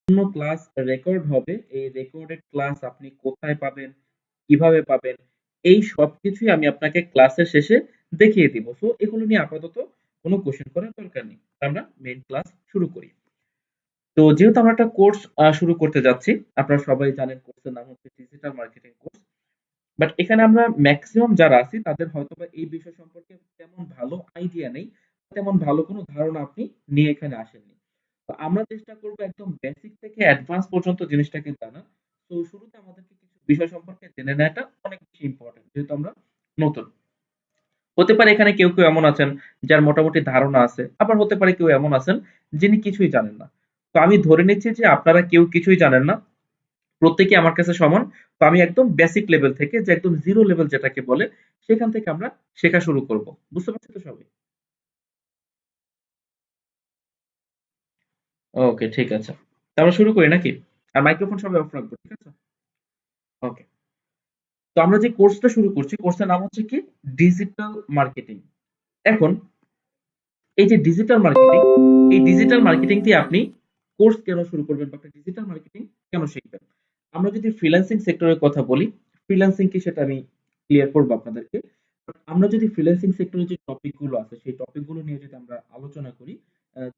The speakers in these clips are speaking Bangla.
ক্লাস রেকর্ড হবে, এই রেকর্ডেড ক্লাস আপনি কোথায় পাবেন, কিভাবে পাবেন, এই সবকিছুই আমি আপনাকে ক্লাসের শেষে দেখিয়ে দিব। সো এগুলো নিয়ে আপাতত কোনো কোশ্চেন করার দরকার নেই। আমরা মেইন ক্লাস শুরু করি। তো যেহেতু আমরা একটা কোর্স শুরু করতে যাচ্ছি, আপনারা সবাই জানেন কোর্সের নাম হচ্ছে ডিজিটাল মার্কেটিং কোর্স। বাট এখানে আমরা ম্যাক্সিমাম যারা আছি তাদের হয়তোবা এই বিষয় সম্পর্কে তেমন ভালো আইডিয়া নেই, তেমন ভালো কোনো ধারণা আপনি নিয়ে এখানে আসেননি। তো আমরা চেষ্টা করব একদম বেসিক থেকে অ্যাডভান্স পর্যন্ত জিনিসটাকে জানা। তো শুরুতে আমাদেরকে কিছু বিষয় সম্পর্কে জেনে নেওয়াটা অনেক বেশি ইম্পর্টেন্ট, যেহেতু আমরা নতুন। হতে পারে এখানে কেউ কেউ এমন আছেন যার মোটামুটি ধারণা আছে, আবার হতে পারে কেউ এমন আছেন যিনি কিছুই জানেন না। তো আমি ধরে নিচ্ছি যে আপনারা কেউ কিছুই জানেন না, প্রত্যেকে আমার কাছে সমান। তো আমি একদম বেসিক লেভেল থেকে, যে একদম জিরো লেভেল যেটাকে বলে, সেখান থেকে আমরা শেখা শুরু করব। বুঝতে পারছি তো সবাই? ওকে, ঠিক আছে। তাহলে শুরু করি নাকি? আর মাইক্রোফোন সবাই অফ রাখবো, ঠিক আছে? ওকে। তো আমরা যে কোর্সটা শুরু করছি, কোর্সের নাম হচ্ছে কি, ডিজিটাল মার্কেটিং। এখন এই যে ডিজিটাল মার্কেটিং, এই ডিজিটাল মার্কেটিং দিয়ে আপনি কোর্স কেন শুরু করবেন, বা আপনি ডিজিটাল মার্কেটিং কেন শিখবেন? আমরা যদি ফ্রিল্যান্সিং সেক্টরের কথা বলি, ফ্রিল্যান্সিং কি সেটা আমি ক্লিয়ার করবো আপনাদেরকে। আমরা যদি ফ্রিল্যান্সিং সেক্টরে যে টপিক গুলো আছে সেই টপিক গুলো নিয়ে যদি আমরা আলোচনা করি,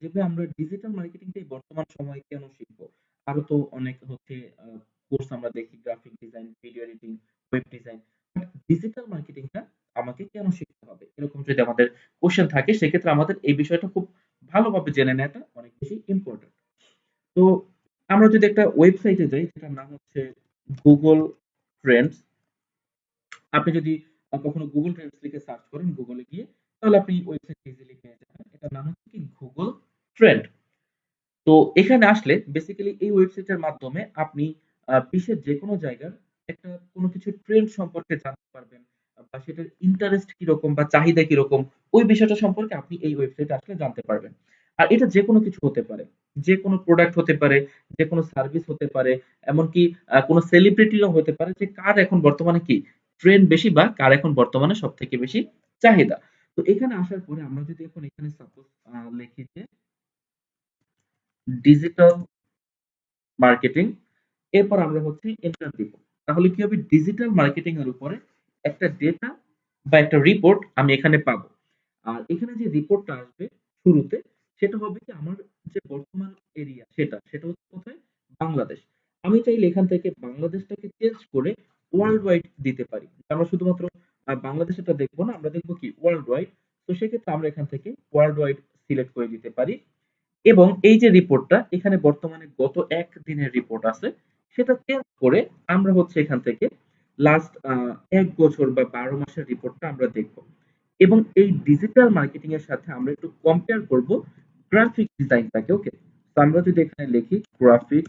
যেভাবে আমরা ডিজিটাল মার্কেটিংটাই বর্তমান সময়ে কেন শিখবো। আরো তো অনেক হচ্ছে কোর্স আমরা দেখি, graphic design, video editing, web design. Digital মার্কেটিংটা আমাকে কেন শিখতে হবে, এরকম যদি আমাদের কোশ্চেন থাকে, সেক্ষেত্রে আমাদের এই বিষয়টা খুব ভালোভাবে জেনে নেওয়াটা অনেক বেশি ইম্পর্টেন্ট। তো আমরা যদি একটা ওয়েবসাইটে যাই, যেটার নাম হচ্ছে গুগল ট্রেন্ডস। আপনি যদি কখনো গুগল ট্রেন্ডস লিখে সার্চ করেন গুগলে গিয়ে, তাহলে আপনি ওয়েবসাইট ইজিলি পেয়ে যাবেন। এটার নাম হচ্ছে কি, গুগল ট্রেন্ড। তো এখানে আসলে বেসিক্যালি এই ওয়েবসাইটের মাধ্যমে আপনি বিশ্বের যে কোনো জায়গার একটা কোনো কিছু ট্রেন্ড সম্পর্কে জানতে পারবেন, বা সেটার ইন্টারেস্ট কিরকম বা চাহিদা কিরকম, ওই বিষয়টা সম্পর্কে আপনি এই ওয়েবসাইটে আসলে জানতে পারবেন। আর এটা যে কোনো কিছু হতে পারে, যে কোনো প্রোডাক্ট হতে পারে, যে কোনো সার্ভিস হতে পারে, এমনকি কোনো সেলিব্রিটিও হতে পারে, যে কার এখন বর্তমানে কি ট্রেন্ড বেশি, বা কার এখন বর্তমানে সব থেকে বেশি চাহিদা। তো এখানে আসার পরে আমরা যদি এখন এখানে সাপোজ লিখি যে ডিজিটাল মার্কেটিং, এরপর আমরা হচ্ছে এন্টার দিব, তাহলে কি হবে, ডিজিটাল মার্কেটিং এর উপরে একটা ডেটা বা একটা রিপোর্ট আমি এখানে পাবো। আর এখানে যে রিপোর্টটা আসবে শুরুতে, সেটা হবে কি, আমার যে বর্তমান এরিয়া, সেটা সেটা হচ্ছে কোথায়, বাংলাদেশ। আমি চাইলে এখান থেকে বাংলাদেশটাকে চেঞ্জ করে ওয়ার্ল্ড ওয়াইড দিতে পারি। আমরা শুধুমাত্র বাংলাদেশটা দেখবো না, আমরা দেখবো কি ওয়ার্ল্ড ওয়াইড। তো সেক্ষেত্রে আমরা এখান থেকে ওয়ার্ল্ড ওয়াইড সিলেক্ট করে দিতে পারি। এবং এই যে রিপোর্টটা এখানে বর্তমানে গত একদিনের রিপোর্ট আছে, সেটা চেঞ্জ করে আমরা হচ্ছে এখান থেকে লাস্ট ১ বছর বা ১২ মাসের রিপোর্টটা আমরা দেখব। এবং এই ডিজিটাল মার্কেটিং এর সাথে আমরা একটু কম্পেয়ার করব গ্রাফিক ডিজাইনটাকে। ওকে, তো আমরা যদি এখানে লিখি গ্রাফিক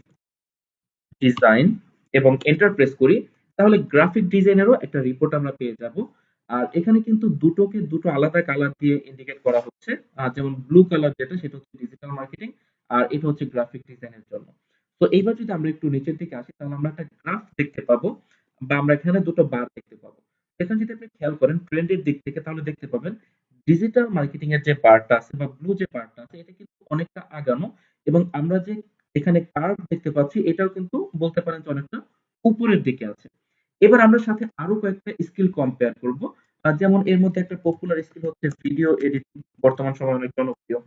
ডিজাইন এবং এন্টার প্রেস করি, তাহলে গ্রাফিক ডিজাইনেরও একটা রিপোর্ট আমরা পেয়ে যাব। আর এখানে কিন্তু দুটোকে দুটো আলাদা কালার দিয়ে ইন্ডিকেট করা হচ্ছে। যেমন ব্লু কালার যেটা, সেটা হচ্ছে ডিজিটাল মার্কেটিং, আর এটা হচ্ছে গ্রাফিক ডিজাইনের জন্য। তো এইবার যদি আমরা একটু নিচের দিকে আসি, তাহলে আমরা একটা গ্রাফ দেখতে পাবো, বা আমরা এখানে দুটো বার দেখতে পাবো। এখানে যদি আপনি খেয়াল করেন ট্রেন্ডের দিক থেকে, তাহলে দেখতে পাবেন ডিজিটাল মার্কেটিং এর যে বারটা আছে বা ব্লু যে বারটা আছে, এটা কিন্তু অনেকটা আগানো। এবং আমরা যে এখানে কার্ভ দেখতে পাচ্ছি, এটাও কিন্তু বলতে পারেন যে অনেকটা উপরের দিকে আছে। এবার আমরা সাথে আরো কয়েকটা স্কিল কম্পেয়ার করব। যেমন এর মধ্যে একটা পপুলার স্কিল হচ্ছে ভিডিও এডিটিং, বর্তমান সময়ে অনেক জনপ্রিয়।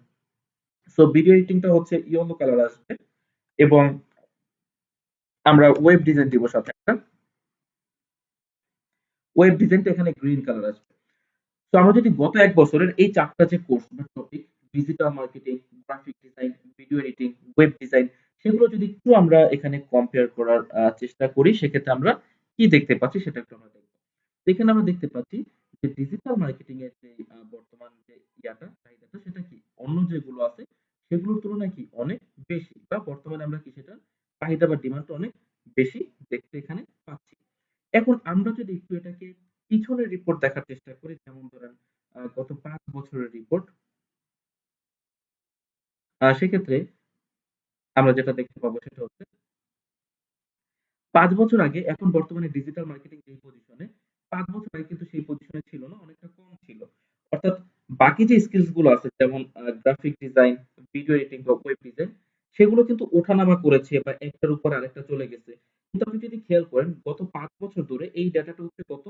সো ভিডিও এডিটিংটা হচ্ছে ইয়েলো কালার আসবে, এবং আমরা ওয়েব ডিজাইন দিব সাথে একটা, ওয়েব ডিজাইনটা এখানে গ্রিন কালার আসবে। তো আমরা যদি গত ১ বছরের এই ৪টা যে কোর্স বা topic, digital marketing, graphic design, video editing, web design, সেগুলো যদি একটু আমরা এখানে কম্পেয়ার করার চেষ্টা করি, সেক্ষেত্রে আমরা কি দেখতে পাচ্ছি সেটা একটু আমরা দেখব। এখানে আমরা দেখতে পাচ্ছি যে ডিজিটাল মার্কেটিং এর যে বর্তমান যে চাহিদাটা, সেটা কি অন্য যেগুলো আছে সেগুলোর তুলনায় কি অনেক বেশি, বা বর্তমানে আমরা কি সেটা চাহিদা বা ডিমান্ডটা অনেক বেশি দেখতে এখানে পাচ্ছি। এখন আমরা যদি একটু এটাকে পিছনের রিপোর্ট দেখার চেষ্টা করি, যেমন ধরেন গত ৫ বছরের রিপোর্ট, সেক্ষেত্রে আমরা যেটা দেখতে পাবো সেটা হচ্ছে ৫ বছর আগে, এখন বর্তমানে ডিজিটাল মার্কেটিং যেই পজিশনে, ৫ বছর আগে কিন্তু সেই পজিশনে ছিল না, অনেকটা কম ছিল। অর্থাৎ বাকি যে স্কিলস গুলো আছে, যেমন গ্রাফিক ডিজাইন, ভিডিও এডিটিং বা ওয়েব ডিজাইন, সেগুলো কিন্তু ওঠানামা করেছে বা একটার উপর আরেকটা চলে গেছে। কিন্তু আপনি যদি খেয়াল করেন গত ৫ বছর ধরে এই ডাটাটা হচ্ছে কত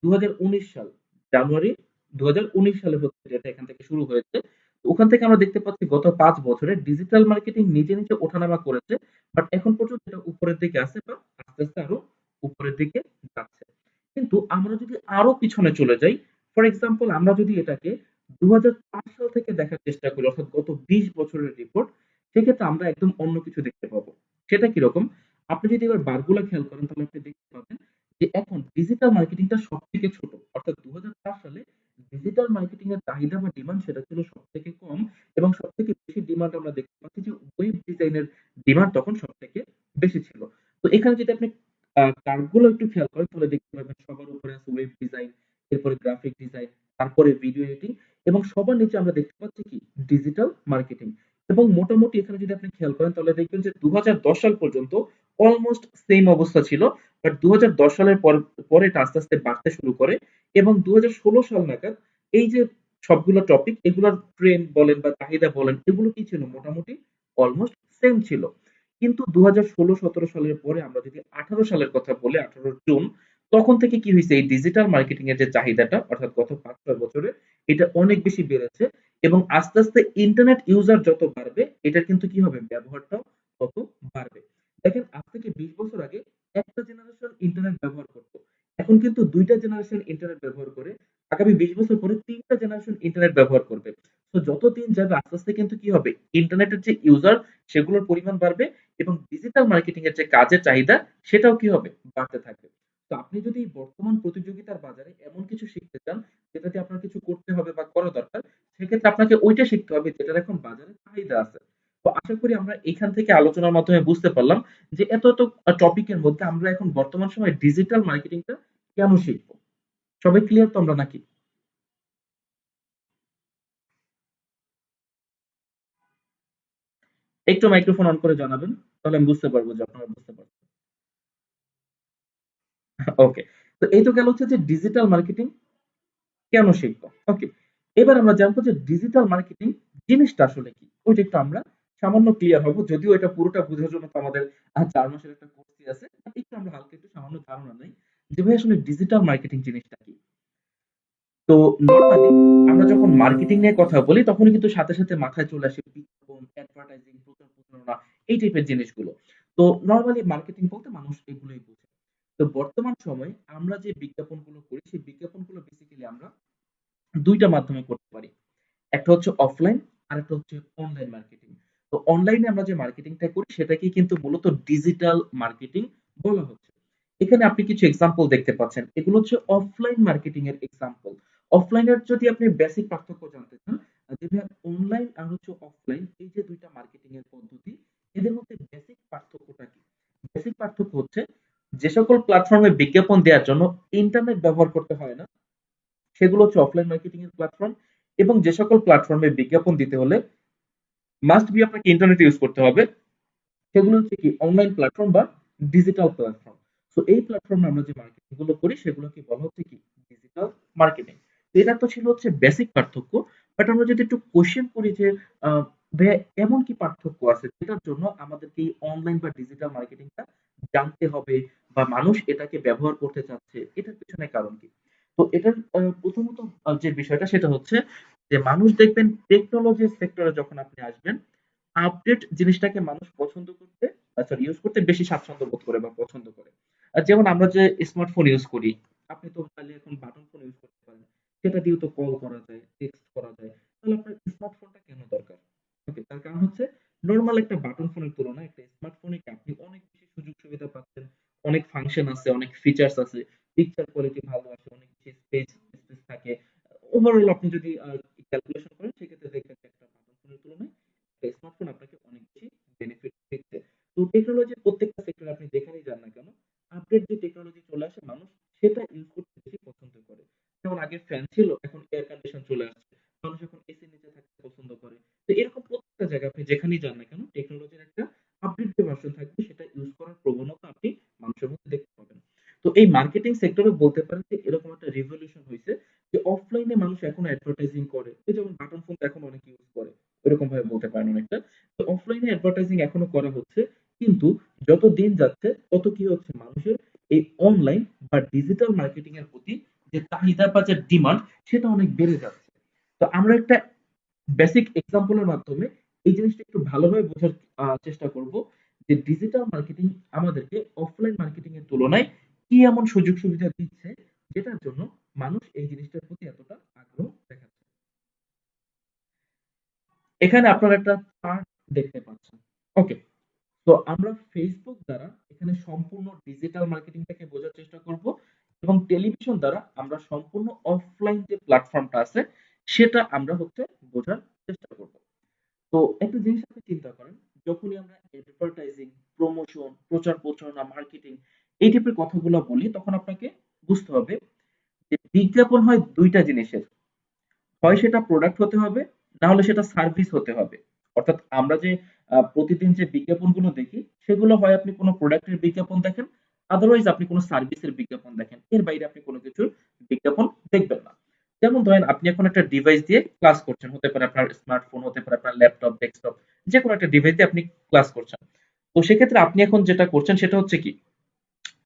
২০১৯ সাল জানুয়ারি ২০১৯ সালে হচ্ছে ডেটা এখান থেকে শুরু হয়েছে। ওখান থেকে আমরা দেখতে পাচ্ছি গত ৫ বছরে ডিজিটাল মার্কেটিং নিজে, নিজে ওঠানামা করেছে। বাট এখন পর্যন্ত এটা উপরের দিকে আছে বা আস্তে, আস্তে আরো উপরের দিকে যাচ্ছে। কিন্তু আমরা যদি আরো পিছনে চলে যাই, ফর এক্সাম্পল আমরা যদি এটাকে ২০০৫ সাল থেকে দেখার চেষ্টা করি অর্থাৎ গত ২০ বছরের রিপোর্ট, সেক্ষেত্রে আমরা একদম অন্য কিছু দেখতে পাবো। সেটা কিরকম? আপনি যদি এবার বারগুলা খেয়াল করেন তাহলে আপনি দেখতে পাবেন যে এখন ডিজিটাল মার্কেটিংটা সবথেকে ছোট। অর্থাৎ ২০০৪ সালে ডিজিটাল মার্কেটিং এর চাহিদা বা ডিমান্ড সেটা ছিল সবথেকে কম এবং সবথেকে বেশি ডিমান্ড আমরা দেখতে পাচ্ছি যে ওয়েব ডিজাইনের ডিমান্ড তখন সবথেকে বেশি ছিল। তো এখানে যদি আপনি কার্ভ গুলো একটু খেয়াল করেন তাহলে দেখতে পাবেন সবার উপরে আছে ওয়েব ডিজাইন, এরপরে গ্রাফিক ডিজাইন, তারপরে ভিডিও এডিটিং এবং সবার নিচে আমরা দেখতে পাচ্ছি কি ডিজিটাল মার্কেটিং। এবং মোটামুটি এখানে যদি আপনি খেয়াল করেন তাহলে দেখবেন যে ২০১০ সাল পর্যন্ত অলমোস্ট সেম অবস্থা ছিল। বাট ২০১০ সালের পরে এটা আস্তে, আস্তে বাড়তে শুরু করে এবং ২০১৬ সাল নাগাদ এই যে সবগুলো টপিক এগুলোর ট্রেন্ড বলেন বা চাহিদা বলেন এগুলো কি ছিল মোটামুটি অলমোস্ট সেম ছিল। কিন্তু ২০১৬-১৭ সালের পরে আমরা যদি ১৮ সালের কথা বলি ১৮ জুন তখন থেকে কি হয়েছে এই ডিজিটাল মার্কেটিং এর যে চাহিদাটা অর্থাৎ গত ৫-৬ বছরে এটা অনেক বেশি বেড়েছে এবং আস্তে, আস্তে ইন্টারনেট ইউজার যত বাড়বে এটার কিন্তু কি হবে ব্যবহারটাও তত বাড়বে। দেখেন আজ থেকে ২০ বছর আগে একটা জেনারেশন ইন্টারনেট ব্যবহার করত। এখন কিন্তু ২ টা জেনারেশন ইন্টারনেট ব্যবহার করে। আগামী ২০ বছর পরে ৩ টা জেনারেশন ইন্টারনেট ব্যবহার করবে। তো যত দিন যাবে আস্তে, আস্তে কিন্তু কি হবে ইন্টারনেটের যে ইউজার সেগুলোর পরিমাণ বাড়বে এবং ডিজিটাল মার্কেটিং এর যে কাজের চাহিদা সেটাও কি হবে বাড়তে থাকবে। তো আপনি যদি বর্তমান প্রতিযোগিতার বাজারে এমন কিছু শিখতে চান যেটাতে আপনার কিছু করতে হবে বা করা দরকার সেক্ষেত্রে আপনাকে ওইটা শিখতে হবে যেটার এখন বাজারে চাহিদা আছে। তো আশা করি আমরা এখান থেকে আলোচনার মাধ্যমে বুঝতে পারলাম যে এত এত টপিকের মধ্যে আমরা এখন বর্তমান সময়ে ডিজিটাল মার্কেটিংটা কেন শিখবো। সবাই ক্লিয়ার তো আমরা নাকি? একটু মাইক্রোফোন অন করে জানাবেন তাহলে আমি বুঝতে পারবো যে আপনারা বুঝতে পারছেন। ওকে। তো এই তো গেল হচ্ছে যে ডিজিটাল মার্কেটিং কেন শিখবো? ওকে। এবার আমরা জানবো যে ডিজিটাল মার্কেটিং জিনিসটা আসলে কি? ওইটা একটু আমরা সামান্য ক্লিয়ার হবো। যদিও এটা পুরোটা বোঝার জন্য তো আমাদের ৪ মাসের একটা কোর্সই আছে। একটু আমরা হালকা একটু সামান্য ধারণা নেই যে ভাই আসলে ডিজিটাল মার্কেটিং জিনিসটা কি? তো নরমালি আমরা যখন মার্কেটিং নিয়ে কথা বলি তখনই কিন্তু সাথে, সাথে মাথায় চলে আসে বিজ্ঞাপন, অ্যাডভার্টাইজিং, প্রচার প্রচারণা এই টাইপের জিনিসগুলো। তো নরমালি মার্কেটিং বলতে মানুষ এগুলোই বোঝে। তো বর্তমান সময়ে আমরা যে বিজ্ঞাপনগুলো করি সেই বিজ্ঞাপনগুলো বেসিক্যালি আমরা ২ টা মাধ্যমে করতে পারি। একটা হচ্ছে অফলাইন আরেকটা হচ্ছে অনলাইন মার্কেটিং। তো অনলাইনে আমরা যে মার্কেটিংটা করি সেটাকেই কিন্তু মূলত ডিজিটাল মার্কেটিং বলা হচ্ছে। এখানে আপনি কিছু এক্সাম্পল দেখতে পাচ্ছেন। এগুলো হচ্ছে অফলাইন মার্কেটিং এর এক্সাম্পল। অফলাইনের যদি আপনি বেসিক পার্থক্য জানতে চান, যদি অনলাইন আর হচ্ছে অফলাইন এই যে ২ টা মার্কেটিং এর পদ্ধতি এদের মধ্যে বেসিক পার্থক্যটা কি? বেসিক পার্থক্য হচ্ছে যে সকল প্ল্যাটফর্মে বিজ্ঞাপন দেওয়ার জন্য ইন্টারনেট ব্যবহার করতে হয় না সেগুলো হচ্ছে অফলাইন মার্কেটিং এর প্ল্যাটফর্ম এবং যে সকল প্ল্যাটফর্মে বিজ্ঞাপন দিতে হলে মাস্ট বি আপনাকে ইন্টারনেট ইউজ করতে হবে সেগুলো হচ্ছে কি অনলাইন প্ল্যাটফর্ম বা ডিজিটাল প্ল্যাটফর্ম। সো এই প্ল্যাটফর্মে আমরা যে মার্কেটিং গুলো করি সেগুলোকে বলা হচ্ছে কি ডিজিটাল মার্কেটিং। এটা তো ছিল হচ্ছে বেসিক পার্থক্য। বাট আমরা যদি একটু কোশ্চেন করি যে ভাইয়া এমন কি পার্থক্য আছে যেটার জন্য আমাদেরকে এই অনলাইন বা ডিজিটাল মার্কেটিংটা জানতে হবে বা মানুষ এটাকে ব্যবহার করতে চাচ্ছে এটার পেছনে কারণ কি? তো এটার প্রথমত যে বিষয়টা সেটা হচ্ছে যে মানুষ দেখবেন টেকনোলজি সেক্টরে যখন আপনি আসবেন আপডেট জিনিসটাকে মানুষ পছন্দ করতে সরি ইউজ করতে বেশি স্বাচ্ছন্দ্য বোধ করে বা পছন্দ করে। যেমন আমরা যে স্মার্টফোন ইউজ করি, আপনি তো চাইলে এখন বাটন ফোন ইউজ করতে পারেন। সেটা দিয়েও তো কল করা যায়, টেক্সট করা যায়। তাহলে আপনার স্মার্টফোনটা কেন দরকার? ওকে, তার কারণ হচ্ছে নরমাল একটা বাটন ফোনের তুলনায় একটা স্মার্টফোনে আপনি অনেক বেশি সুযোগ সুবিধা পাচ্ছেন। অনেক ফাংশন আছে, অনেক ফিচারস আছে, পিকচার কোয়ালিটি ভালো আছে, অনেক বেশি স্পেস থাকে। ওভারঅল আপনি যদি ক্যালকুলেশন করেন সেক্ষেত্রে দেখবেন যে একটা বাটন ফোনের তুলনায় স্মার্টফোন আপনাকে অনেক বেশি বেনিফিট দিচ্ছে। তো টেকনোলজির প্রত্যেকটা সেক্টরে আপনি যেখানেই যান না কেন, আপডেট যে টেকনোলজি চলে আসে মানুষ সেটা ইউজ করতে বেশি পছন্দ করে। যেমন আগে ফ্যান ছিল, এখন এয়ার কন্ডিশন চলে আসছে। মানুষ এখন এসির নিচে থাকতে পছন্দ করে। তো এরকম প্রত্যেকটা জায়গায় আপনি যেখানেই যান না কেন, টেকনোলজির একটা আপডেট যে ভার্সন থাকবে সেটা ইউজ করার প্রবণতা আপনি মানুষের মধ্যে দেখতে পাবেন। তো এই মার্কেটিং সেক্টরে বলতে পারেন যে এরকম একটা রিভলিউশন হইছে যে অফলাইনে মানুষ এখনো অ্যাডভার্টাইজিং করে। এই যেমন বাটন ফোন এখন অনেকে ইউজ করে। ওইরকম ভাবে বলতে পারেন অনেকটা। তো অফলাইন অফলাইনে অ্যাডভার্টাইজিং এখনো করা হচ্ছে, কিন্তু যত দিন যাচ্ছে তত কি হচ্ছে, মানুষের এই অনলাইন বা ডিজিটাল মার্কেটিং এর প্রতি যে চাহিদা বা যে ডিমান্ড, সেটা অনেক বেড়ে যাচ্ছে। তো আমরা একটা বেসিক এক্সাম্পলের মাধ্যমে এই জিনিসটা একটু ভালোভাবে বোঝার চেষ্টা করব, যে ডিজিটাল মার্কেটিং আমাদেরকে অফলাইন মার্কেটিং এর তুলনায় কি এমন সুযোগ সুবিধা দিচ্ছে, যেটার জন্য মানুষ এই জিনিসটার প্রতি এতটা আগ্রহ দেখাচ্ছে। এখানে আপনারা একটা চার্ট দেখতে পাচ্ছেন। ওকে, তো আমরা ফেসবুক দ্বারা এখানে সম্পূর্ণ ডিজিটাল মার্কেটিংটাকে বোঝার চেষ্টা করব, এবং টেলিভিশন দ্বারা আমরা সম্পূর্ণ অফলাইন যে প্ল্যাটফর্মটা আছে সেটা আমরা বোঝার চেষ্টা করব। তো একটা জিনিস আপনি চিন্তা করেন, যখনই আমরা অ্যাডভার্টাইজিং, প্রমোশন, প্রচার প্রচারণা, মার্কেটিং এই টাইপের কথাগুলো বলি, তখন আপনাকে বুঝতে হবে যে বিজ্ঞাপন হয় দুইটা জিনিসের, হয় সেটা প্রোডাক্ট হতে হবে, না হলে সেটা সার্ভিস হতে হবে। অর্থাৎ আমরা যে প্রতিদিন যে বিজ্ঞাপনগুলো দেখি, সেগুলো হয় আপনি কোনো প্রোডাক্টের বিজ্ঞাপন দেখেন, আদারওয়াইজ আপনি কোনো সার্ভিসের বিজ্ঞাপন দেখেন, এর বাইরে আপনি কোনো কিছুর বিজ্ঞাপন দেখবেন না। যেমন ধরেন আপনি এখন একটা ডিভাইস দিয়ে ক্লাস করছেন, হতে পারে আপনার স্মার্টফোন, হতে পারে আপনার ল্যাপটপ, ডেস্কটপ, যে কোনো একটা ডিভাইস দিয়ে আপনি ক্লাস করছেন। তো সেক্ষেত্রে আপনি এখন যেটা করছেন সেটা হচ্ছে কি,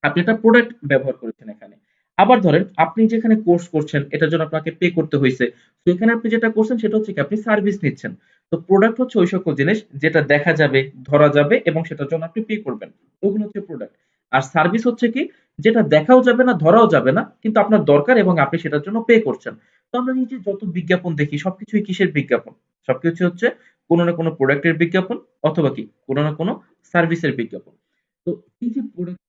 আপনি একটা প্রোডাক্ট ব্যবহার করেছেন এখানে। আবার ধরেন আপনি যেখানে কোর্স করছেন, এটার জন্য আপনাকে পে করতে হয়েছে, তো এখানে আপনি যেটা করছেন সেটা হচ্ছে কি, আপনি সার্ভিস নিচ্ছেন। তো প্রোডাক্ট হচ্ছে ওই সকল জিনিস যেটা দেখা যাবে, ধরা যাবে, এবং সেটার জন্য আপনি পে করবেন, ওগুলো হচ্ছে প্রোডাক্ট। আর সার্ভিস হচ্ছে কি, যেটা দেখাও যাবে না, ধরাও যাবে না, কিন্তু আপনার দরকার এবং আপনি সেটার জন্য পে করছেন। তো আমরা এই যে যত বিজ্ঞাপন দেখি, সবকিছুই কিসের বিজ্ঞাপন? সবকিছু হচ্ছে কোনো না কোনো প্রোডাক্টের বিজ্ঞাপন, অথবা কি কোনো না কোনো সার্ভিসের বিজ্ঞাপন। তো এই যে প্রোডাক্ট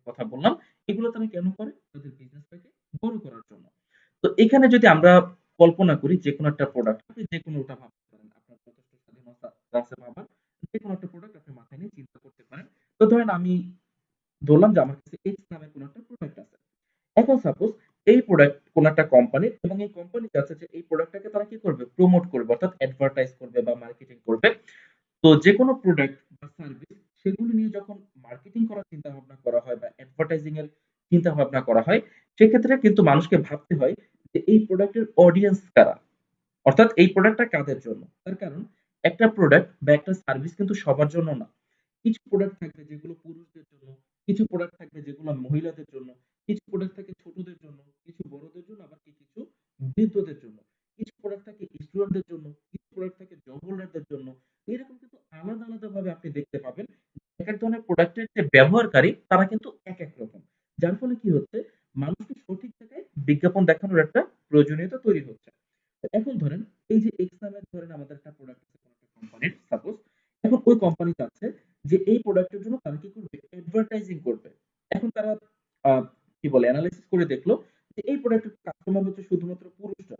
কথা বললাম, এগুলো তারা কেন করে? তাদের বিজনেসটাকে বড় করার জন্য। তো এখানে যদি আমরা কল্পনা করি যে কোনো একটা প্রোডাক্ট, আপনি যে কোনোটা ভাবতে পারেন, আপনার যথেষ্ট স্বাধীনতা আছে ভাবার, যে কোনো একটা প্রোডাক্ট আপনি মাথায় নিয়ে চিন্তা করতে পারেন। তো ধরেন আমি ধরলাম যে আমার কাছে এক্স নামের কোনো একটা প্রোডাক্ট আছে। এখন সাপোজ এই প্রোডাক্ট কোন একটা কোম্পানি, এবং এই কোম্পানি চাচ্ছে যে এই প্রোডাক্টটাকে তারা কি করবে, প্রমোট করবে, অর্থাৎ অ্যাডভার্টাইজ করবে বা মার্কেটিং করবে। তো যে কোনো প্রোডাক্ট বা সার্ভিস, সেগুলো নিয়ে যখন মার্কেটিং করার চিন্তা ভাবনা করা হয় বা অ্যাডভার্টাইজিং এর চিন্তা ভাবনা করা হয়, সেক্ষেত্রে কিন্তু মানুষকে ভাবতে হয় যে এই প্রোডাক্টের অডিয়েন্স কারা, অর্থাৎ এই প্রোডাক্টটা কাদের জন্য। তার কারণ একটা প্রোডাক্ট বা একটা সার্ভিস কিন্তু সবার জন্য না। কিছু প্রোডাক্ট থাকবে যেগুলো পুরুষদের জন্য, কিছু প্রোডাক্ট থাকবে যেগুলো মহিলাদের জন্য, কিছু প্রোডাক্ট থাকে ছোটদের জন্য, কিছু বড়দের জন্য, আবার কিছু বৃদ্ধদের জন্য, কিছু প্রোডাক্ট থাকে স্টুডেন্টদের জন্য, কিছু প্রোডাক্ট থাকে জব হোল্ডারদের জন্য। এরকম কিন্তু আলাদা আলাদা ভাবে আপনি দেখতে পাবেন এক এক ধরনের প্রোডাক্টের যে ব্যবহারকারী, তারা কিন্তু এক এক রকম। যার ফলে কি হচ্ছে, মানুষকে সঠিক জায়গায় বিজ্ঞাপন দেখানোর একটা প্রয়োজনীয়তা তৈরি হচ্ছে। তো এখন ধরেন এই যে এক্স নামের, ধরেন আমাদের একটা প্রোডাক্ট আছে কোনো একটা কোম্পানির সাপোজ, এখন ওই কোম্পানি চাচ্ছে যে এই প্রোডাক্টের জন্য তারা কি করবে, অ্যাডভার্টাইজিং করবে। এখন তারা আহ, কি বলে, অ্যানালাইসিস করে দেখলো যে এই প্রোডাক্টের কাস্টমার হচ্ছে শুধুমাত্র পুরুষরা।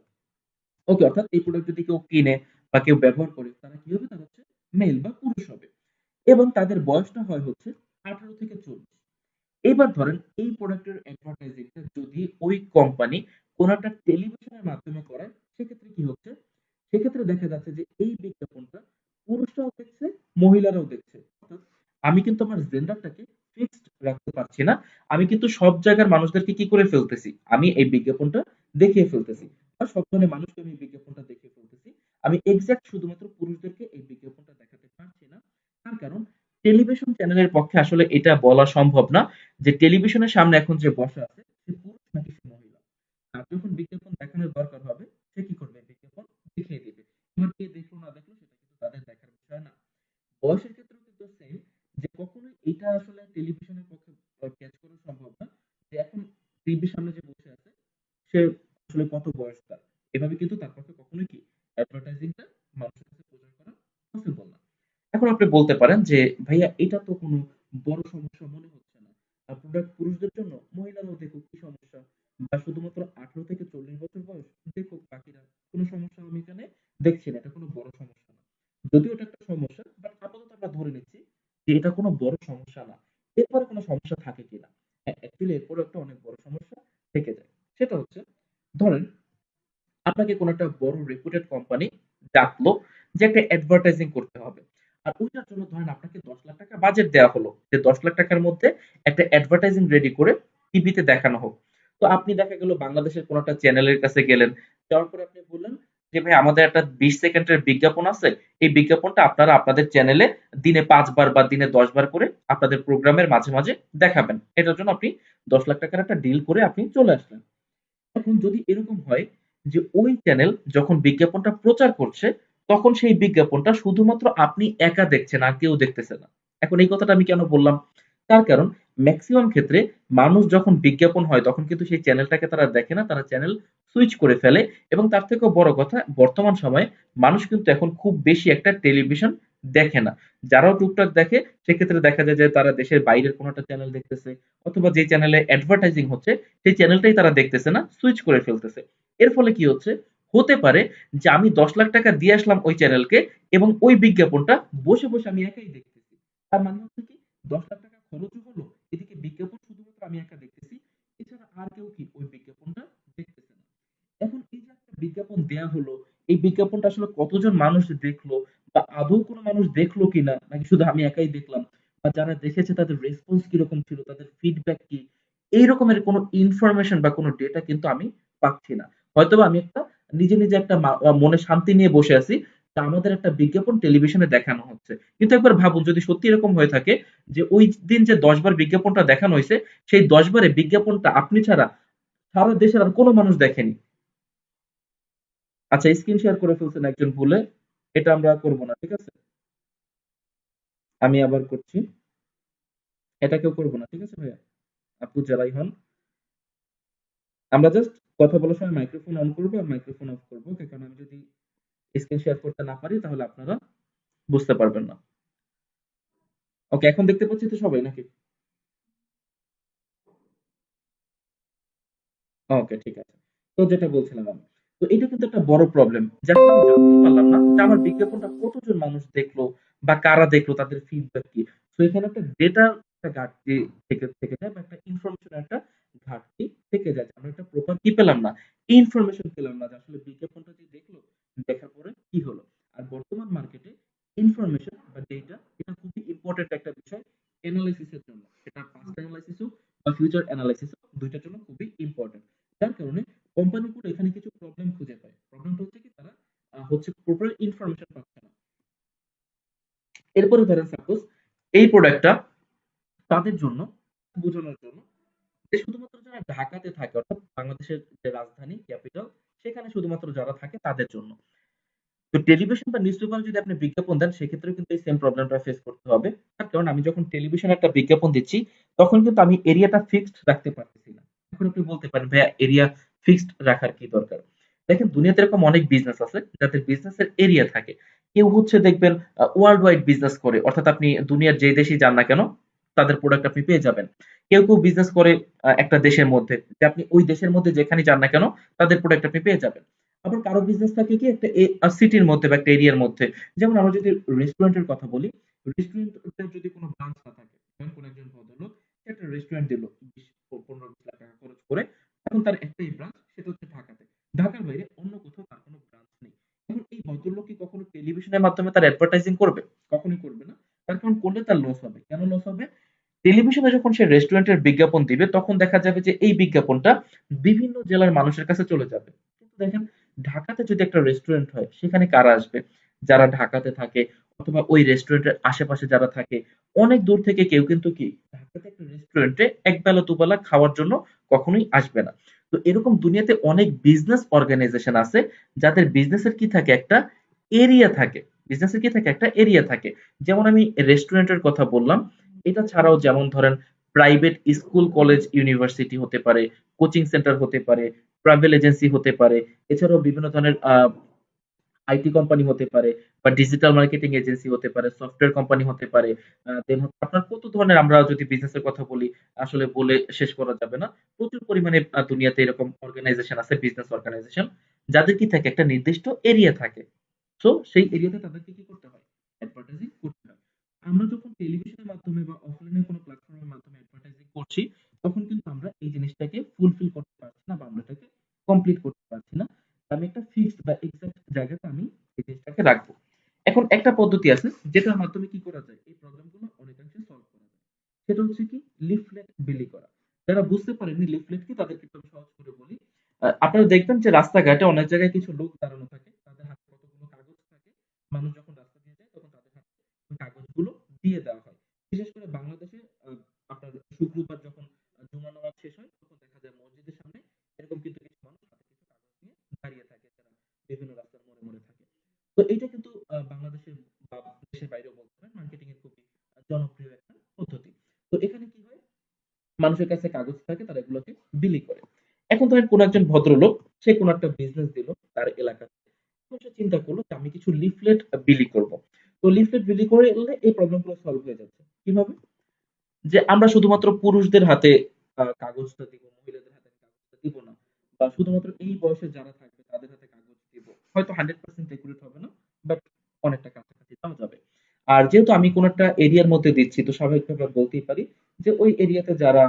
ওকে, অর্থাৎ এই প্রোডাক্ট যদি কেউ কিনে বা কেউ ব্যবহার করে, তারা কি হবে, তারা হচ্ছে মেল বা পুরুষ হবে, এবং তাদের বয়সটা হয় হচ্ছে 18 থেকে 40। এবার ধরেন এই প্রোডাক্টের অ্যাডভার্টাইজিংটা যদি ওই কোম্পানি কোন একটা টেলিভিশনের মাধ্যমে করায়, সেক্ষেত্রে কি হচ্ছে, সেক্ষেত্রে দেখা যাচ্ছে যে এই বিজ্ঞাপনটা পুরুষরাও দেখছে, মহিলারাও দেখছে। অর্থাৎ আমি কিন্তু আমার জেন্ডারটাকে ফিক্সড রাখতে পারছি না, আমি কিন্তু সব জায়গার মানুষদেরকে কি করে ফেলতেছি, আমি এই বিজ্ঞাপনটা দেখিয়ে ফেলতেছি, বা সব ধরনের মানুষকে আমি এই বিজ্ঞাপনটা দেখিয়ে ফেলতেছি। আমি এক্সাক্ট শুধুমাত্র পুরুষদেরকে এই বিজ্ঞাপনটা দেখাতে পারছি না। তার কারণ টেলিভিশন চ্যানেলের পক্ষে আসলে এটা বলা সম্ভব না যে টেলিভিশনের সামনে এখন যে বসা আছে সে পুরুষ নাকি সে মহিলা। তার যখন বিজ্ঞাপন দেখানোর দরকার হবে, সে কি করবে, বিজ্ঞাপন দেখিয়ে দিবে। এবার কে দেখলো না দেখলো সেটা কিন্তু তাদের দেখার বিষয় না। বয়সের ক্ষেত্রেও কিন্তু সেম, যে কখনোই এটা আসলে টেলিভিশনের পক্ষে ক্যাচ করা সম্ভব না যে এখন টিভির সামনে যে বসে আছে সে আসলে কত বয়স তার। এভাবে কিন্তু তার পক্ষে কখনোই কি অ্যাডভার্টাইজিংটা মানুষের কাছে প্রচার করা পসিবল না। এখন আপনি বলতে পারেন যে ভাইয়া এটা তো কোনো বড় সমস্যা মনে হচ্ছে না, আর প্রোডাক্ট পুরুষদের জন্য, মহিলারাও দেখুক, কি সমস্যা, বা শুধুমাত্র 18 থেকে 40 বছর বয়স দেখুক বাকিরা, কোনো সমস্যা আমি এখানে দেখছি না, এটা কোনো বড় সমস্যা না। যদিও এটা একটা সমস্যা, বাট আপাতত আমরা ধরে নিচ্ছি যে এটা কোনো বড় সমস্যা না। এরপরে কোনো সমস্যা থাকে কিনা? হ্যাঁ, অ্যাকচুয়ালি এরপরে একটা অনেক বড় সমস্যা থেকে যায়। সেটা হচ্ছে, ধরেন আপনাকে কোনো একটা বড় রেপুটেড কোম্পানি ডাকলো যে একটা অ্যাডভার্টাইজিং করতে হবে। আর ওইটার জন্য ধরেন আপনাকে 10 লাখ টাকা বাজেট দেওয়া হলো, যে 10 লাখ টাকার মধ্যে একটা অ্যাডভার্টাইজিং রেডি করে টিভিতে দেখানো হোক। তো আপনি দেখা গেল বাংলাদেশের কোনো একটা চ্যানেলের কাছে গেলেন, যাওয়ার পরে আপনি বললেন যে ভাই আমাদের একটা 20 সেকেন্ডের বিজ্ঞাপন আছে, এই বিজ্ঞাপনটা আপনারা আপনাদের চ্যানেলে দিনে 5 বার বা দিনে 10 বার করে আপনাদের প্রোগ্রামের মাঝে মাঝে দেখাবেন। এটার জন্য আপনি 10 লাখ টাকার একটা ডিল করে আপনি চলে আসলেন। এখন যদি এরকম হয় যে ওই চ্যানেল যখন বিজ্ঞাপনটা প্রচার করছে, তখন সেই বিজ্ঞাপনটা শুধুমাত্র আপনি একা দেখছেন, আর কেউ দেখতেছে না। এখন এই কথাটা আমি কেন বললাম? তার কারণ ম্যাক্সিমাম ক্ষেত্রে মানুষ যখন বিজ্ঞাপন হয় তখন কিন্তু সেই চ্যানেলটাকে তারা দেখে না, তারা চ্যানেল সুইচ করে ফেলে। এবং তার থেকেও বড় কথা, বর্তমান সময়ে মানুষ কিন্তু এখন খুব বেশি একটা টেলিভিশন দেখে না। যারাও টুকটাক দেখে সেক্ষেত্রে দেখা যায় যে তারা দেশের বাইরের কোনো একটা চ্যানেল দেখতেছে, অথবা যে চ্যানেলে অ্যাডভার্টাইজিং হচ্ছে সেই চ্যানেলটাই তারা দেখতেছে না, সুইচ করে ফেলতেছে। এর ফলে কি হচ্ছে, হতে পারে যে আমি 10 লাখ টাকা দিয়ে আসলাম ওই চ্যানেলকে, এবং ওই বিজ্ঞাপনটা বসে বসে আমি একাই দেখতেছি। তার মানে হচ্ছে কি, 10 লাখ টাকা খরচও হলো, এদিকে বিজ্ঞাপন শুধুমাত্র আমি একা দেখতেছি, এছাড়া আর কেউ কি ওই বিজ্ঞাপনটা দেখতেছে না। এখন এই যে একটা বিজ্ঞাপন দেয়া হলো, এই বিজ্ঞাপনটা আসলে কতজন মানুষ দেখলো, বা আদৌ কোনো মানুষ দেখলো কিনা, নাকি শুধু আমি একাই দেখলাম, বা যারা দেখেছে তাদের রেসপন্স কিরকম ছিল, তাদের ফিডব্যাক কি, এই রকমের কোনো ইনফরমেশন বা কোনো ডেটা কিন্তু আমি পাচ্ছি না। হয়তোবা আমি একটা নিজে নিজে একটা মনে শান্তি নিয়ে বসে আছি, তা আমাদের একটা বিজ্ঞাপন টেলিভিশনে দেখানো হচ্ছে। কিন্তু একবার ভাবুন, যদি সত্যি এরকম হয়ে থাকে যে ওই দিন যে 10 বার বিজ্ঞাপনটা দেখানো হয়েছে, সেই 10 বারে বিজ্ঞাপনটা আপনি ছাড়া সারা দেশের আর কোনো মানুষ দেখেনি। আচ্ছা, স্ক্রিন শেয়ার করে ফেলছেন একজন ভুলে, এটা আমরা করব না, ঠিক আছে? আমি আবার করছি, এটা কেউ করবো না, ঠিক আছে ভাইয়া? আপু যারাই হন, আমরা জাস্ট কথা বলার সময় মাইক্রোফোন অন করবো আর মাইক্রোফোন অফ করবো, কারণ আমি যদি স্ক্রিন শেয়ার করতে না পারি তাহলে আপনারা বুঝতে পারবেন না। ওকে, এখন দেখতে পাচ্ছি তো সবাই নাকি? ওকে, ঠিক আছে। তো যেটা বলছিলাম আমি, তো এটা কিন্তু একটা বড় প্রবলেম, যাকে আমি জানতে পারলাম না যে আমার বিজ্ঞাপনটা কতজন মানুষ দেখলো, বা কারা দেখলো, তাদের ফিডব্যাক কি। তো এখানে একটা ডেটা একটা ঘাটতি থেকে থেকে যায়, বা একটা ইনফরমেশন একটা ঘাটতি থেকে যায়, আমরা একটা প্রপার কি পেলাম না, ইনফরমেশন পেলাম না যে আসলে বিজ্ঞাপনটা যে দেখলো, দেখার পরে কি হলো। আর বর্তমান মার্কেটে ইনফরমেশন বা ডেটা এটা খুবই ইম্পর্টেন্ট একটা বিষয়, অ্যানালাইসিসের জন্য। সেটা পাস্ট অ্যানালাইসিস হোক বা ফিউচার অ্যানালাইসিস হোক, দুইটার জন্য খুবই ইম্পর্টেন্ট। যার কারণে কোম্পানিগুলো এখানে কিছু প্রবলেম খুঁজে পায়। প্রবলেমটা হচ্ছে কি, তারা হচ্ছে প্রপার ইনফরমেশন পাচ্ছে না। এরপরে ধরেন সাপোজ এই প্রোডাক্টটা তাদের জন্য বোঝানোর জন্য যে শুধুমাত্র যারা ঢাকাতে থাকে, অর্থাৎ বাংলাদেশের যে রাজধানী ক্যাপিটাল, সেখানে শুধুমাত্র যারা থাকে তাদের জন্য। তো টেলিভিশন বা নিউজ পেপারে যদি আপনি বিজ্ঞাপন দেন, সেক্ষেত্রেও কিন্তু এই সেম প্রবলেমটা ফেস করতে হবে। তার কারণ আমি যখন টেলিভিশনে একটা বিজ্ঞাপন দিচ্ছি, তখন কিন্তু আমি এরিয়াটা ফিক্সড রাখতে পারতেছি না। এখন আপনি বলতে পারেন ভাইয়া, এরিয়া ফিক্সড রাখার কি দরকার? দেখেন, দুনিয়াতে এরকম অনেক বিজনেস আছে যাদের বিজনেসের এরিয়া থাকে। কেউ হচ্ছে দেখবেন ওয়ার্ল্ড ওয়াইড বিজনেস করে, অর্থাৎ আপনি দুনিয়ার যে দেশেই যান না কেন, তাদের প্রোডাক্ট আপনি পেয়ে যাবেন। কেউ কেউ বিজনেস করে একটা দেশের মধ্যে, যে আপনি ওই দেশের মধ্যে যেখানে যান না কেন, তাদের প্রোডাক্ট আপনি পেয়ে যাবেন। আবার কারো বিজনেস থাকে কি একটা সিটির মধ্যে বা একটা এরিয়ার মধ্যে। যেমন আমরা যদি রেস্টুরেন্টের কথা বলি, রেস্টুরেন্টের যদি কোনো ব্রাঞ্চ না থাকে, যেমন কোন একজন ভদ্রলোক সে একটা রেস্টুরেন্ট দিল 15-20 লাখ টাকা খরচ করে, এখন তার একটাই ব্রাঞ্চ, সেটা হচ্ছে ঢাকাতে। ঢাকার বাইরে অন্য কোথাও তার কোনো ব্রাঞ্চ নেই। এখন এই ভদ্রলোক কি কখনো টেলিভিশনের মাধ্যমে তার অ্যাডভার্টাইজিং করবে? কখনোই করবে না। তার কারণ করলে তার লস হবে। কেন লস হবে? টেলিভিশনে যখন সে রেস্টুরেন্টের বিজ্ঞাপন দিবে, তখন দেখা যাবে যে এই বিজ্ঞাপনটা বিভিন্ন জেলার মানুষের কাছে চলে যাবে। কিন্তু দেখেন, ঢাকাতে যদি একটা রেস্টুরেন্ট হয়, সেখানে কারা আসবে? যারা ঢাকাতে থাকে, অথবা ওই রেস্টুরেন্টের আশেপাশে যারা থাকে। অনেক দূর থেকে কেউ কিন্তু কি ঢাকাতে একটা রেস্টুরেন্টে একবেলা দুবেলা খাওয়ার জন্য কখনোই আসবে না। তো এরকম দুনিয়াতে অনেক বিজনেস অর্গানাইজেশন আছে, যাদের বিজনেসের কি থাকে, একটা এরিয়া থাকে। বিজনেসের কি থাকে, একটা এরিয়া থাকে। যেমন আমি রেস্টুরেন্টের কথা বললাম, এটা ছাড়াও যেমন ধরেন প্রাইভেট স্কুল, কলেজ, ইউনিভার্সিটি হতে পারে, কোচিং সেন্টার হতে পারে, ট্রাভেল এজেন্সি হতে পারে, এছাড়াও বিভিন্ন ধরনের আইটি কোম্পানি হতে পারে, বা ডিজিটাল মার্কেটিং এজেন্সি হতে পারে, সফটওয়্যার কোম্পানি হতে পারে। দেন হচ্ছে আপনার কত ধরনের, আমরা যদি বিজনেসের কথা বলি আসলে বলে শেষ করা যাবে না। প্রচুর পরিমাণে দুনিয়াতে এরকম অর্গানাইজেশন আছে, বিজনেস অর্গানাইজেশন, যাদের কি থাকে, একটা নির্দিষ্ট এরিয়া থাকে। সো সেই এরিয়াতে তাদেরকে কি করতে হয়, অ্যাডভার্টাইজিং করতে হয়। আমরা যখন টেলিভিশনের মাধ্যমে বা অফলাইনে কোনো প্ল্যাটফর্মের মাধ্যমে অ্যাডভার্টাইজিং করছি, তখন কিন্তু আমরা এই জিনিসটাকে ফুলফিল করতে পারছি না, বা আমরা এটাকে কমপ্লিট করতে পারছি না। আমি একটা ফিক্সড বা এক্সাক্ট জায়গাতে আমি এই জিনিসটাকে রাখবো। এখন একটা পদ্ধতি আছে যেটার মাধ্যমে কি করা যায়, এই প্রবলেমগুলো অনেকাংশে সলভ করা যায়। সেটা হচ্ছে কি, লিফলেট বিলি করা। যারা বুঝতে পারেননি লিফলেট কি, তাদেরকে একটু আমি সহজ করে বলি। আপনারা দেখবেন যে রাস্তাঘাটে অনেক জায়গায় কিছু লোক দাঁড়ানো থাকে, দিয়ে দেওয়া হয়। বিশেষ করে বাংলাদেশে আপনার শুক্রবার যখন জুমা নামাজ শেষ হয় তখন দেখা যায় মসজিদের সামনে এরকম কিন্তু কিছু মানুষ হাতে কিছু কাগজ নিয়ে দাঁড়িয়ে থাকে, যারা বিভিন্ন রাস্তার মোড়ে মোড়ে থাকে। তো এইটা কিন্তু বাংলাদেশের বা দেশের বাইরেও বলতে পারেন মার্কেটিং এর খুবই জনপ্রিয় একটা পদ্ধতি। তো এখানে কি হয়, মানুষের কাছে কাগজ থাকে, তারা এগুলোকে বিলি করে। এখন ধরেন কোন একজন ভদ্রলোক, সে কোন একটা বিজনেস দিল তার এলাকাতে, তো সে চিন্তা করলো যে আমি কিছু লিফলেট বিলি করব। তো লিফলেট বিলি করে এলে এই প্রবলেম গুলো সলভ হয়ে যাচ্ছে কিভাবে, যে আমরা শুধুমাত্র পুরুষদের হাতে কাগজটা দিব, মহিলাদের হাতে কাগজটা দিব না, বা শুধুমাত্র এই বয়সে যারা থাকবে তাদের হাতে কাগজ দিব। হয়তো 100% একুরেট হবে না, বাট অনেকটা কাছাকাছি পাওয়া যাবে। আর যেহেতু আমি কোন একটা এরিয়ার মধ্যে দিচ্ছি, তো স্বাভাবিকভাবে বলতেই পারি যে ওই এরিয়াতে যারা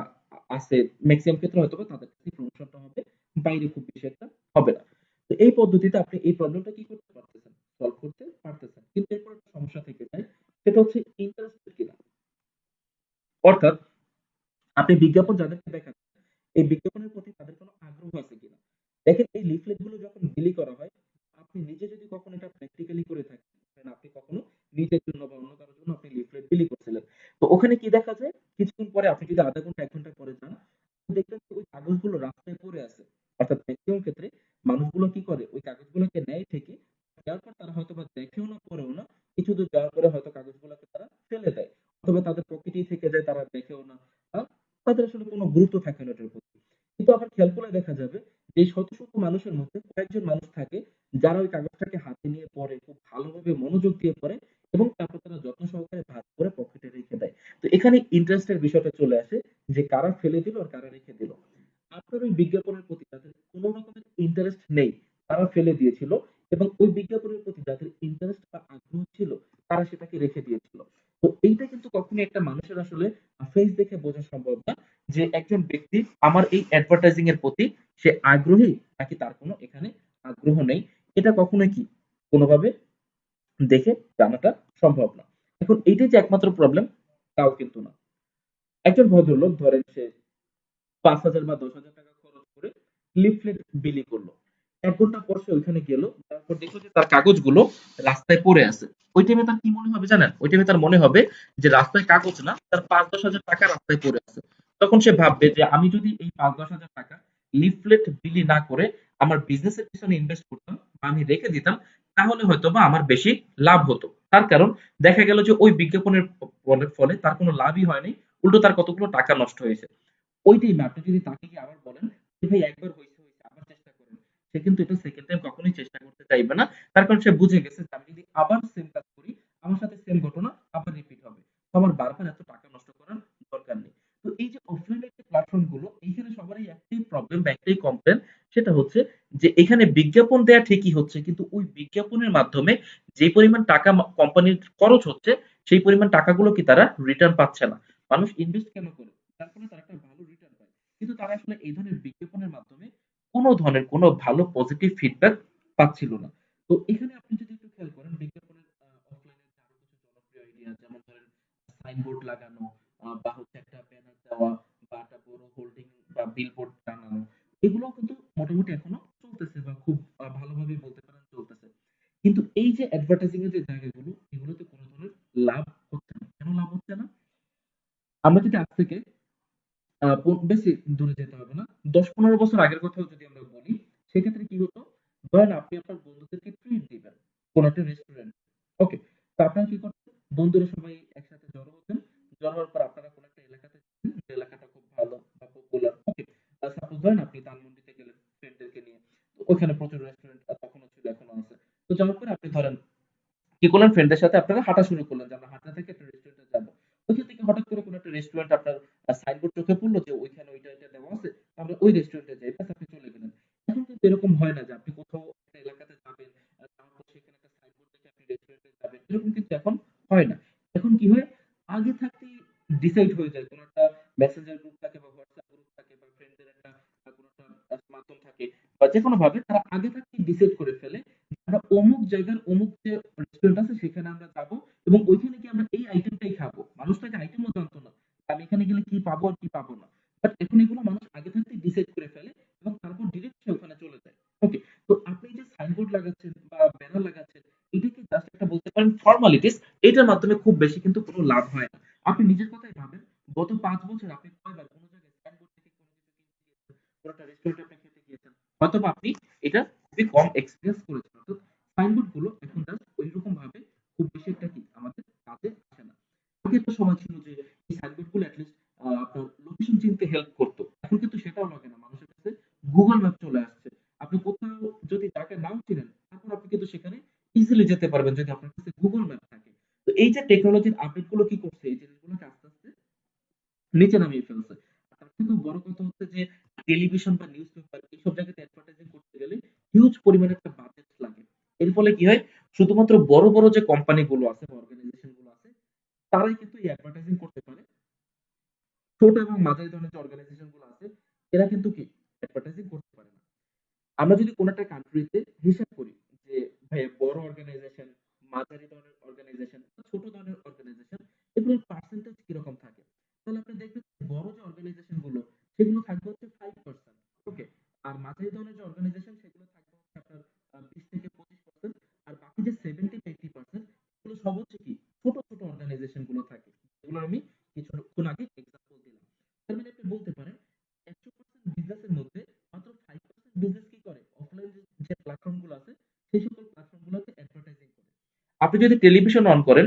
আছে ম্যাক্সিমাম ক্ষেত্রে হয়তো বা তাদের কাছে প্রমোশনটা হবে, বাইরে খুব বেশি একটা হবে না। তো এই পদ্ধতিতে আপনি এই প্রবলেমটা কি করতে পারতেছেন, সলভ করতে পারতেছেন। কিন্তু এরপর একটা সমস্যা থেকে যায়, সেটা হচ্ছে ইন্টারেস্টেড কিনা। অর্থাৎ আপনি বিজ্ঞাপন যাদেরকে দেখাচ্ছেন, এই বিজ্ঞাপনের প্রতি তাদের কোনো আগ্রহ আছে কিনা। দেখেন এই লিফলেট গুলো যখন বিলি করা হয়, আপনি নিজে যদি কখনো এটা প্র্যাকটিক্যালি করে থাকেন, ধরেন আপনি কখনো নিজের জন্য বা অন্য কারোর জন্য আপনি লিফলেট বিলি করছিলেন, তো ওখানে কি দেখা যায়, কিছুক্ষণ পরে আপনি যদি আধা ঘন্টা 1 ঘন্টা পরে যান, আপনি দেখবেন যে ওই কাগজগুলো রাস্তায় পড়ে আছে। অর্থাৎ ম্যাক্সিমাম ক্ষেত্রে মানুষগুলো কি করে, ওই কাগজগুলোকে নেয় ঠিকই, দেওয়ার পর তারা হয়তো বা দেখেও না পড়েও না, কিছু দূর যাওয়ার পরে হয়তো কাগজগুলোকে তারা ফেলে দেয়, অথবা তাদের পকেটেই থেকে যায়, তারা দেখেও না, বা তাদের আসলে কোনো গুরুত্ব থাকে না এটার প্রতি। কিন্তু আবার খেয়াল করলে দেখা যাবে যে এই শত শত মানুষের মধ্যে কয়েকজন মানুষ থাকে যারা ওই কাগজটাকে হাতে নিয়ে পড়ে, খুব ভালোভাবে মনোযোগ দিয়ে পড়ে, এবং তারপর তারা যত্ন সহকারে ভাঁজ করে পকেটে রেখে দেয়। তো এখানে ইন্টারেস্টের বিষয়টা চলে আসে, যে কারা ফেলে দিল আর কারা রেখে দিল। আপনার ওই বিজ্ঞাপনের প্রতি যাদের কোনো রকমের ইন্টারেস্ট নেই, তারা ফেলে দিয়েছিল, এবং ওই বিজ্ঞাপনের প্রতি যাদের ইন্টারেস্ট বা আগ্রহ ছিল, তারা সেটাকে রেখে দিয়েছিল। তো এইটা কিন্তু কখনোই একটা মানুষের আসলে ফেস দেখে বোঝা সম্ভব না, যে একজন ব্যক্তি আমার এই অ্যাডভার্টাইজিং এর প্রতি সে আগ্রহী নাকি তার কোনো এখানে আগ্রহ নেই। এটা কখনোই কি কোনোভাবে দেখে জানাটা সম্ভব না। এখন এইটাই যে একমাত্র প্রবলেম, তাও কিন্তু না। একজন ভদ্রলোক ধরেন সে ৫,০০০ বা ১০,০০০ টাকা খরচ করে লিফলেট বিলি করলো। ১ ঘন্টা পর সে ওইখানে গেল। তারপর দেখলো যে তার কাগজগুলো রাস্তায় পড়ে আছে। ওই টাইমে তার কি মনে হবে জানেন? ওই টাইমে তার মনে হবে যে রাস্তায় কাগজ না, তার ৫-১০,০০০ টাকা রাস্তায় পড়ে আছে। তখন সে ভাববে যে আমি যদি এই ৫-১০,০০০ টাকা লিফলেট বিলি না করে আমার বিজনেসের পিছনে ইনভেস্ট করতাম বা আমি রেখে দিতাম, তাহলে হয়তোবা আমার বেশি লাভ হতো। তার কারণ দেখা গেল যে ওই বিজ্ঞাপনের ফলে তার কোনো লাভই হয়নি। উল্টো তার কতগুলো টাকা নষ্ট হয়েছে। ওই টাইমে আপনি যদি তাকে গিয়ে আবার বলেন যে ভাই একবার হইছে হইছে আবার চেষ্টা করেন, সে কিন্তু এটা সেকেন্ড টাইম কখনোই চেষ্টা করতে চাইবে না। তার কারণ সে বুঝে গেছে যে আমি যদি আবার সেম কাজ করি, আমার সাথে সেম ঘটনা আবার রিপিট হবে। তো আমার বারবার এত টাকা নষ্ট করার দরকার নেই। তো এই যে অফলাইন এর যে প্ল্যাটফর্ম গুলো, এইখানে সবারই একটাই প্রবলেম বা একটাই কমপ্লেন, সেটা হচ্ছে যে এখানে বিজ্ঞাপন দেয়া ঠিকই হচ্ছে, কিন্তু ওই বিজ্ঞাপনের মাধ্যমে যে পরিমাণ টাকা কোম্পানির খরচ হচ্ছে, সেই পরিমাণ টাকাগুলো কি তারা রিটার্ন পাচ্ছে না। মানুষ ইনভেস্ট কেন করে? তার ফলে তারা একটা ভালো রিটার্ন পায়। কিন্তু তারা আসলে এই ধরনের বিজ্ঞাপনের মাধ্যমে কোন ধরনের কোন ভালো পজিটিভ ফিডব্যাক পাচ্ছিল না। তো এখানে আপনি যদি একটু খেয়াল করেন বিজ্ঞাপনের অফলাইনে আরো কিছু জনপ্রিয় আইডিয়া, যেমন ধরেন সাইনবোর্ড লাগানো, বা হচ্ছে একটা ব্যানার দেওয়া, বা একটা বড় হোল্ডিং বা বিলবোর্ড টানানো, এগুলোও কিন্তু মোটামুটি এখনো চলতেছে, বা খুব ভালোভাবে বলতে পারেন চলতেছে। কিন্তু এই যে অ্যাডভার্টাইজিং এর যে জায়গাগুলো, এগুলোতে কোনো ধরনের লাভ হচ্ছে না। কেন লাভ হচ্ছে না? আমরা যদি আজ থেকে বেশি দূরে যেতে হবে না। ১০-১৫ বছর আগের কথাও যদি আমরা বলি, সেক্ষেত্রে কি হতো? ধরেন আপনি আপনার বন্ধুদেরকে ট্রিট দিবেন। কোন একটা রেস্টুরেন্ট। ওকে? তো আপনারা কি করতেন? বন্ধুরা সবাই একসাথে জড়ো হতেন। জড়ো হওয়ার পর আপনারা কোন একটা এলাকাতে যেতেন, যে এলাকাটা খুব ভালো বা পপুলার। ওকে? সাপোজ ধরেন আপনি ধানমন্ডিতে গেলেন ফ্রেন্ডদেরকে নিয়ে। তো ওখানে প্রচুর রেস্টুরেন্ট তখনও ছিল, এখনো আছে। তো যাওয়ার পরে আপনি ধরেন কি করলেন, ফ্রেন্ডদের সাথে আপনারা হাঁটা শুরু করলেন, যে আমরা হাঁটা থেকে একটা রেস্টুরেন্টে যাবো। ওইখান থেকে হঠাৎ করে কোনো একটা রেস্টুরেন্ট আপনার সাইনবোর্ড চোখে পড়লো যে ওইখানে ওইটা এটা দেওয়া আছে, আমরা ওই রেস্টুরেন্টে যাই, ব্যাস আপনি চলে গেলেন। এখন কিন্তু এরকম হয় না যে আপনি কোথাও একটা এলাকাতে যাবেন, যাওয়ার পর সেখানে একটা সাইনবোর্ড দেখে আপনি রেস্টুরেন্টে যাবেন, এরকম কিন্তু এখন হয় না। এখন কি হয়, আগে থাকতেই ডিসাইড হয়ে যায়, কোনো একটা মেসেঞ্জার গ্রুপ থাকে বা হোয়াটসঅ্যাপ গ্রুপ থাকে বা ফ্রেন্ডদের একটা কোনো একটা মাধ্যম থাকে, বা যে কোনো ভাবে তারা আগে থাকতেই ডিসাইড করে ফেলে আমরা অমুক জায়গার অমুক যে রেস্টুরেন্ট আছে সেখানে আমরা যাবো, এবং ওইখানে গিয়ে আমরা এই আইটেমটাই খাবো। মানুষ তো আগে আইটেমও জানতো না, আমি এখানে গেলে কি পাবো আর কি পাবো না। বাট এখন এগুলো মানুষ আগে থাকতেই ডিসাইড করে ফেলে, এবং তারপর ডিরেক্ট সে ওখানে চলে যায়। ওকে? তো আপনি যে সাইনবোর্ড লাগাচ্ছেন বা ব্যানার লাগাচ্ছেন, এটা কি জাস্ট একটা বলতে পারেন ফর্মালিটিস। এটার মাধ্যমে খুব বেশি কিন্তু কোনো লাভ হয় না। আপনি নিজের কথাই ভাবেন, গত ৫ বছর আপনি কয়বার কোনো জায়গায় সাইনবোর্ড দেখে কোনো কিছু কিনতে গিয়েছেন, কোনো একটা রেস্টুরেন্টে আপনি খেতে গিয়েছেন। হয়তোবা আপনি এটা খুবই কম এক্সপেরিয়েন্স করেছেন। অর্থাৎ সাইনবোর্ড গুলো এখন জাস্ট ঐরকম ভাবে খুব বেশি একটা কি আমাদের কাজে আসে না। আগে একটা সময় ছিল যে এই সাইনবোর্ড গুলো এটলিস্ট আপনার লোকেশন চিনতে হেল্প করতো। এখন কিন্তু সেটাও লাগে না। মানুষের কাছে গুগল ম্যাপ চলে আসছে। আপনি কোথাও যদি জায়গা নাও চিনেন, তারপর আপনি কিন্তু সেখানে ইজিলি যেতে পারবেন যদি আপনার কাছে গুগল ম্যাপ থাকে। তো এই যে টেকনোলজির আপডেট গুলো কি করছে, এই জিনিসগুলোকে আস্তে আস্তে নিচে নামিয়ে ফেলছে। তার থেকেও বড় কথা হচ্ছে যে টেলিভিশন বা নিউজ পেপার এইসব জায়গাতে অ্যাডভার্টাইজিং করতে গেলে হিউজ পরিমাণে একটা বাজেট লাগে। এর ফলে কি হয়, শুধুমাত্র বড় বড় যে কোম্পানি গুলো আছে বা অর্গানাইজেশন গুলো আছে তারাই কিন্তু এই অ্যাডভার্টাইজিং করতে পারে। ছোট এবং মাঝারি ধরনের যে অর্গানাইজেশন গুলো আছে এরা কিন্তু কি অ্যাডভার্টাইজিং করতে পারে না। আমরা যদি কোন একটা কান্ট্রিতে হিসাব করি যে ভাই বড় অর্গানাইজেশন, মাঝারি ধরনের অর্গানাইজেশন, ছোট ধরনের অর্গানাইজেশন এগুলোর পার্সেন্টেজ কিরকম থাকে, তাহলে আপনি দেখবেন বড় যে অর্গানাইজেশন গুলো সেগুলো থাকবে হচ্ছে 5%। ওকে, আর মাঝারি ধরনের যে অর্গানাইজেশন সেগুলো থাকবে হচ্ছে আপনার 20 থেকে 25%। আর বাকি যে 70-80% এগুলো সব হচ্ছে কি ছোট ছোট অর্গানাইজেশন গুলো থাকে, যেগুলো আমি কিছুক্ষণ আগে এক্সাম্পল দিলাম। তার মানে আপনি বলতে পারেন 100% বিজনেসের মধ্যে মাত্র 5% বিজনেস কি করে অফলাইন যে প্ল্যাটফর্ম গুলো আছে সেই সকল প্ল্যাটফর্ম গুলোতে অ্যাডভার্টাইজিং করে। আপনি যদি টেলিভিশন অন করেন,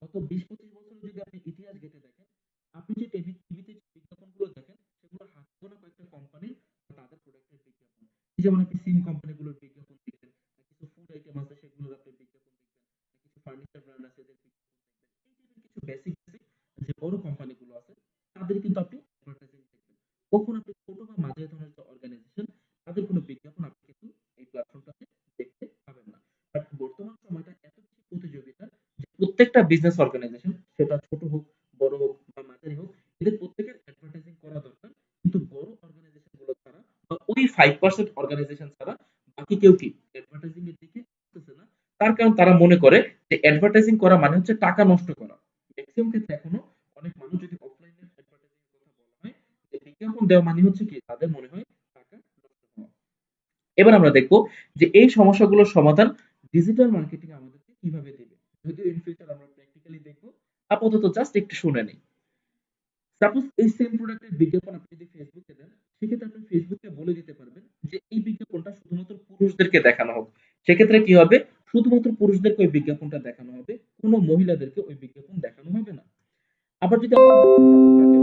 গত 20-25 বছর যদি আপনি ইতিহাস ঘেটে দেখেন, আপনি যে টিভিতে যে বিজ্ঞাপনগুলো দেখেন সেগুলো হাতে গোনা কয়েকটা কোম্পানি তাদের প্রোডাক্টের বিজ্ঞাপন। এই যেমন আপনি সিম কোম্পানিগুলোর বিজ্ঞাপন দেখবেন, কিছু ফুড আইটেম আছে সেগুলোর আপনি বিজ্ঞাপন দেখবেন, কিছু ফার্নিচার ব্র্যান্ড আছে এদের বিজ্ঞাপন দেখবেন। এই টাইপের কিছু বেসিক বেসিক যে বড় কোম্পানিগুলো আছে তাদের কিন্তু আপনি অ্যাডভার্টাইজিং দেখবেন। কখন আপনি ছোট বা মাঝারি ধরনের যে অর্গানাইজেশন তাদের কোনো বিজ্ঞাপন আপনি কিন্তু এই প্ল্যাটফর্মটাতে দেখতে পাবেন না। বাট বর্তমান সময়টা এত বেশি প্রতিযোগিতা যে প্রত্যেকটা বিজনেস অর্গানাইজেশন সেটা ছোট হোক, বড় হোক বা মাঝারি হোক, এদের প্রত্যেকের অ্যাডভার্টাইজিং করা দরকার। কিন্তু বড় অর্গানাইজেশন গুলো ছাড়া বা ওই 5% অর্গানাইজেশন ছাড়া বাকি কেউ কি অ্যাডভার্টাইজিং এর দিকে আসতেছে না। তার কারণ তারা মনে করে যে অ্যাডভার্টাইজিং করা মানে হচ্ছে টাকা নষ্ট করা। ম্যাক্সিমাম ক্ষেত্রে এখনো অনেক মানুষ যদি অফলাইনে অ্যাডভার্টাইজিং এর কথা বলা হয়, যে বিজ্ঞাপন দেওয়া মানে হচ্ছে কি তাদের মনে হয় টাকা নষ্ট হওয়া। এবার আমরা দেখব যে এই সমস্যাগুলোর সমাধান ডিজিটাল মার্কেটিং আমাদেরকে কিভাবে দেবে। যদিও ইন ফিউচার আমরা প্র্যাকটিক্যালি দেখব, আপাতত জাস্ট একটু শুনে নেই। সাপোজ এই সেম প্রোডাক্টের বিজ্ঞাপন আপনি যদি ফেসবুকে দেন, সেক্ষেত্রে আপনি ফেসবুকে বলে দিতে পারবেন যে এই বিজ্ঞাপনটা শুধুমাত্র পুরুষদেরকে দেখানো হোক। সেক্ষেত্রে কি হবে, শুধুমাত্র পুরুষদেরকে ওই বিজ্ঞাপনটা দেখানো হবে, কোনো মহিলাদেরকে ওই বিজ্ঞাপন দেখানো হবে না। আবার যদি আমরা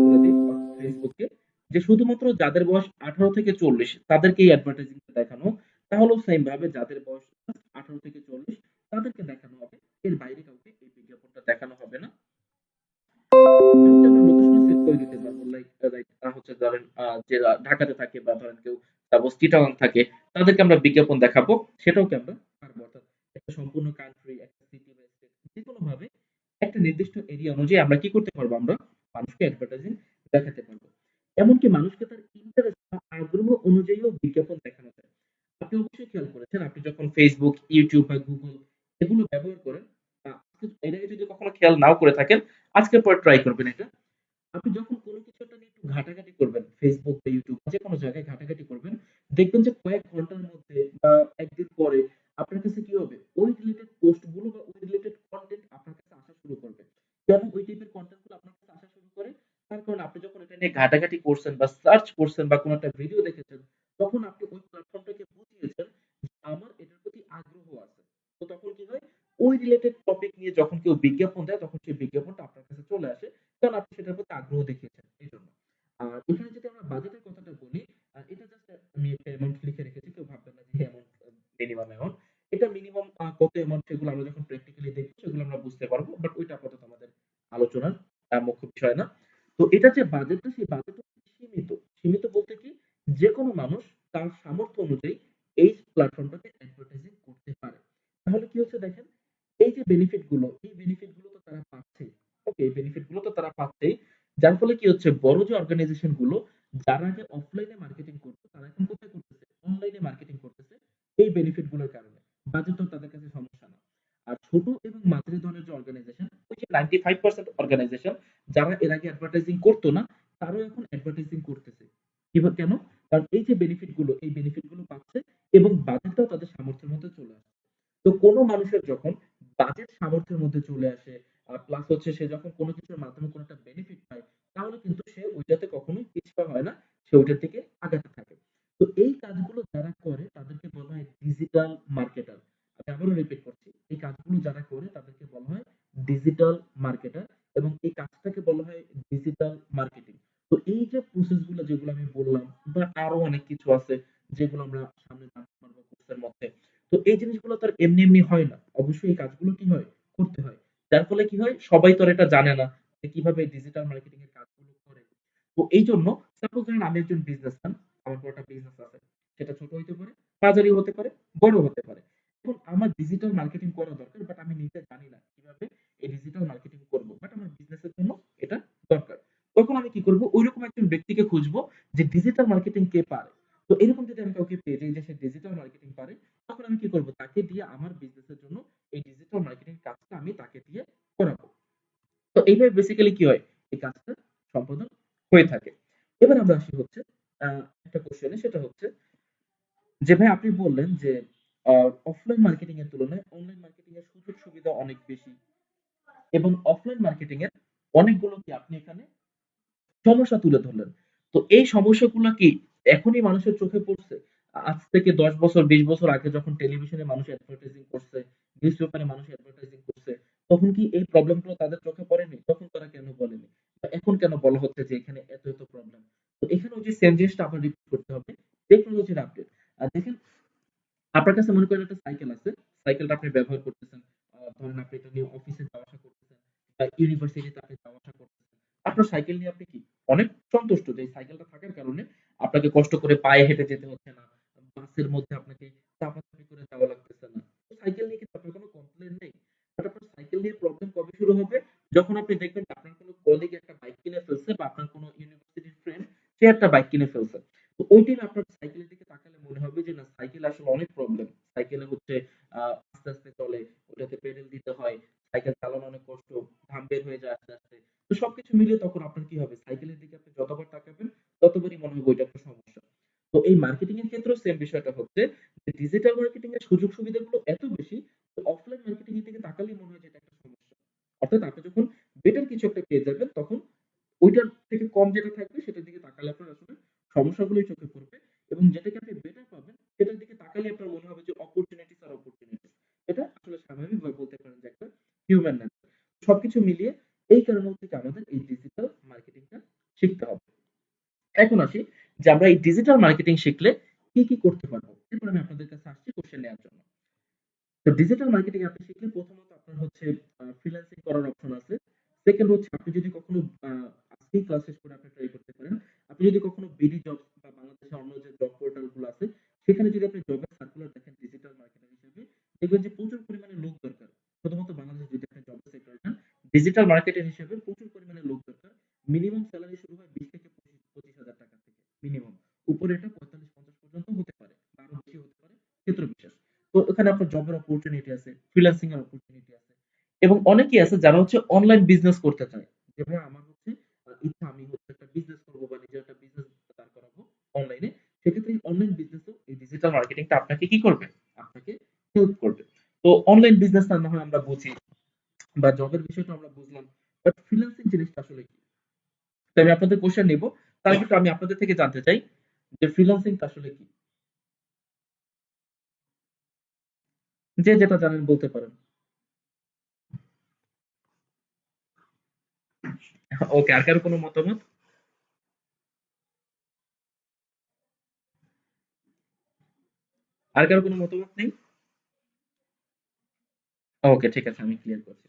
বলে দিই ফেসবুকে যে শুধুমাত্র যাদের বয়স 18 থেকে 40 তাদেরকে এই অ্যাডভার্টাইজিং দেখানো, তাহলেও সেম ভাবে যাদের বয়স 18 থেকে 40 তাদেরকে দেখানো হবে, এর বাইরে কাউকে এই বিজ্ঞাপনটা দেখানো হবে না। এমনকি আমরা লোকেশন সেট করে দিতে পারবো, লাইক হচ্ছে ধরেন যে ঢাকাতে থাকে বা ধরেন কেউ সাপোজ চিটাগাং থাকে, তাদেরকে আমরা বিজ্ঞাপন দেখাবো, সেটাও কি আমরা পারবো। অর্থাৎ একটা সম্পূর্ণ কান্ট্রি, একটা সিটি বা স্টেট যেকোনো ভাবে একটা নির্দিষ্ট এরিয়া অনুযায়ী আমরা কি করতে পারবো, আমরা মানুষকে অ্যাডভার্টাইজিং দেখাতে পারবো। এমনকি মানুষকে তার ইন্টারেস্ট বা আগ্রহ অনুযায়ীও বিজ্ঞাপন দেখানো যায়। আপনি অবশ্যই খেয়াল করেছেন, আপনি যখন ফেসবুক, ইউটিউব বা গুগল এগুলো ব্যবহার করেন, এর আগে যদি কখনো খেয়াল নাও করে থাকেন, আজকের পর ট্রাই করবেন এটা। আপনি যখন কোনো কিছু একটা নিয়ে একটু ঘাটাঘাটি করবেন, ফেসবুক বা ইউটিউব যে কোনো জায়গায় ঘাটাঘাটি করবেন, দেখবেন যে কয়েক ঘন্টার মধ্যে বা একদিন পরে আপনার কাছে কি হবে, ওই রিলেটেড পোস্ট গুলো বা ওই রিলেটেড কন্টেন্ট আপনার কাছে আসা শুরু করবে। কেন ওই টাইপের কন্টেন্ট গুলো আপনার কাছে আসা শুরু করে, তার কারণ আপনি যখন এটা নিয়ে ঘাটাঘাটি করছেন বা সার্চ করছেন বা কোনো একটা ভিডিও দেখেছেন, তখন আপনি ওই প্ল্যাটফর্মটাকে বুঝিয়েছেন যে আমার এটার প্রতি আগ্রহ আছে। তো তখন কি হয়, ওই রিলেটেড টপিক নিয়ে যখন কেউ বিজ্ঞাপন দেয় তখন সেই বিজ্ঞাপনটা আপনার কাছে চলে আসে, কারণ আপনি সেটার প্রতি আগ্রহ দেখিয়েছেন এই জন্য। আর এখানে যদি আমরা বাজেটের কথাটা বলি, এটা জাস্ট আমি একটা অ্যামাউন্ট লিখে রেখেছি, কেউ ভাববেন না যে অ্যামাউন্ট মিনিমাম অ্যামাউন্ট। এটা মিনিমাম কত অ্যামাউন্ট সেগুলো আমরা যখন প্র্যাকটিক্যালি দেখবো সেগুলো আমরা বুঝতে পারবো, বাট ওইটা আপাতত আমাদের আলোচনার মুখ্য বিষয় না। তো এটা যে বাজেটটা, সেই বাজেটটা সীমিত। সীমিত বলতে কি, যে কোনো মানুষ তার সামর্থ্য অনুযায়ী এই প্ল্যাটফর্মটাতে অ্যাডভার্টাইজিং করতে পারে। তাহলে কি হচ্ছে দেখেন, এই যে বেনিফিট গুলো, এই বেনিফিট গুলো তো তারা পাচ্ছে। ওকে, এই বেনিফিট গুলো তো তারা পাচ্ছেই। যার ফলে কি হচ্ছে, বড় যে অর্গানাইজেশন গুলো যারা আগে অফলাইনে মার্কেটিং করতো তারা এখন কোথায় করতেছে, অনলাইনে মার্কেটিং করতেছে। এই বেনিফিট গুলোর কারণে বাজেটও তাদের কাছে সমস্যা না। আর ছোট এবং মাঝারি ধরনের যে অর্গানাইজেশন, ওই যে 95% অর্গানাইজেশন যারা এর আগে অ্যাডভার্টাইজিং করতো না, তারাও এখন অ্যাডভার্টাইজিং করতেছে। কিভাবে, কেন? কারণ এই যে বেনিফিট গুলো, এই বেনিফিট গুলো পাচ্ছে এবং বাজেটটাও তাদের সামর্থ্যের মধ্যে চলে আসছে। তো কোনো মানুষের যখন বাজেট সামর্থ্যের মধ্যে চলে আসে, প্লাস হচ্ছে সে যখন কোনো কিছুর মাধ্যমে কোনো একটা বেনিফিট পায়, তাহলে কিন্তু সে ওইটাতে কখনোই পিছপা হয় না, সে ওইটার দিকে আগাতে থাকে। তো এই কাজগুলো যারা করে তাদেরকে বলা হয় ডিজিটাল মার্কেটার। আমি আবারও রিপিট করছি, এই কাজগুলো যারা করে তাদেরকে বলা হয় ডিজিটাল মার্কেটার, এবং এই কাজটাকে বলা হয় ডিজিটাল মার্কেটিং। তো এই যে প্রসেস গুলো যেগুলো আমি বললাম, বা আরো অনেক কিছু আছে যেগুলো আমরা সামনে জানতে পারবো কোর্সের মধ্যে। তো এই জিনিসগুলো তো আর এমনি এমনি হয় না, অবশ্যই এই কাজগুলো কি হয়, করতে হয়। যার ফলে কি হয়, সবাই তো আর এটা জানে না যে কিভাবে ডিজিটাল মার্কেটিং এর কাজগুলো করে। তো এই জন্য সাপোজ ধরেন আমি একজন বিজনেসম্যান, আমার কোনো একটা বিজনেস আছে, সেটা ছোট হইতে পারে, মাঝারি হতে পারে, বড় হতে পারে। এখন আমার ডিজিটাল মার্কেটিং করা দরকার, বাট আমি নিজে জানি না কিভাবে এই ডিজিটাল মার্কেটিং করব, বাট আমার বিজনেসের জন্য এটা দরকার। তখন আমি কি করব, ওইরকম একজন ব্যক্তিকে খুঁজবো যে ডিজিটাল মার্কেটিং কে পারে। তো এরকম যদি আমি কাউকে পেয়ে যাই যে সে ডিজিটাল মার্কেটিং পারে, তখন আমি কি করব, তাকে দিয়ে আমার বিজনেসের জন্য এই ডিজিটাল মার্কেটিং কাজটা আমি তাকে দিয়ে করাবো। তো এইভাবে বেসিক্যালি কি হয়, এই কাজটা সম্পাদন হয়ে থাকে। এবার আমরা আসি হচ্ছে একটা কোশ্চেনে, সেটা হচ্ছে যে ভাই আপনি বললেন যে অফলাইন মার্কেটিং এর তুলনায় অনলাইন মার্কেটিং এর সুযোগ সুবিধা অনেক বেশি, এবং অফলাইন মার্কেটিং এর অনেকগুলো কি আপনি এখানে সমস্যা তুলে ধরলেন। তো এই সমস্যাগুলো কি এখনই মানুষের চোখে পড়ছে? আজ থেকে ১০ বছর ২০ বছর আগে যখন টেলিভিশনে মানুষ অ্যাডভার্টাইজিং করছে, নিউজ পেপারে মানুষ অ্যাডভার্টাইজিং করছে, তখন কি এই প্রবলেম গুলো তাদের চোখে পড়েনি? তখন তারা কেন বলেনি? বা এখন কেন বলা হচ্ছে যে এখানে এত এত প্রবলেম? তো এখানে ওই যে সেম জিনিসটা আবার রিপিট করতে হবে, টেকনোলজির আপডেট। আর দেখেন, আপনার কাছে মনে করেন একটা সাইকেল আছে, সাইকেলটা আপনি ব্যবহার করতেছেন, ধরেন আপনি এটা নিয়ে অফিসে যাওয়া আসা করতেছেন, বা ইউনিভার্সিটিতে আপনি যাওয়া আসা করতেছেন। আপনার সাইকেল নিয়ে আপনি কি অনেক সন্তুষ্ট যে এই সাইকেলটা থাকার কারণে আপনাকে কষ্ট করে পায়ে হেঁটে যেতে হচ্ছে না, বাসের মধ্যে আপনাকে চাপাচাপি করে যাওয়া লাগতেছে না। তো সাইকেল নিয়ে কিন্তু আপনার কোনো কমপ্লেইন নেই। বাট আপনার সাইকেল নিয়ে প্রবলেম কবে শুরু হবে? যখন আপনি দেখবেন যে আপনার কোনো কলিগ একটা বাইক কিনে ফেলছে, বা আপনার কোনো ইউনিভার্সিটির ফ্রেন্ড সে একটা বাইক কিনে ফেলছে। তো ওই টাইমে আপনার সাইকেলের দিকে তাকালে মনে হবে যে না, সাইকেলে আসলে অনেক প্রবলেম। সাইকেলে হচ্ছে আস্তে আস্তে চলে, ওটাতে পেডেল দিতে হয়, সাইকেল চালানো অনেক কষ্ট, ঘাম বের হয়ে যায় আস্তে আস্তে। তো সবকিছু মিলিয়ে তখন আপনার কি হবে, সাইকেলের দিকে আপনি যতবার তাকাবেন ততবারই মনে হবে ওইটা একটা সমস্যা। তো এই মার্কেটিং এর ক্ষেত্রেও সেম বিষয়টা হচ্ছে যে ডিজিটাল মার্কেটিং এর সুযোগ সুবিধাগুলো এত বেশি, তো অফলাইন মার্কেটিং এর দিকে তাকালেই মনে হয় যে এটা একটা সমস্যা। অর্থাৎ আপনি যখন বেটার কিছু একটা পেয়ে যাবেন, তখন ওইটার থেকে কম যেটা থাকবে সেটার দিকে তাকালে আপনার আসলে সমস্যাগুলোই চোখে পড়বে, এবং যেটাকে আপনি বেটার পাবেন সেটার দিকে তাকালে আপনার মনে হবে যে অপরচুনিটিস আর অপরচুনিটিস। এটা আসলে স্বাভাবিকভাবে বলতে পারেন যে একটা হিউম্যান নেচার। সবকিছু মিলিয়ে এই কারণে হচ্ছে কি আমাদের এই ডিজিটাল মার্কেটিংটা শিখতে হবে। এখন আসি যে আমরা এই ডিজিটাল মার্কেটিং শিখলে কি কি করতে পারবো। এরপর আমি আপনাদের কাছে আসছি কোশ্চেন নেওয়ার জন্য। তো ডিজিটাল মার্কেটিং আপনি শিখলে প্রথমত আপনার হচ্ছে ফ্রিল্যান্সিং করার অপশন আছে। সেকেন্ড হচ্ছে আপনি যদি কখনো আজকেই ক্লাস শেষ করে আপনি ট্রাই করতে পারেন। আপনি যদি কখনো বিডি জব বা বাংলাদেশের অন্য যে জব পোর্টাল গুলো আছে, সেখানে যদি আপনি জবের সার্কুলার দেখেন ডিজিটাল মার্কেটার হিসেবে, দেখবেন যে প্রচুর পরিমাণে লোক দরকার। প্রথমত বাংলাদেশে যদি আপনি জবের সেক্টরে যান, ডিজিটাল মার্কেটার হিসেবে প্রচুর পরিমাণে লোক দরকার। মিনিমাম স্যালারি শুরু হয় 20 থেকে 25,000 টাকা থেকে, মিনিমাম। উপরে এটা 45-50 পর্যন্ত হতে পারে, বা আরো বেশি হতে পারে, ক্ষেত্র বিশেষ। তো ওখানে আপনার জবের অপরচুনিটি আছে, ফ্রিল্যান্সিং এর অপরচুনিটি আছে, এবং অনেকেই আছে যারা হচ্ছে অনলাইন বিজনেস করতে চায়, যে ভাই আমার হচ্ছে ইচ্ছা আমি হচ্ছে একটা বিজনেস করবো, বা নিজের একটা বিজনেস দাঁড় করাবো অনলাইনে। সেক্ষেত্রে অনলাইন বিজনেসও এই ডিজিটাল মার্কেটিংটা আপনাকে কি করবে, আপনাকে হেল্প করবে। তো অনলাইন বিজনেস না হয় আমরা বুঝি, বা জবের বিষয়টা আমরা বুঝলাম, বাট ফ্রিল্যান্সিং জিনিসটা আসলে কি? তো আমি আপনাদের কোশ্চেন নিব, তার কিন্তু আমি আপনাদের থেকে জানতে চাই যে ফ্রিল্যান্সিংটা আসলে কি। যে যেটা জানেন বলতে পারেন। ওকে, আর কারো কোনো মতামত? আর কারো কোনো মতামত নেই? ওকে, ঠিক আছে, আমি ক্লিয়ার করছি।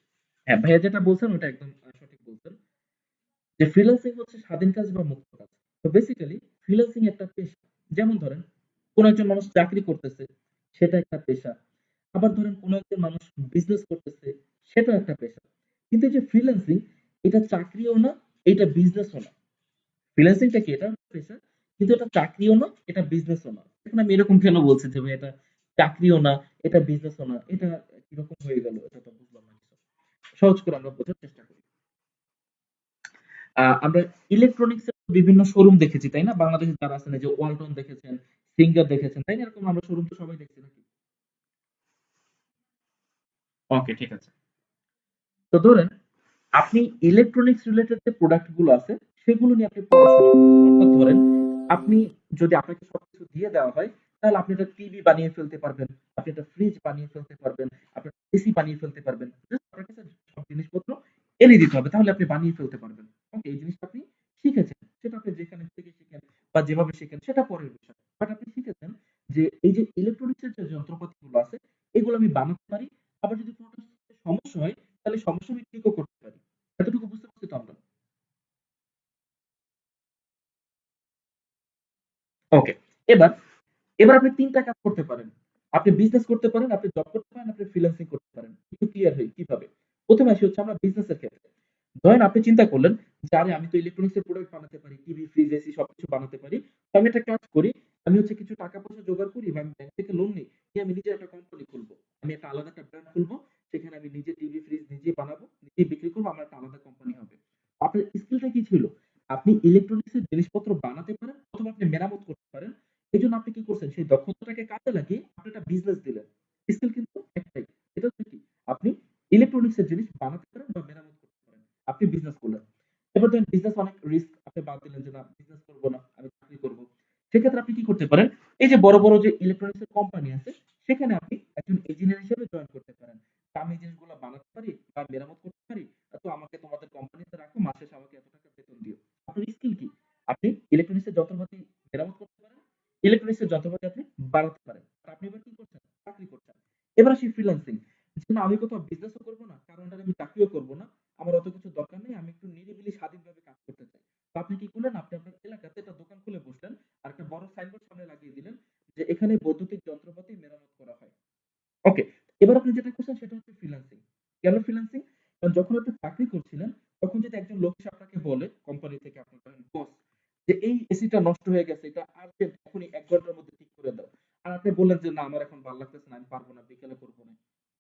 হ্যাঁ, ভাইয়া যেটা বলছেন ওটা একদম সঠিক বলছেন, যে ফ্রিল্যান্সিং হচ্ছে স্বাধীন কাজ বা মুক্ত কাজ। তো বেসিক্যালি ফ্রিল্যান্সিং একটা পেশা। যেমন ধরেন কোন একজন মানুষ চাকরি করতেছে, সেটা একটা পেশা। আবার ধরেন কোন একজন মানুষ বিজনেস করতেছে, সেটাও একটা পেশা। কিন্তু এই যে ফ্রিল্যান্সিং, এটা চাকরিও না, এটা বিজনেসও না। ফ্রিল্যান্সিংটা কি, এটা পেশা, কিন্তু এটা চাকরিও না, এটা বিজনেসও না। এখন আমি এরকম কেন বলছি যে ভাই এটা চাকরিও না, এটা বিজনেসও না, এটা কিরকম হয়ে গেল, এটা তো বুঝলাম না কিছু। সহজ করে আমরা বোঝার চেষ্টা করি। আমরা ইলেকট্রনিক্স এর বিভিন্ন শোরুম দেখেছি, তাই না? বাংলাদেশে যারা আছেন, এই যে ওয়ালটন দেখেছেন, সিঙ্গার দেখেছেন, তাই না? এরকম আমরা শোরুম তো সবাই দেখছি নাকি? ওকে, ঠিক আছে। তো ধরেন আপনি ইলেকট্রনিক্স রিলেটেড যে প্রোডাক্ট গুলো আছে সেগুলো নিয়ে আপনি পড়াশোনা করছেন। অর্থাৎ ধরেন আপনি যদি আপনাকে সবকিছু দিয়ে দেওয়া হয় তাহলে আপনি একটা টিভি বানিয়ে ফেলতে পারবেন, আপনি একটা ফ্রিজ বানিয়ে ফেলতে পারবেন, আপনি এসি বানিয়ে ফেলতে পারবেন। জাস্ট আপনার কাছে সব জিনিসপত্র এনে দিতে হবে তাহলে আপনি বানিয়ে ফেলতে পারবেন। ওকে, এই জিনিসটা আপনি শিখেছেন। সেটা আপনি যেখানে থেকে শিখেন বা যেভাবে শিখেন সেটা পরের বিষয়। বাট আপনি শিখেছেন যে এই যে ইলেকট্রনিক্স এর যে যন্ত্রপাতিগুলো আছে এগুলো আমি বানাতে পারি। আবার যদি কোনটা সমস্যা হয় তাহলে সমস্যা আমি ঠিকও করতে পারি। এতটুকু বুঝতে পারছি তো আমরা? ওকে। এবার এবার আপনি ৩ টা কাজ করতে পারেন। আপনি বিজনেস করতে পারেন, আপনি জব করতে পারেন, আপনি ফ্রিল্যান্সিং করতে পারেন। একটু ক্লিয়ার হই কিভাবে? ১ম এ আসি হচ্ছে আমরা বিজনেস এর ক্ষেত্রে। ধরেন আপনি চিন্তা করলেন যে আরে আমি তো ইলেকট্রনিক্স এর প্রোডাক্ট বানাতে পারি। টিভি, ফ্রিজ, এসি সবকিছু বানাতে পারি। তো আমি একটা কাজ করি। আমি হচ্ছে কিছু টাকা পয়সা জোগাড় করি বা আমি ব্যাংক থেকে লোন নিই। নিয়ে আমি নিজে একটা কোম্পানি খুলবো। আমি একটা আলাদা একটা ব্র্যান্ড খুলবো। সেখানে আমি নিজে টিভি, ফ্রিজ নিজেই বানাবো, নিজেই বিক্রি করবো। আমার একটা আলাদা কোম্পানি হবে। আপনার স্কিলটা কি ছিল? আপনি ইলেকট্রনিক্স এর জিনিসপত্র বানাতে পারেন অথবা আপনি মেরামত করতে পারেন। এজন্য আপনি কি করছেন? সেই দক্ষতাটাকে কাজে লাগিয়ে আপনি একটা বিজনেস দিলেন। স্কিল কিন্তু একটাই। এটা হচ্ছে কি? আপনি ইলেকট্রনিক্স এর জিনিস বানাতে পারেন বা মেরামত করতে পারেন। আপনি বিজনেস করলেন। এবার ধরেন বিজনেস অনেক রিস্ক আপনি বাদ দিলেন যে না বিজনেস করব না, আমি চাকরি করব। সেক্ষেত্রে আপনি কি করতে পারেন? এই যে বড়, বড় যে ইলেকট্রনিক্স এর কোম্পানি আছে সেখানে আপনি একজন ইঞ্জিনিয়ার হিসেবে জয়েন করতে পারেন। তো আমি এই জিনিসগুলো বানাতে পারি বা মেরামত করতে পারি। তো আমাকে তোমাদের কোম্পানিতে রাখো, মাসে শেষে আমাকে এত টাকা বেতন দিও। আপনার স্কিল কি? আপনি ইলেকট্রনিক্স এর যন্ত্রপাতি মেরামত করতে পারেন, ইলেকট্রনিক্স এর যন্ত্রপাতি আপনি বানাতে পারেন। আর আপনি এবার কি করছেন? চাকরি করছেন। এবার আসি ফ্রিল্যান্সিং। যে না আমি কোথাও বিজনেসও করব না, কারণ আমি চাকরিও করব না। আমার অত কিছু দরকার নেই। আমি একটু নিরিবিলি স্বাধীনভাবে কাজ করতে চাই। তো আপনি কি করলেন? আপনি আপনার এলাকাতে একটা দোকান খুলে বসলেন। আর একটা বড় সাইনবোর্ড সামনে লাগিয়ে দিলেন যে এখানে বৈদ্যুতিক যন্ত্রপাতি মেরামত করা হয়। ওকে। এবার আপনি যেটা করছেন সেটা হচ্ছে ফ্রিল্যান্সিং। কেন ফ্রিল্যান্সিং? কারণ যখন আপনি চাকরি করছিলেন তখন যদি একজন লোক এসে আপনাকে বলে কোম্পানি থেকে আপনার ধরেন বস যে এই এসিটা নষ্ট হয়ে গেছে এটা আর্জেন্ট এখনই ১ ঘন্টার মধ্যে ঠিক করে দাও। আর আপনি বললেন যে না আমার এখন ভাল লাগতেছে না, আমি পারব না, বিকেলে করব না।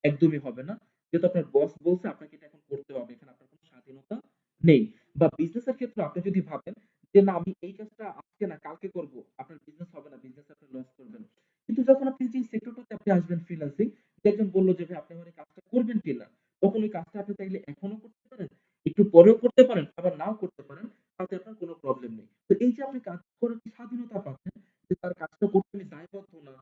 একদমই হবে না। যেহেতু আপনার বস বলছে আপনাকে এটা এখন করতে হবে। এখানে আপনার কোনো স্বাধীনতা নেই। বা বিজনেস এর ক্ষেত্রে আপনি যদি ভাবেন যে না আমি এই কাজটা আজকে না কালকে করব, আপনার বিজনেস হবে না, বিজনেস আপনি লস করবেন। কিন্তু যখন আপনি যে সেক্টরটাতে আপনি আসবেন ফ্রিল্যান্সিং যে একজন বলল যে ভাই আপনি আমার এই কাজটা করবেন কিনা? তখন ওই কাজটা আপনি চাইলে এখনো করতে পারেন, একটু পরেও করতে পারেন, আবার নাও করতে পারেন। তাতে আপনার কোনো প্রবলেম নেই। তো এই যে আপনি কাজ করার যে স্বাধীনতা পাচ্ছেন যে তার কাজটা করতে আমি দায়বদ্ধ না,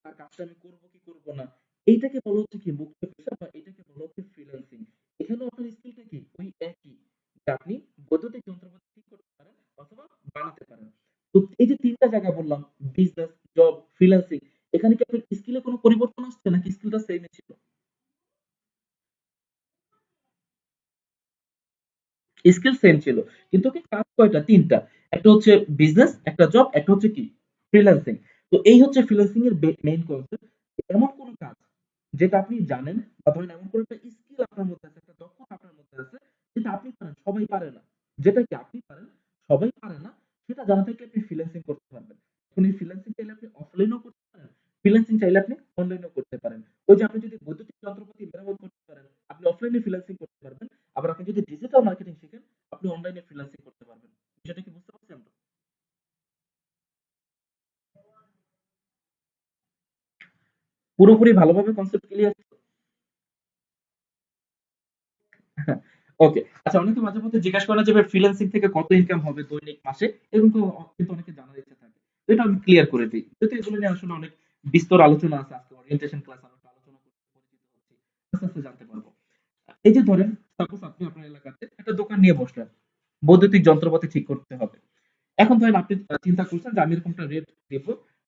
তার কাজটা আমি করব কি করব না। এইটাকে বলা হচ্ছে কি মুক্ত পেশা বা এটাকে বলা হচ্ছে ফ্রিল্যান্সিং। এখানেও আপনার স্কিলটা কি? ওই একই। যে আপনি বৈদ্যুতিক যন্ত্রপাতি ঠিক করতে পারেন অথবা বানাতে পারেন। তো এই যে ৩ টা জায়গা বললাম বিজনেস, জব, ফ্রিল্যান্সিং এখানে কি আপনার স্কিল এ কোনো পরিবর্তন আসছে নাকি স্কিলটা সেমই ছিল? স্কিল সেম ছিল। কিন্তু কি কাজ কয়টা? ৩ টা। একটা হচ্ছে বিজনেস, একটা জব, একটা হচ্ছে কি? ফ্রিল্যান্সিং। তো এই হচ্ছে ফ্রিল্যান্সিং এর মেইন কনসেপ্ট। এমন কোন কাজ যেটা আপনি জানেন বা ধরেন এমন কোন একটা স্কিল আপনার মধ্যে আছে, একটা দক্ষতা আপনার মধ্যে আছে যেটা আপনি পারেন, সবাই পারে না। যেটা কি আপনি পারেন, সবাই পারে না, সেটা জানা থাকলে আপনি ফ্রিল্যান্সিং করতে পারবেন। এখন এই ফ্রিল্যান্সিং চাইলে আপনি অফলাইনেও করতে পারেন, ফ্রিল্যান্সিং চাইলে আপনি অনলাইনেও করতে পারেন। ওই যে আপনি যদি বৈদ্যুতিক যন্ত্রপাতি মেরামত করতে পারেন, আপনি অফলাইনে ফ্রিল্যান্সিং করতে পারবেন। আবার আপনি যদি ডিজিটাল মার্কেটিং শিখেন, আপনি অনলাইনে ফ্রিল্যান্সিং করতে পারবেন। বিষয়টা কি বুঝতে পারছেন তো? পুরোপুরি ভালোভাবে কনসেপ্ট ক্লিয়ার? ওকে। আচ্ছা অনেকে মাঝে মধ্যে জিজ্ঞাসা করে না যে ভাই ফ্রিল্যান্সিং থেকে কত ইনকাম হবে দৈনিক মাসে? এরকম কিন্তু অনেকে জানার ইচ্ছা থাকে। তো এটা আমি ক্লিয়ার করে দেই। যেহেতু এগুলো নিয়ে আসলে অনেক বিস্তর আলোচনা আছে আজকে ওরিয়েন্টেশন ক্লাস আমরা একটু আলোচনা করতে পরিচিত হচ্ছি। আস্তে, আস্তে জানতে পারবো। এই যে ধরেন সাপোজ আপনি আপনার এলাকাতে একটা দোকান নিয়ে বসলেন। বৈদ্যুতিক যন্ত্রপাতি ঠিক করতে হবে। এখন ধরেন আপনি চিন্তা করছেন যে আমি এরকম একটা রেট দেব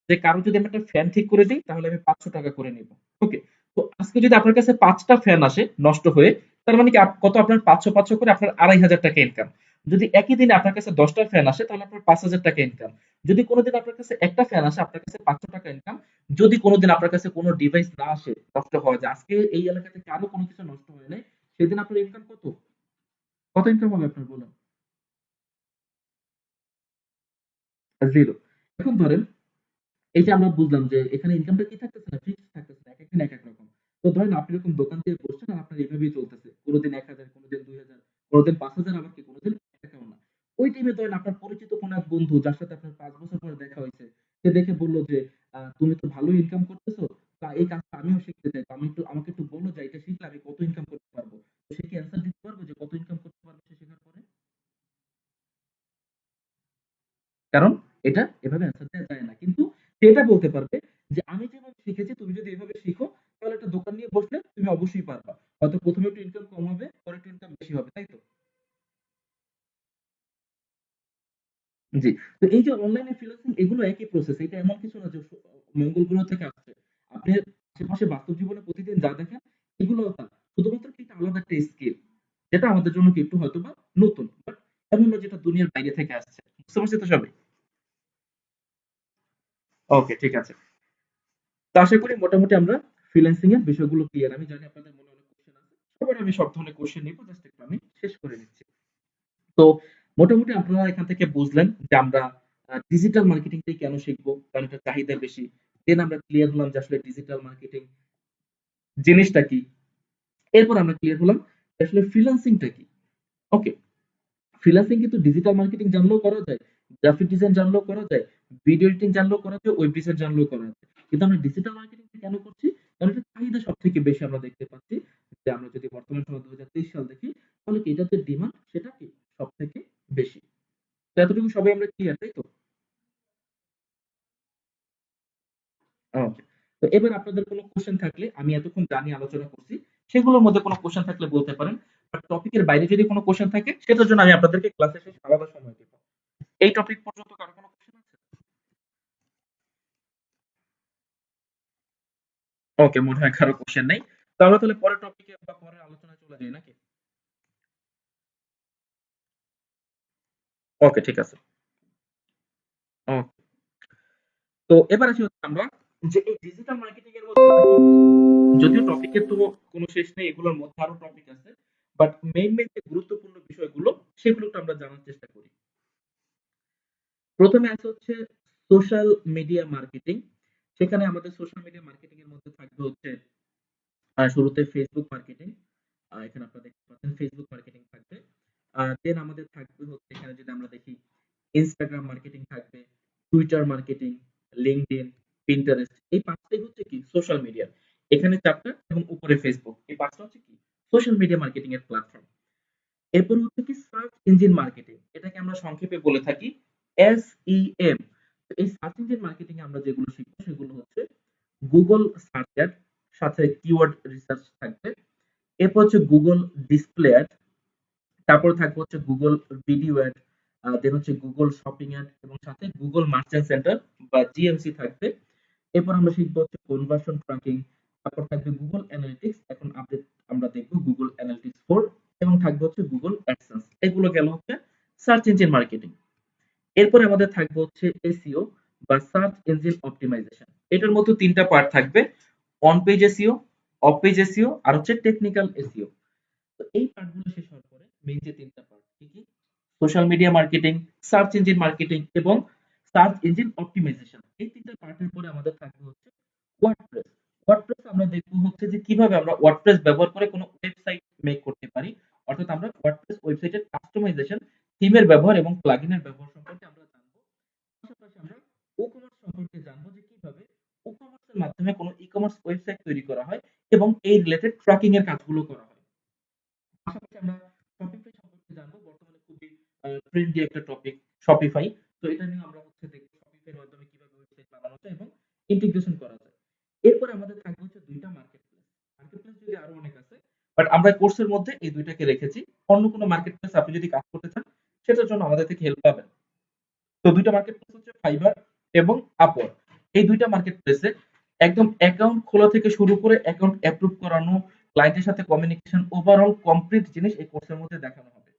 যে কারো যদি আমি একটা ফ্যান ঠিক করে দিই তাহলে আমি ৫০০ টাকা করে নিব। ওকে। তো আজকে যদি আপনার কাছে ৫ টা ফ্যান আসে নষ্ট হয়ে তার মানে কি কত আপনার ৫০০ করে আপনার ২৫০০ টাকা ইনকাম। যদি একই দিনে আপনার কাছে ১০ টা ফ্যান আসে তাহলে আপনার ৫০০০ টাকা ইনকাম। যদি কোনোদিন আপনার কাছে একটা ফ্যান আসে আপনার কাছে ৫০০ টাকা ইনকাম। যদি কোনোদিন আপনার কাছে কোনো ডিভাইস না আসে নষ্ট হওয়া যায় আজকে এই এলাকাতে কারো কোনো কিছু নষ্ট হয় নাই সেদিন আপনার ইনকাম কত? কত ইনকাম হবে আপনার বলুন? জিরো। এখন ধরেন এই যে আমরা বুঝলাম যে এখানে ইনকামটা কি থাকতেছে না ফিক্সড থাকতেছে না একেকদিন একেক রকম। তো ধরেন আপনি এরকম দোকান দিয়ে বসছেন আর আপনার এভাবেই চলতেছে। কোনদিন ১০০০ কোনদিন ২০০০ কোনদিন ৫০০০ আবার কি কোনদিন ১ টাকাও না। ওই টাইমে ধরেন আপনার পরিচিত কোন এক বন্ধু যার সাথে আপনার ৫ বছর পরে দেখা হইছে। সে দেখে বলল যে তুমি তো ভালোই ইনকাম করতেছো। তো বা এই কাজটা আমিও শিখতে চাই, তো আমাকে একটু বলো যে এটা শিখলে আমি কত ইনকাম করতে পারবো। তো সে কি অ্যান্সার দিতে পারবে যে কত ইনকাম করতে পারবে সে শেখার পরে? কারণ এটা এভাবে অ্যান্সার দেওয়া যায় না। কিন্তু সে এটা বলতে পারবে যে আমি যেভাবে শিখেছি তুমি যদি এভাবে শিখো তাহলে একটা দোকান নিয়ে বসলে তুমি অবশ্যই পারবা। হয়তো ১ম এ একটু ইনকাম কম হবে, পরে একটু ইনকাম বেশি হবে, তাই তো? জি। তো এই যে অনলাইন ফ্রিল্যান্সিং এগুলো একই প্রসেস। এটা এমন কিছু না যে মঙ্গল গ্রহ থেকে আসছে। আপনি আশেপাশে বাস্তব জীবনে প্রতিদিন যা দেখেন এগুলোও তা। শুধুমাত্র কি এটা আলাদা একটা স্কিল। যেটা আমাদের জন্য কি একটু হয়তোবা নতুন। বাট এমন না যেটা দুনিয়ার বাইরে থেকে আসছে। বুঝতে পারছি তো সবাই? ওকে, ঠিক আছে। তো আশা করি মোটামুটি আমরা ফ্রিল্যান্সিং এর বিষয়গুলো ক্লিয়ার। আমি জানি আপনাদের মনে অনেক কোশ্চেন আছে। সবার আমি সব ধরনের কোশ্চেন নিব। জাস্ট একটু আমি শেষ করে নিচ্ছি। তো মোটামুটি আপনারা এখান থেকে বুঝলেন যে আমরা ডিজিটাল মার্কেটিংটাই কেন শিখবো? কারণ এটার চাহিদা বেশি। দেন আমরা ক্লিয়ার হলাম যে আসলে ডিজিটাল মার্কেটিং জিনিসটা কি? এরপর আমরা ক্লিয়ার হলাম যে আসলে ফ্রিল্যান্সিংটা কি? ওকে। ফ্রিল্যান্সিং কিন্তু ডিজিটাল মার্কেটিং জানলেও করা যায়, গ্রাফিক ডিজাইন জানলেও করা যায়, ভিডিও এডিটিং জানলেও করা যায়, ওয়েব ডিজাইন জানলেও করা যায়। কিন্তু আমরা ডিজিটাল মার্কেটিং কেন করছি? কারণ এটার চাহিদা সবথেকে বেশি আমরা দেখতে পাচ্ছি। যে আমরা যদি বর্তমান সময় ২০২৩ সাল দেখি তাহলে কি এটার যে ডিমান্ড সেটা কি সবথেকে বেশি। তো এতটুকু সবাই আমরা ক্লিয়ার, তাই তো? ওকে। তো এবার আপনাদের কোনো কোশ্চেন থাকলে আমি এতক্ষণ যা নিয়ে আলোচনা করছি সেগুলোর মধ্যে কোনো কোশ্চেন থাকলে বলতে পারেন। বাট টপিকের বাইরে যদি কোনো কোশ্চেন থাকে সেটার জন্য আমি আপনাদেরকে ক্লাসে শেষে আলাদা সময় দিব। এই টপিক পর্যন্ত কারো কোনো কোশ্চেন আছে? ওকে, মনে হয় কারো কোশ্চেন নেই। তো আমরা তাহলে পরের টপিকে বা পরের আলোচনায় চলে যাই নাকি? ওকে, ঠিক আছে। ওকে। তো এবার আসি হচ্ছে আমরা যে এই ডিজিটাল মার্কেটিং এর মধ্যে যদিও টপিকের তো কোনো শেষ নেই, এগুলোর মধ্যে আরো টপিক আছে। বাট মেইন যে গুরুত্বপূর্ণ বিষয়গুলো সেগুলো একটু আমরা জানার চেষ্টা করি। প্রথমে আছে হচ্ছে সোশ্যাল মিডিয়া মার্কেটিং। সেখানে আমাদের সোশ্যাল মিডিয়া মার্কেটিং এর মধ্যে থাকবে হচ্ছে শুরুতে ফেসবুক মার্কেটিং। এখানে আপনারা দেখতে পাচ্ছেন ফেসবুক মার্কেটিং থাকবে। দেন আমাদের থাকবে হচ্ছে এখানে যদি আমরা দেখি ইনস্টাগ্রাম মার্কেটিং থাকবে, টুইটার মার্কেটিং, লিঙ্কডইন, পিন্টারেস্ট। এই ৫ টাই হচ্ছে কি সোশ্যাল মিডিয়া। এখানে ৪ টা এবং উপরে ফেসবুক। এই ৫ টা হচ্ছে কি সোশ্যাল মিডিয়া মার্কেটিং এর প্ল্যাটফর্ম। এরপর হচ্ছে কি সার্চ ইঞ্জিন মার্কেটিং। এটাকে আমরা সংক্ষেপে বলে থাকি SEM। তো এই সার্চ ইঞ্জিন মার্কেটিং এ আমরা যেগুলো শিখবো সেগুলো হচ্ছে গুগল সার্চ অ্যাড, সাথে কিওয়ার্ড রিসার্চ থাকবে। এরপর হচ্ছে গুগল ডিসপ্লে অ্যাড, তারপর থাকবে হচ্ছে গুগল ভিডিও অ্যাড, দেন হচ্ছে গুগল শপিং অ্যাড এবং সাথে গুগল মার্চেন্ট সেন্টার বা GMC থাকবে। এরপর আমরা শিখবো হচ্ছে কনভার্সন ট্র্যাকিং, তারপর থাকবে গুগল অ্যানালিটিক্স, এখন আপডেট আমরা দেখবো গুগল অ্যানালিটিক্স 4, এবং থাকবে হচ্ছে গুগল অ্যাডসেন্স। এগুলো গেল হচ্ছে সার্চ ইঞ্জিন মার্কেটিং। এরপরে আমাদের থাকবে হচ্ছে এসইও বা সার্চ ইঞ্জিন অপটিমাইজেশন। এটার মধ্যে ৩ টা পার্ট থাকবে, on page SEO, off page SEO আর হচ্ছে টেকনিক্যাল এসইও। তো এই পার্টগুলো শেষ হওয়ার পরে মেইন যে ৩ টা পার্ট কি কি? Social media marketing, search engine marketing এবং সার্চ ইঞ্জিন অপটিমাইজেশন। এই ৩ টা পার্টের পরে আমাদের থাকবে হচ্ছে ওয়ার্ডপ্রেস। ওয়ার্ডপ্রেস আমরা দেখব হচ্ছে যে কিভাবে আমরা ওয়ার্ডপ্রেস ব্যবহার করে কোনো ওয়েবসাইট মেক করতে পারি। অর্থাৎ আমরা ওয়ার্ডপ্রেস ওয়েবসাইটের কাস্টমাইজেশন, থিমের ব্যবহার এবং প্লাগইনের ব্যবহার সম্পর্কে আমরা জানবো। পাশাপাশি আমরা ই-কমার্স সম্পর্কে জানবো যে কিভাবে ই-কমার্স এর মাধ্যমে কোনো ই-কমার্স ওয়েবসাইট তৈরি করা হয় এবং এই রিলেটেড ট্র্যাকিং এর কাজগুলো করা হয়। পাশাপাশি আমরা শপিফাই সম্পর্কে জানবো। বর্তমানে খুবই ট্রেন্ডি একটা টপিক শপিফাই। তো এটা নিয়ে আমরা হচ্ছে দেখব শপিফাই এর মাধ্যমে কিভাবে ওয়েবসাইট বানানো যায় এবং ইন্টিগ্রেশন করা যায়। এরপরে আমাদের থাকবে হচ্ছে ২ টা মার্কেট প্লেস। মার্কেট প্লেস যদি আরো অনেক আছে। বাট আমরা কোর্সের মধ্যে এই ২ টাকে রেখেছি। অন্য কোনো মার্কেট প্লেস আপনি যদি কাজ করতে চান সেটার জন্য আমাদের থেকে হেল্প পাবেন। তো ২ টা মার্কেট প্লেস হচ্ছে ফাইবার এবং আপওয়ার্ক। এই ২ টা মার্কেট প্লেসে একদম অ্যাকাউন্ট খোলা থেকে শুরু করে অ্যাকাউন্ট অ্যাপ্রুভ করানো, ক্লায়েন্টের সাথে কমিউনিকেশন ওভারঅল কমপ্লিট জিনিস এই কোর্সের মধ্যে দেখানো হবে।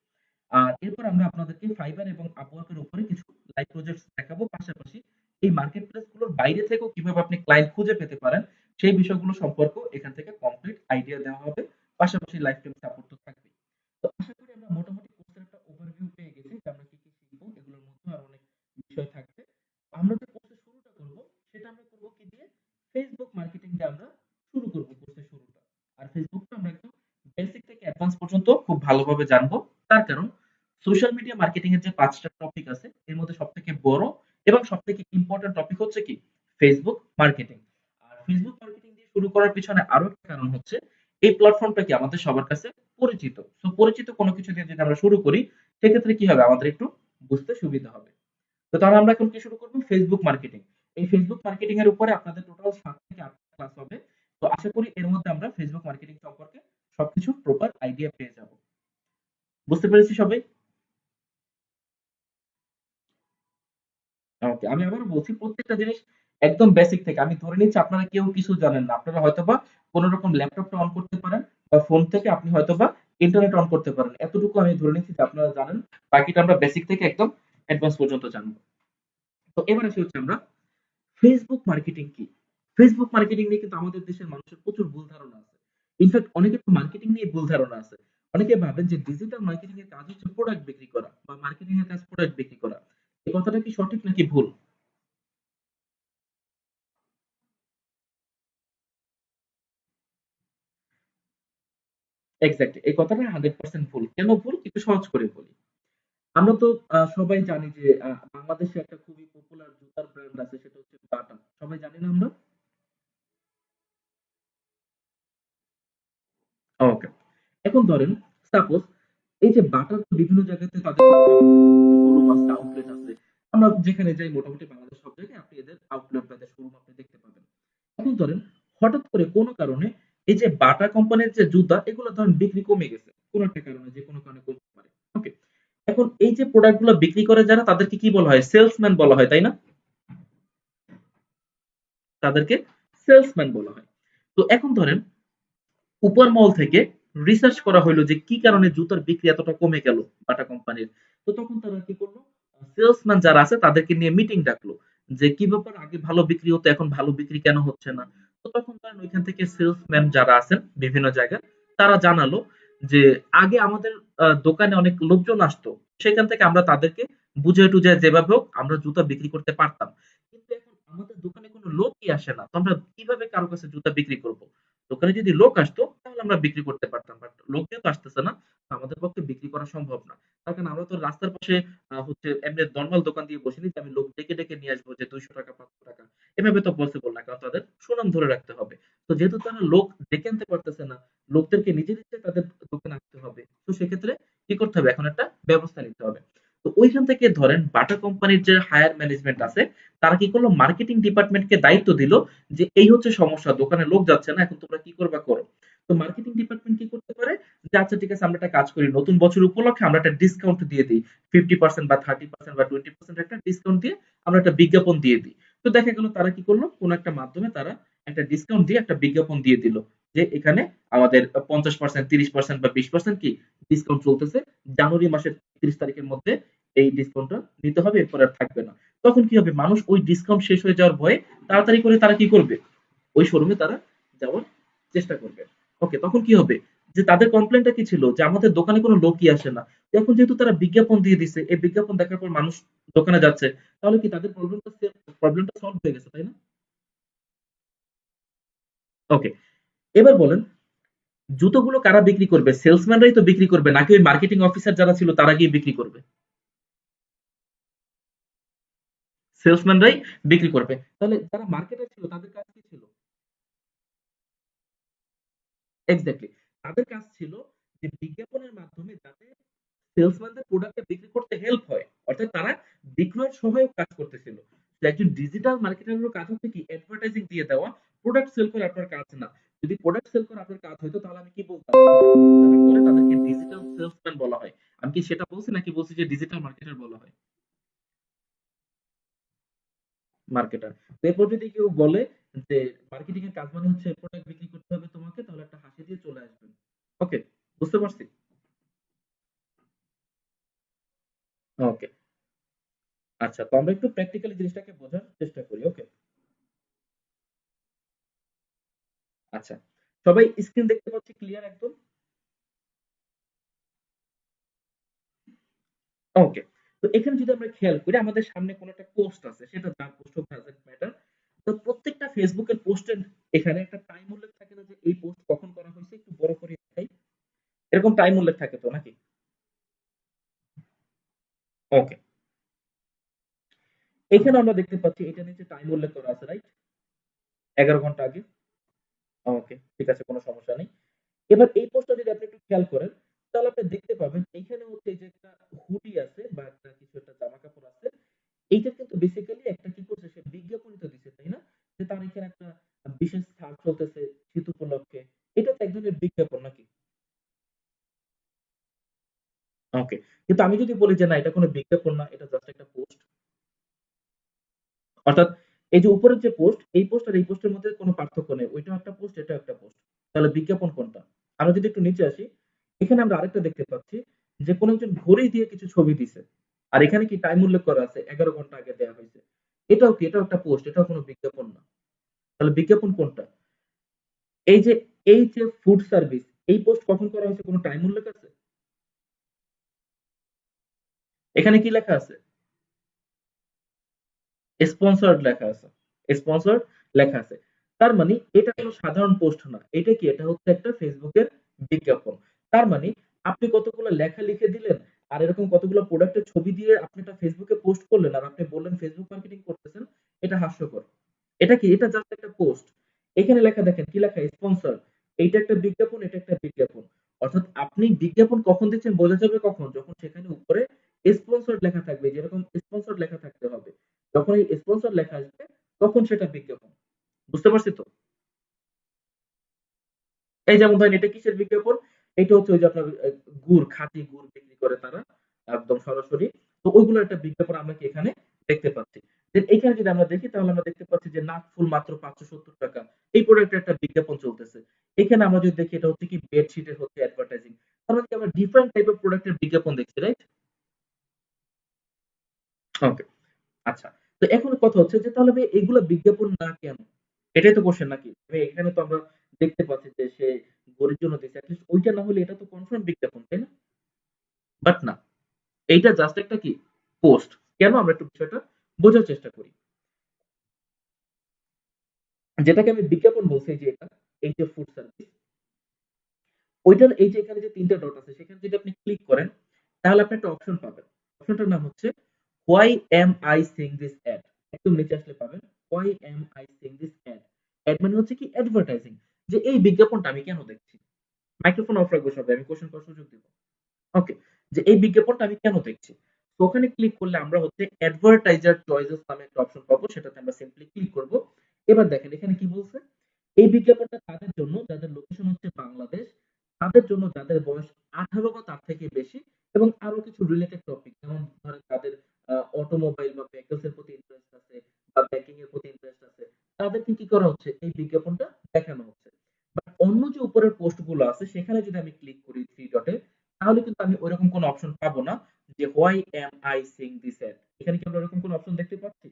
আর এরপর আমরা আপনাদেরকে ফাইবার এবং আপওয়ার্ক এর উপরে কিছু লাইভ প্রজেক্টস দেখাবো। পাশাপাশি এই মার্কেট প্লেস গুলোর বাইরে থেকেও কিভাবে আপনি ক্লায়েন্ট খুঁজে পেতে পারেন সেই বিষয়গুলো সম্পর্কেও এখান থেকে কমপ্লিট আইডিয়া দেওয়া হবে। পাশাপাশি লাইফ টাইম সাপোর্ট তো থাকবেই। তো আশা করি আমরা মোটামুটি কোর্সের একটা ওভারভিউ পেয়ে গেছি যে আমরা কি শিখবো। এগুলোর মধ্যে আরো অনেক বিষয় থাকবে। আমরা যে কোর্সের শুরুটা করব সেটা আমরা করব কি দিয়ে? ফেসবুক মার্কেটিং দিয়ে আমরা শুরু করব কোর্সের শুরুটা। আর ফেসবুকটা আমরা একদম বেসিক থেকে অ্যাডভান্স পর্যন্ত খুব ভালোভাবে জানবো। তার কারণ সোশ্যাল মিডিয়া মার্কেটিং এর যে ৫ টা টপিক আছে এর মধ্যে সবথেকে বড় এবং সবথেকে ইম্পোর্টেন্ট টপিক হচ্ছে কি? Facebook marketing. আর ফেসবুক মার্কেটিং দিয়ে শুরু করার পিছনে আরো একটা কারণ হচ্ছে এই প্ল্যাটফর্মটা কি আমাদের সবার কাছে পরিচিত। সো পরিচিত কোনো কিছু দিয়ে যদি আমরা শুরু করি সেক্ষেত্রে কি হবে আমাদের একটু বুঝতে সুবিধা হবে। তো তাহলে আমরা এখন কি শুরু করব? Facebook marketing. এই ফেসবুক মার্কেটিং এর উপরে আপনাদের টোটাল 7 থেকে 8 ক্লাস হবে। তো আশা করি এর মধ্যে আমরা ফেসবুক মার্কেটিং সম্পর্কে সবকিছু প্রপার আইডিয়া পেয়ে যাব। বুঝতে পেরেছি সবাই? ওকে, আমি আবারও বলছি প্রত্যেকটা জিনিস একদম বেসিক থেকে। আমি ধরে নিচ্ছি আপনারা কেউ কিছু জানেন না। আপনারা হয়তোবা কোন রকম ল্যাপটপটা অন করতে পারেন বা ফোন থেকে আপনি হয়তোবা ইন্টারনেট অন করতে পারেন। এতটুকু আমি ধরে নিচ্ছি যে আপনারা জানেন। বাকিটা আমরা বেসিক থেকে একদম অ্যাডভান্স পর্যন্ত জানবো। তো এবার আসি হচ্ছে আমরা ফেসবুক মার্কেটিং কি? ফেসবুক মার্কেটিং নিয়ে কিন্তু আমাদের দেশের মানুষের প্রচুর ভুল ধারণা আছে। ইনফ্যাক্ট অনেকের তো মার্কেটিং নিয়ে ভুল ধারণা আছে। অনেকে ভাবেন যে ডিজিটাল মার্কেটিং এর কাজ হচ্ছে প্রোডাক্ট বিক্রি করা বা মার্কেটিং এর কাজ প্রোডাক্ট বিক্রি করা। এই কথাটা কি সঠিক নাকি ভুল? এক্সাক্টলি, এই কথাটা 100% ভুল। কেন ভুল? একটু সহজ করে বলি। আমরা তো সবাই জানি যে বাংলাদেশে একটা খুবই পপুলার জুতার ব্র্যান্ড আছে সেটা হচ্ছে বাটা। সবাই জানি না আমরা? ওকে। এখন ধরেন সাপোজ এই যে বাটার তো বিভিন্ন জায়গাতে তাদের শোরুম আছে, আউটলেট আছে। আমরা যেখানে যাই মোটামুটি বাংলাদেশ সব জায়গায় আপনি এদের আউটলেট বা এদের শোরুম আপনি দেখতে পাবেন। এখন ধরেন হঠাৎ করে কোনো কারণে এই যে বাটা কোম্পানির যে জুতা এগুলো ধরেন বিক্রি কমে গেছে। কোনো একটা কারণে যে কোনো কারণে কমতে পারে। ওকে। এখন এই যে প্রোডাক্ট গুলো বিক্রি করে যারা তাদেরকে কি বলা হয়? সেলসম্যান বলা হয়, তাই না? তাদেরকে সেলসম্যান বলা হয়। তো এখন ধরেন উপর মহল থেকে রিসার্চ করা হইলো যে কি কারণে জুতার বিক্রি এতটা কমে গেল বাটা কোম্পানির। তো তখন তারা কি করলো? সেলসম্যান যারা আছে তাদেরকে নিয়ে মিটিং ডাকলো যে কি ব্যাপার, আগে ভালো বিক্রি হতো এখন ভালো বিক্রি কেন হচ্ছে না। তো তখন তারা ওইখান থেকে সেলসম্যান যারা আছেন বিভিন্ন জায়গায় তারা জানালো যে আগে আমাদের দোকানে অনেক লোকজন আসতো, সেখান থেকে আমরা তাদেরকে বুঝে টুঝে যেভাবে হোক আমরা জুতা বিক্রি করতে পারতাম। কিন্তু এখন আমাদের দোকানে কোনো লোকই আসে না, তো আমরা কিভাবে কারো কাছে জুতা বিক্রি করব? দোকানে যদি লোক আসতো তাহলে আমরা বিক্রি করতে পারতাম, বাট লোক যেহেতু আসতেছে না তো আমাদের পক্ষে বিক্রি করা সম্ভব না। তার কারণ আমরা তো রাস্তার পাশে হচ্ছে এমনি নর্মাল দোকান দিয়ে বসিনি যে আমি লোক ডেকে ডেকে নিয়ে আসবো যে 200 টাকা 500 টাকা। এভাবে তো পসিবল না, কারণ তাদের সুনাম ধরে রাখতে হবে। তো যেহেতু তারা লোক ডেকে আনতে পারতেছে না, লোকদেরকে নিজের ইচ্ছে তাদের দোকানে আসতে হবে, তো সেক্ষেত্রে কি করতে হবে? এখন একটা ব্যবস্থা নিতে হবে। তো ওইখান থেকে ধরেন বাটা কোম্পানির যে হায়ার ম্যানেজমেন্ট আছে তারা কি করলো? মার্কেটিং ডিপার্টমেন্টকে দায়িত্ব দিল যে এই হচ্ছে সমস্যা, দোকানে লোক যাচ্ছে না, এখন তোমরা কি করবা করো। তো মার্কেটিং ডিপার্টমেন্ট কি করতে পারে? যে আচ্ছা ঠিক আছে আমরা একটা কাজ করি, নতুন বছর উপলক্ষে আমরা একটা ডিসকাউন্ট দিয়ে দিই, 50% বা 30% বা 20% একটা ডিসকাউন্ট দিয়ে আমরা একটা বিজ্ঞাপন দিয়ে দিই। তো দেখা গেল তারা কি করলো? কোন একটা মাধ্যমে তারা একটা ডিসকাউন্ট দিয়ে একটা বিজ্ঞাপন দিয়ে দিল যে এখানে আমাদের 50%, 30% বা 20% কি ডিসকাউন্ট চলতেছে, জানুয়ারি মাসের 30 তারিখের মধ্যে এই ডিসকাউন্টটা নিতে হবে, এরপর আর থাকবে না। তখন কি হবে? মানুষ ওই ডিসকাউন্ট শেষ হয়ে যাওয়ার ভয়ে তাড়াতাড়ি করে তারা কি করবে? ওই শোরুমে তারা যাওয়ার চেষ্টা করবে। ওকে, তখন কি হবে? যে তাদের কমপ্লেনটা কি ছিল? যে আমাদের দোকানে কোনো লোকই আসে না। এখন যেহেতু তারা বিজ্ঞাপন দিয়ে দিছে, এই বিজ্ঞাপন দেখার পর মানুষ দোকানে যাচ্ছে। তাহলে কি তাদের প্রবলেমটা সলভ হয়ে গেছে, তাই না? ওকে। এবার বলেন জুতোগুলো কারা বিক্রি করবে? সেলসম্যানরাই তো বিক্রি করবে, নাকি ওই মার্কেটিং অফিসার যারা ছিল তারা গিয়ে বিক্রি করবে? সেলসম্যানরাই বিক্রি করবে। তাহলে যারা মার্কেটার ছিল তাদের কাজ কি ছিল? এক্সাক্টলি। তাদের কাজ ছিল যে বিজ্ঞাপনের মাধ্যমে যাতে সেলসম্যানদের প্রোডাক্টটা বিক্রি করতে হেল্প হয়। অর্থাৎ তারা বিক্রয়ের সহায়ক কাজ করতেছিল। তো একজন ডিজিটাল মার্কেটারের কাজ হচ্ছে কি অ্যাডভার্টাইজিং দিয়ে দেওয়া, প্রোডাক্ট সেল করা আপনার কাজ না। যদি প্রোডাক্ট সেল করা আপনার কাজ হইতো তাহলে আমি কি বলতাম? যারা করে তাদেরকে ডিজিটাল সেলসম্যান বলা হয়। আমি কি সেটা বলছি নাকি বলছি যে ডিজিটাল মার্কেটার বলা হয়? মার্কেটার। তো এরপর যদি কেউ বলে যে মার্কেটিং এর কাজ মানে হচ্ছে প্রোডাক্ট বিক্রি করতে হবে তোমাকে, তাহলে একটা হাসি দিয়ে চলে আসবেন। ওকে, বুঝতে পারছি? ওকে। আচ্ছা, তো আমরা একটু প্র্যাকটিক্যালি জিনিসটাকে বোঝার চেষ্টা করি। ওকে। আচ্ছা, সবাই স্ক্রিন দেখতে পাচ্ছি ক্লিয়ার একদম? ওকে। তো এখানে যদি আমরা খেয়াল করি আমাদের সামনে কোন একটা পোস্ট আছে, সেটা যার পোস্ট হোক ডাজন্ট ম্যাটার। তো প্রত্যেকটা ফেসবুকের পোস্টের এখানে একটা টাইম উল্লেখ থাকে না যে এই পোস্ট কখন করা হয়েছে? একটু বড় করে দেখাই। এরকম টাইম উল্লেখ থাকে তো নাকি? ওকে। এখানে আমরা দেখতে পাচ্ছি এটা নিচে টাইম উল্লেখ করা আছে, রাইট? 11 ঘন্টা আগে। ওকে, ঠিক আছে, কোনো সমস্যা নেই। এবার এই পোস্টটা যদি আপনি একটু খেয়াল করেন, তাহলে আপনি দেখতে পাবেন এইখানে হচ্ছে এই যে একটা হুডি আছে বা একটা কিছু একটা জামা-কাপড় আছে। এইটা কিন্তু বেসিক্যালি একটা কি করছে, সে বিজ্ঞাপনই তো দিছে, তাই না? যে তার এখানে একটা বিশেষ ছাড় চলতেছে শীত উপলক্ষে। এটা তো এক ধরনের বিজ্ঞাপন নাকি? ওকে। কিন্তু আমি যদি বলি যে না, এটা কোনো বিজ্ঞাপন না, এটা জাস্ট একটা পোস্ট। অর্থাৎ এই যে উপরের যে পোস্ট, এই পোস্ট আর এই পোস্টের মধ্যে কোনো পার্থক্য নেই। ওইটাও একটা পোস্ট, এটাও একটা পোস্ট। তাহলে বিজ্ঞাপন কোনটা? আমরা যদি একটু নিচে আসি, এখানে আমরা আরেকটা দেখতে পাচ্ছি যে কোনো একজন ঘড়ি দিয়ে কিছু ছবি দিছে। আর এখানে কি টাইম উল্লেখ করা আছে ১১ ঘন্টা আগে দেয়া হইছে। এটাও কি? এটাও একটা পোস্ট, এটাও কোনো বিজ্ঞাপন না। তাহলে বিজ্ঞাপন কোনটা? এই যে এই যে ফুড সার্ভিস, এই পোস্ট কখন করা হয়েছে, কোনো টাইম উল্লেখ আছে? এখানে কি লেখা আছে? স্পন্সরড লেখা আছে। স্পন্সরড লেখা আছে। তার মানে এটা কোনো সাধারণ পোস্ট না। এটা কি? এটা হচ্ছে একটা ফেসবুকের বিজ্ঞাপন। তার মানে আপনি কতগুলো লেখা লিখে দিলেন আর এরকম কতগুলো প্রোডাক্টের ছবি দিয়ে আপনি এটা ফেসবুকে পোস্ট করলেন আর আপনি বললেন ফেসবুক মার্কেটিং করতেছেন। এটা হাস্যকর। এটা কি? এটা জাস্ট একটা পোস্ট। এখানে লেখা দেখেন কি লেখা? স্পন্সর। এইটা একটা বিজ্ঞাপন, এটা একটা বিজ্ঞাপন। অর্থাৎ আপনি বিজ্ঞাপন কখন দিচ্ছেন বোঝা যাবে কখন? যখন সেখানে উপরে স্পন্সরড লেখা থাকবে। যেরকম স্পন্সরড লেখা থাকতে হবে। যখন এই স্পন্সর লেখা আসবে তখন সেটা বিজ্ঞাপন। বুঝতে পারছি তো? এই যেমন ধরেন এটা কিসের বিজ্ঞাপন? এটা হচ্ছে ওই যে আপনার গুড়, খাঁটি গুড় বিক্রি করে তারা একদম সরাসরি। তো ওইগুলোর একটা বিজ্ঞাপন আমরা কি এখানে দেখতে পাচ্ছি। দেন এইখানে যদি আমরা দেখি তাহলে আমরা দেখতে পাচ্ছি যে নাকফুল মাত্র ৳৫৭০। এই প্রোডাক্টের একটা বিজ্ঞাপন চলতেছে। এখানে আমরা যদি দেখি এটা হচ্ছে কি বেডশিটের হচ্ছে অ্যাডভার্টাইজিং। তার মানে কি আমরা ডিফারেন্ট টাইপ অফ প্রোডাক্টের বিজ্ঞাপন দেখছি, রাইট? ওকে। আচ্ছা। তো এখন কথা হচ্ছে যে তাহলে ভাই এগুলা বিজ্ঞাপন না কেন? এটাই তো কোয়েশ্চেন নাকি? ভাই এখানে তো আমরা দেখতে পাচ্ছি যে সে গরির জন্য দিছে। এটলিস্ট ওইটা না হলে এটা তো কনফার্ম বিজ্ঞাপন, তাই না? বাট না। এইটা জাস্ট একটা কি? পোস্ট। কেন? আমরা একটু বিষয়টা বোঝার চেষ্টা করি। যেটাকে আমি বিজ্ঞাপন বলছি যে এটা, এই যে ফুড সার্ভিস, ওইটার এই যে এখানে যে ৩ টা ডট আছে সেখানে যদি আপনি ক্লিক করেন তাহলে আপনি একটা অপশন পাবেন। অপশনটার নাম হচ্ছে why am I seeing this ad? একদম নিচে আসলে পাবেন why am I seeing this ad? Ad মানে হচ্ছে কি অ্যাডভার্টাইজিং। যে এই বিজ্ঞাপনটা আমি কেন দেখছি? মাইক্রোফোন অফ রাখবো সবাই। আমি কোয়েশ্চেন করার সুযোগ দিব। ওকে। যে এই বিজ্ঞাপনটা আমি কেন দেখছি? তো ওখানে ক্লিক করলে আমরা হচ্ছে অ্যাডভার্টাইজার চয়েসেস নামে একটা অপশন পাবো। সেটাতে আমরা সিম্পলি ক্লিক করব। এবার দেখেন এখানে কি বলছে? এই বিজ্ঞাপনটা তাদের জন্য যাদের লোকেশন হচ্ছে বাংলাদেশ, তাদের জন্য যাদের বয়স 18 বা তার থেকে বেশি এবং আরো কিছু রিলেটেড টপিক, যেমন ধরেন তাদের অটোমোবাইল বা ভেহিকলস এর প্রতি ইন্টারেস্ট আছে বা ব্যাংকিং এর প্রতি ইন্টারেস্ট আছে। তাদেরকে কি করা হচ্ছে? এই বিজ্ঞাপনটা দেখানো হচ্ছে। বাট অন্য যে উপরের পোস্ট গুলো আছে সেখানে যদি আমি ক্লিক করি 3 ডটে, তাহলে কিন্তু আমি ওইরকম কোনো অপশন পাবো না যে why am I seeing this ad? এখানে কি আমরা ওরকম কোনো অপশন দেখতে পাচ্ছি?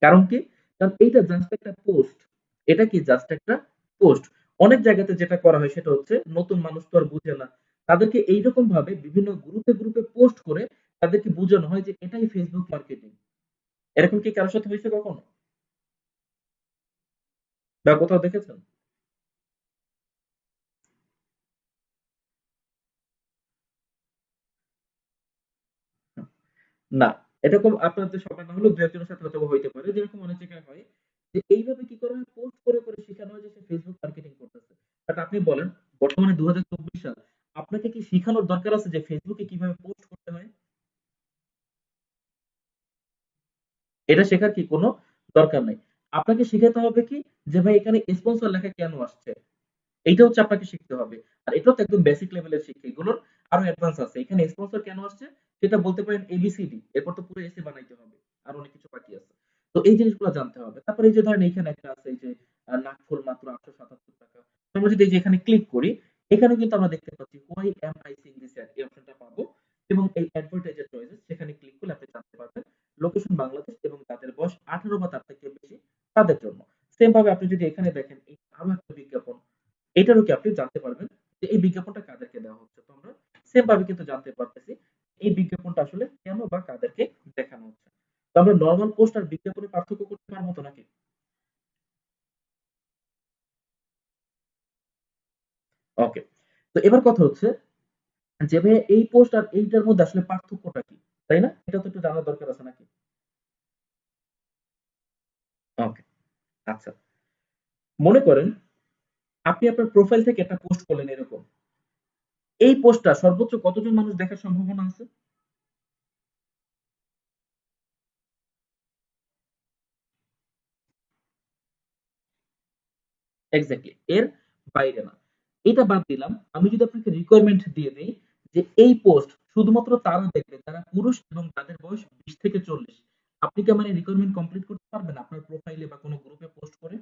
কারণ কি? কারণ এইটা জাস্ট একটা পোস্ট। এটা কি? জাস্ট একটা পোস্ট। অনেক জায়গাতে যেটা করা হয় সেটা হচ্ছে নতুন মানুষ তো আর বুঝে না। তাদেরকে এইরকম ভাবে বিভিন্ন গ্রুপে পোস্ট করে তাদেরকে বুঝানো হয় যে এটাই Facebook মার্কেটিং। এরকম কি কারো সাথে হইছে কখনো? বা কোথাও দেখেছেন? না। এরকম আপনাদের সবার না হলেও ২-১ জনের সাথে হয়তোবা হইতে পারে। যেরকম অনেক জায়গায় হয় যে এইভাবে কি করা হয়, পোস্ট করে শিখানো হয় যে সে Facebook মার্কেটিং করতেছে। বাট আপনি বলেন বর্তমানে ২০২৪ সাল। আপনাকে কি শিখানোর দরকার আছে যে Facebook এ কিভাবে পোস্ট করতে হয়? এটা শেখার কি কোনো দরকার নাই। আপনাকে শিখাতে হবে কি যে ভাই এখানে স্পন্সর লেখা কেন আসছে? এইটা হচ্ছে আপনাকে শিখতে হবে। আর এটাও তো একদম বেসিক লেভেলের শিক্ষা। এগুলোর আরো অ্যাডভান্স আছে। এখানে স্পন্সর কেন আসছে সেটা বলতে পারেন এবিসিডি। এরপর তো পুরো এসে বানাইতে হবে। আরো অনেক কিছু বাকি আছে। তো এই জিনিসগুলো জানতে হবে। তারপরে এই যে ধরেন এইখানে একটা আছে এই যে নাকফুল মাত্র ৳৮৭৭। তো আমরা যদি এই যে এখানে ক্লিক করি, এখানেও কিন্তু আমরা দেখতে পাচ্ছি why am I seeing this ad? এই অপশনটা পাবো এবং এই অ্যাডভার্টাইজার চয়েসেস সেখানে ক্লিক করলে আপনি জানতে পারবেন লোকেশন বাংলাদেশ এবং তাদের বয়স 18 বা তার থেকে বেশি তাদের জন্য। সেম ভাবে আপনি যদি এখানে দেখেন এই আরো একটা বিজ্ঞাপন, এটারও কি আপনি জানতে পারবেন যে এই বিজ্ঞাপনটা কাদেরকে দেওয়া হচ্ছে। তো আমরা সেম ভাবে কিন্তু জানতে পারতেছি এই বিজ্ঞাপনটা আসলে কেন বা কাদেরকে দেখানো হচ্ছে। তো আমরা নরমাল পোস্ট আর বিজ্ঞাপনে পার্থক্য করতে পারবো তো নাকি? ওকে। তো এবার কথা হচ্ছে যে ভাইয়া এই পোস্ট আর এইটার মধ্যে আসলে পার্থক্যটা কি? তাই না? এটা তো একটু জানার দরকার আছে নাকি? ওকে। আচ্ছা, মনে করেন আপনি আপনার প্রোফাইল থেকে একটা পোস্ট করলেন এরকম। এই পোস্টটা সর্বোচ্চ কতজন মানুষ দেখার সম্ভাবনা আছে? এক্সাক্টলি এর বাইরে না। এটা বাদ দিলাম। আমি যদি আপনাকে রিকোয়ারমেন্ট দিয়ে দেই যে এই পোস্ট শুধুমাত্র তারা দেখবে যারা পুরুষ এবং তাদের বয়স ২০ থেকে ৪০। আপনি কি আমার এই রিকোয়ারমেন্ট কমপ্লিট করতে পারবেন আপনার প্রোফাইলে বা কোনো গ্রুপে পোস্ট করে?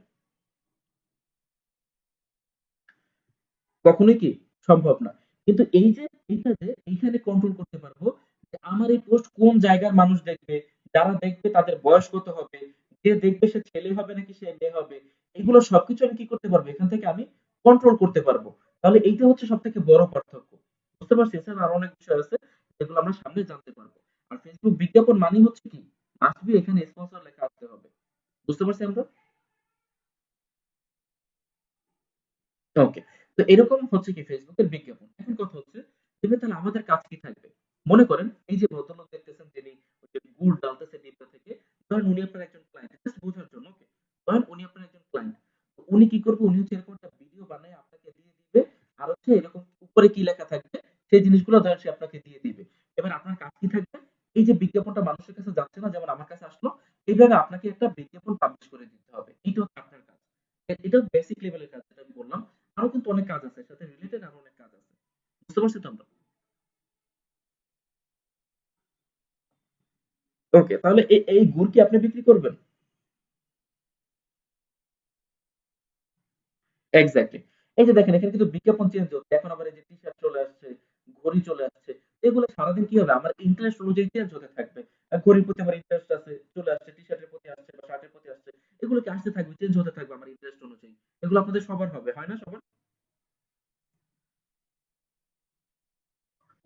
কখনোই কি সম্ভব না। কিন্তু এই যে এইটাতে এইখানে কন্ট্রোল করতে পারবো যে আমার এই পোস্ট কোন জায়গার মানুষ দেখবে, যারা দেখবে তাদের বয়স কত হবে, যে দেখবে সে ছেলে হবে নাকি সে মেয়ে হবে, এগুলো সবকিছু আমি কি করতে পারবো? এখান থেকে আমি কন্ট্রোল করতে পারবো। তাহলে এইটা হচ্ছে সবথেকে বড় পার্থক্য। বুঝতে পারছি? এছাড়া আরো অনেক বিষয় আছে যেগুলো আমরা সামনে জানতে পারবো। আর Facebook বিজ্ঞাপন মানেই হচ্ছে কি? মাস্ট বি এখানে স্পন্সর লেখা আসতে হবে। বুঝতে পারছি আমরা? ওকে। তো এরকম হচ্ছে কি Facebook এর বিজ্ঞাপন। এখন কথা হচ্ছে এবার তাহলে আমাদের কাজ কি থাকবে? মনে করেন এই যে ভদ্রলোক দেখতেছেন যিনি ওই যে গুড় ডালতেছে ডিব্বা থেকে, ধরেন উনি আপনার একজন ক্লায়েন্ট। জাস্ট বোঝার জন্য ওকে। ধরেন উনি আপনার একজন ক্লায়েন্ট। তো উনি কি করবে? উনি হচ্ছে এরকম একটা ভিডিও বানায় আপনাকে দিয়ে দিবে। আর হচ্ছে এরকম উপরে কি লেখা থাকবে সেই জিনিসগুলো ধরেন সে আপনাকে দিয়ে দিবে। এবার আপনার কাজ কি থাকবে? এই যে বিজ্ঞাপনটা মানুষের কাছে যাচ্ছে না যেমন আমার কাছে আসলো, এইভাবে আপনাকে একটা বিজ্ঞাপন পাবলিশ করে দিতে হবে। এইটা হচ্ছে আপনার কাজ। এটা বেসিক লেভেলের কাজ যেটা আমি বললাম। আরো কিন্তু অনেক কাজ আছে। এর সাথে রিলেটেড আরো অনেক কাজ আছে। বুঝতে পারছি তো আমরা? ওকে, তাহলে এই গুড় কি আপনি বিক্রি করবেন? এক্সাক্টলি। এই যে দেখেন এখানে কিন্তু বিজ্ঞাপন চেঞ্জ হচ্ছে। এখন আবার এই যে টি-শার্ট চলে আসছে, ঘড়ি চলে আসছে। এগুলো সারাদিন কি হবে? আমার ইন্টারেস্ট অনুযায়ী চেঞ্জ হতে থাকবে। ঘড়ির প্রতি আমার ইন্টারেস্ট আছে, চলে আসছে, টি-শার্টের প্রতি আসছে বা শার্টের প্রতি আসছে। এগুলো কি আসতে থাকবে, চেঞ্জ হতে থাকবে আমার ইন্টারেস্ট অনুযায়ী। এগুলো আপনাদের সবার হবে, হয় না সবার?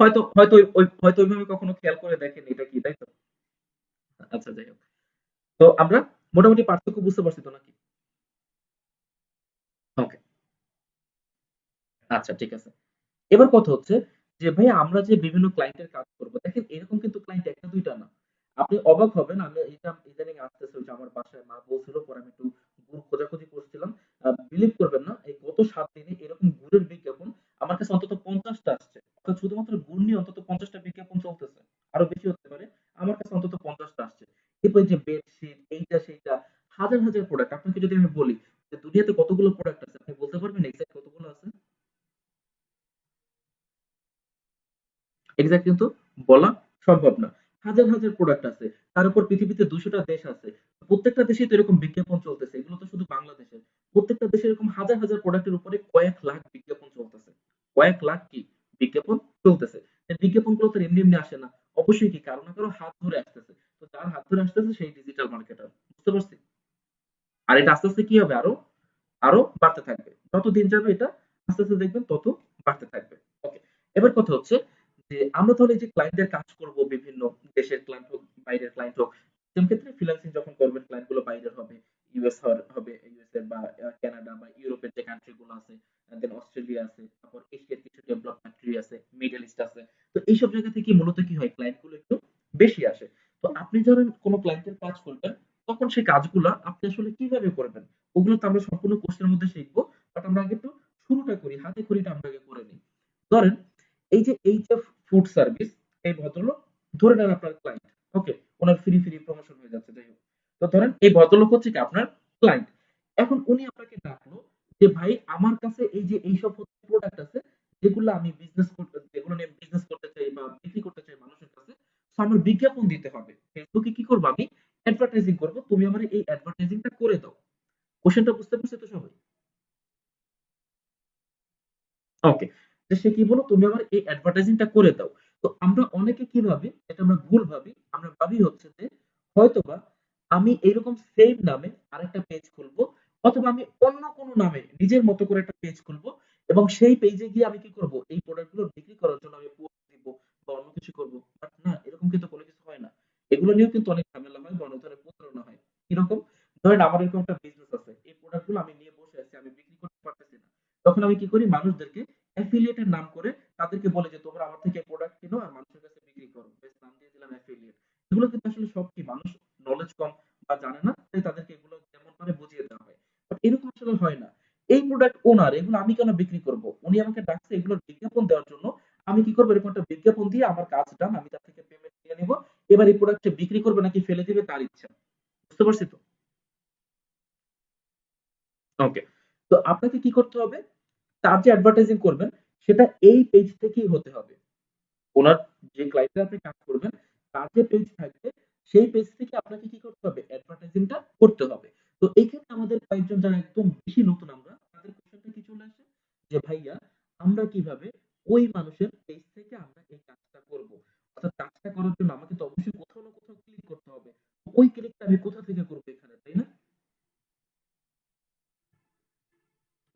হয়তো ওইভাবে কখনো খেয়াল করে দেখেন এটা কি, তাই তো? আচ্ছা যাই হোক। তো আমরা মোটামুটি পার্থক্য বুঝতে পারছি তো নাকি? ওকে, আচ্ছা ঠিক আছে। এবার কথা হচ্ছে যে ভাই আমরা যে বিভিন্ন ক্লায়েন্টের কাজ করব দেখেন এরকম কিন্তু ক্লায়েন্ট একটা দুইটা না। আপনি অবাক হবেন আমি এটা ইদানিং আসতেছে ওই যে আমার বাসায় মা বলছিল পরে আমি একটু গুড় খোঁজাখুঁজি করছিলাম। বিলিভ করবেন না এই গত ৭ দিনে এরকম গুড়ের বিজ্ঞাপন আমার কাছে অন্তত ৫০ টা আসছে। অর্থাৎ শুধুমাত্র গুড় নিয়ে অন্তত ৫০ টা বিজ্ঞাপন চলতেছে। আরো বেশি হতে পারে। আমার কাছে অন্তত ৫০ টা আসছে। এরপর এই যে বেডশিট এইটা সেইটা হাজার, হাজার প্রোডাক্ট আপনাকে যদি আমি বলি যে দুনিয়াতে কতগুলো প্রোডাক্ট আছে আপনি বলতে পারবেন এক্সাক্ট কতগুলো আছে? এক্সাক্ট কিন্তু বলা সম্ভব না। হাজার, হাজার প্রোডাক্ট আছে। তার উপর পৃথিবীতে ২০০ টা দেশ আছে। প্রত্যেকটা দেশেই তো এরকম বিজ্ঞাপন চলতেছে। এগুলো তো শুধু বাংলাদেশের। প্রত্যেকটা দেশে এরকম হাজার, হাজার প্রোডাক্টের উপরে কয়েক লাখ বিজ্ঞাপন চলতেছে। কয়েক লাখ কি বিজ্ঞাপন চলতেছে। এই বিজ্ঞাপনগুলো তো এমনি, এমনি আসে না। অবশ্যই কি কারো না কারো হাত ধরে আসতেছে। তো যার হাত ধরে আসতেছে সেই ডিজিটাল মার্কেটার। বুঝতে পারছি? আর এটা আস্তে, আস্তে কি হবে আরো আরো বাড়তে থাকবে। যত দিন যাবে এটা আস্তে, আস্তে দেখবেন তত বাড়তে থাকবে। ওকে। এবার কথা হচ্ছে যে আমরা তাহলে এই যে ক্লায়েন্টের কাজ করব বিভিন্ন দেশের ক্লায়েন্ট হোক, বাইরের ক্লায়েন্ট হোক। সেম ক্ষেত্রে ফ্রিল্যান্সিং যখন করবেন ক্লায়েন্ট গুলো বাইরের হবে। ইউএস হবে ইউএস এর বা কানাডা বা ইউরোপের যে কান্ট্রি গুলো আছে, দেন অস্ট্রেলিয়া আছে, তারপর এশিয়ার কিছু ডেভেলপ কান্ট্রি আছে, মিডল ইস্ট আছে। তো এইসব জায়গা থেকে মূলত কি হয় ক্লায়েন্ট গুলো একটু বেশি আসে। তো আপনি ধরেন কোন ক্লায়েন্টের কাজ করবেন তখন সেই কাজগুলা আপনি আসলে কিভাবে করবেন? ওগুলো তো আমরা সম্পূর্ণ কোর্সের মধ্যে শিখবো। বাট আমরা আগে একটু শুরুটা করি, হাতে খড়িটা আমরা আগে করে নিই। ধরেন এই যে ফুড সার্ভিস এই ভদ্রলোক ধরে নেন আপনার ক্লায়েন্ট। ওকে? উনার ফ্রি প্রমোশন হয়ে যাচ্ছে যাই হোক। তো ধরেন এই ভদ্রলোক হচ্ছে কি আপনার ক্লায়েন্ট। এখন উনি আপনাকে ডাকলো যে ভাই আমার কাছে এই যে এইসব প্রোডাক্ট আছে যেগুলো আমি বিজনেস করতে যেগুলো নিয়ে বিজনেস করতে চাই বা বিক্রি করতে চাই মানুষের কাছে। তো আমার বিজ্ঞাপন দিতে হবে। ফেসবুকে কি করব আমি অ্যাডভার্টাইজিং করব। তুমি আমার এই অ্যাডভার্টাইজিংটা করে দাও। কোশ্চেনটা বুঝতে পারছো তো সবাই? ওকে। তো সে কি বলল তুমি আমার এই অ্যাডভার্টাইজিংটা করে দাও। তো আমরা অনেকে কি ভাবি এটা আমরা ভুল ভাবি। আমরা ভাবি হচ্ছে যে হয়তোবা আমি এরকম সেম নামে আরেকটা পেজ খুলবো অথবা আমি অন্য কোনো নামে নিজের মতো করে একটা পেজ খুলবো এবং সেই পেজে গিয়ে আমি কি করব এই প্রোডাক্ট গুলো বিক্রি করার জন্য আমি পোস্ট দিব বা অন্য কিছু করব। বাট না এরকম কিন্তু কোনো কিছু হয় না। এগুলো নিয়েও কিন্তু অনেক ঝামেলা হয় বা অনেক ধরনের প্রতারণা হয়। কিরকম? ধরেন আমার এরকম একটা বিজনেস আছে। এই প্রোডাক্ট গুলো আমি নিয়ে বসে আছি। আমি বিক্রি করতে পারতেছি না। তখন আমি কি করি মানুষদেরকে অ্যাফিলিয়েট এর নাম করে তাদেরকে বলে যে তোমরা আমার থেকে প্রোডাক্ট কিনো আর মানুষের কাছে বিক্রি করো। বেশ নাম দিয়ে দিলাম অ্যাফিলিয়েট। এগুলো কিন্তু আসলে সব কি মানুষ নলেজ কম বা জানে না তাই তাদেরকে এগুলো যেমন পারে বুঝিয়ে দেওয়া হয়। ওনার, এগুলো আমি কেন বিক্রি করব? উনি আমাকে ডাকছে এগুলোর বিজ্ঞাপন দেওয়ার জন্য। আমি কি করব? এরকম একটা বিজ্ঞাপন দিয়ে আমার কাজ ডান, আমি তার থেকে পেমেন্ট নিয়ে নিব। এবার এই প্রোডাক্ট বিক্রি করবে নাকি ফেলে দিবে তার ইচ্ছা। বুঝতে পারছি তো? ওকে। তো আপনাকে কি করতে হবে? তার যে অ্যাডভার্টাইজিং করবেন সেটা এই পেজ থেকেই হতে হবে। ওনার যে ক্লায়েন্টের আপনি কাজ করবেন তার যে পেজ থাকবে সেই পেজ থেকে আপনাকে কি করতে হবে? অ্যাডভার্টাইজিংটা করতে হবে। তো এইখানে আমাদের কয়েকজন যারা একদম বেশি নতুন আমরা তাদের কোশ্চেনটা কি চলে আসে? যে ভাইয়া আমরা কিভাবে ওই মানুষের পেজ থেকে আমরা এই কাজটা করব? অর্থাৎ কাজটা করার জন্য আমাকে তো অবশ্যই কোথাও না কোথাও ক্লিক করতে হবে। ওই ক্লিকটা আমি কোথা থেকে করব এখানে, তাই না?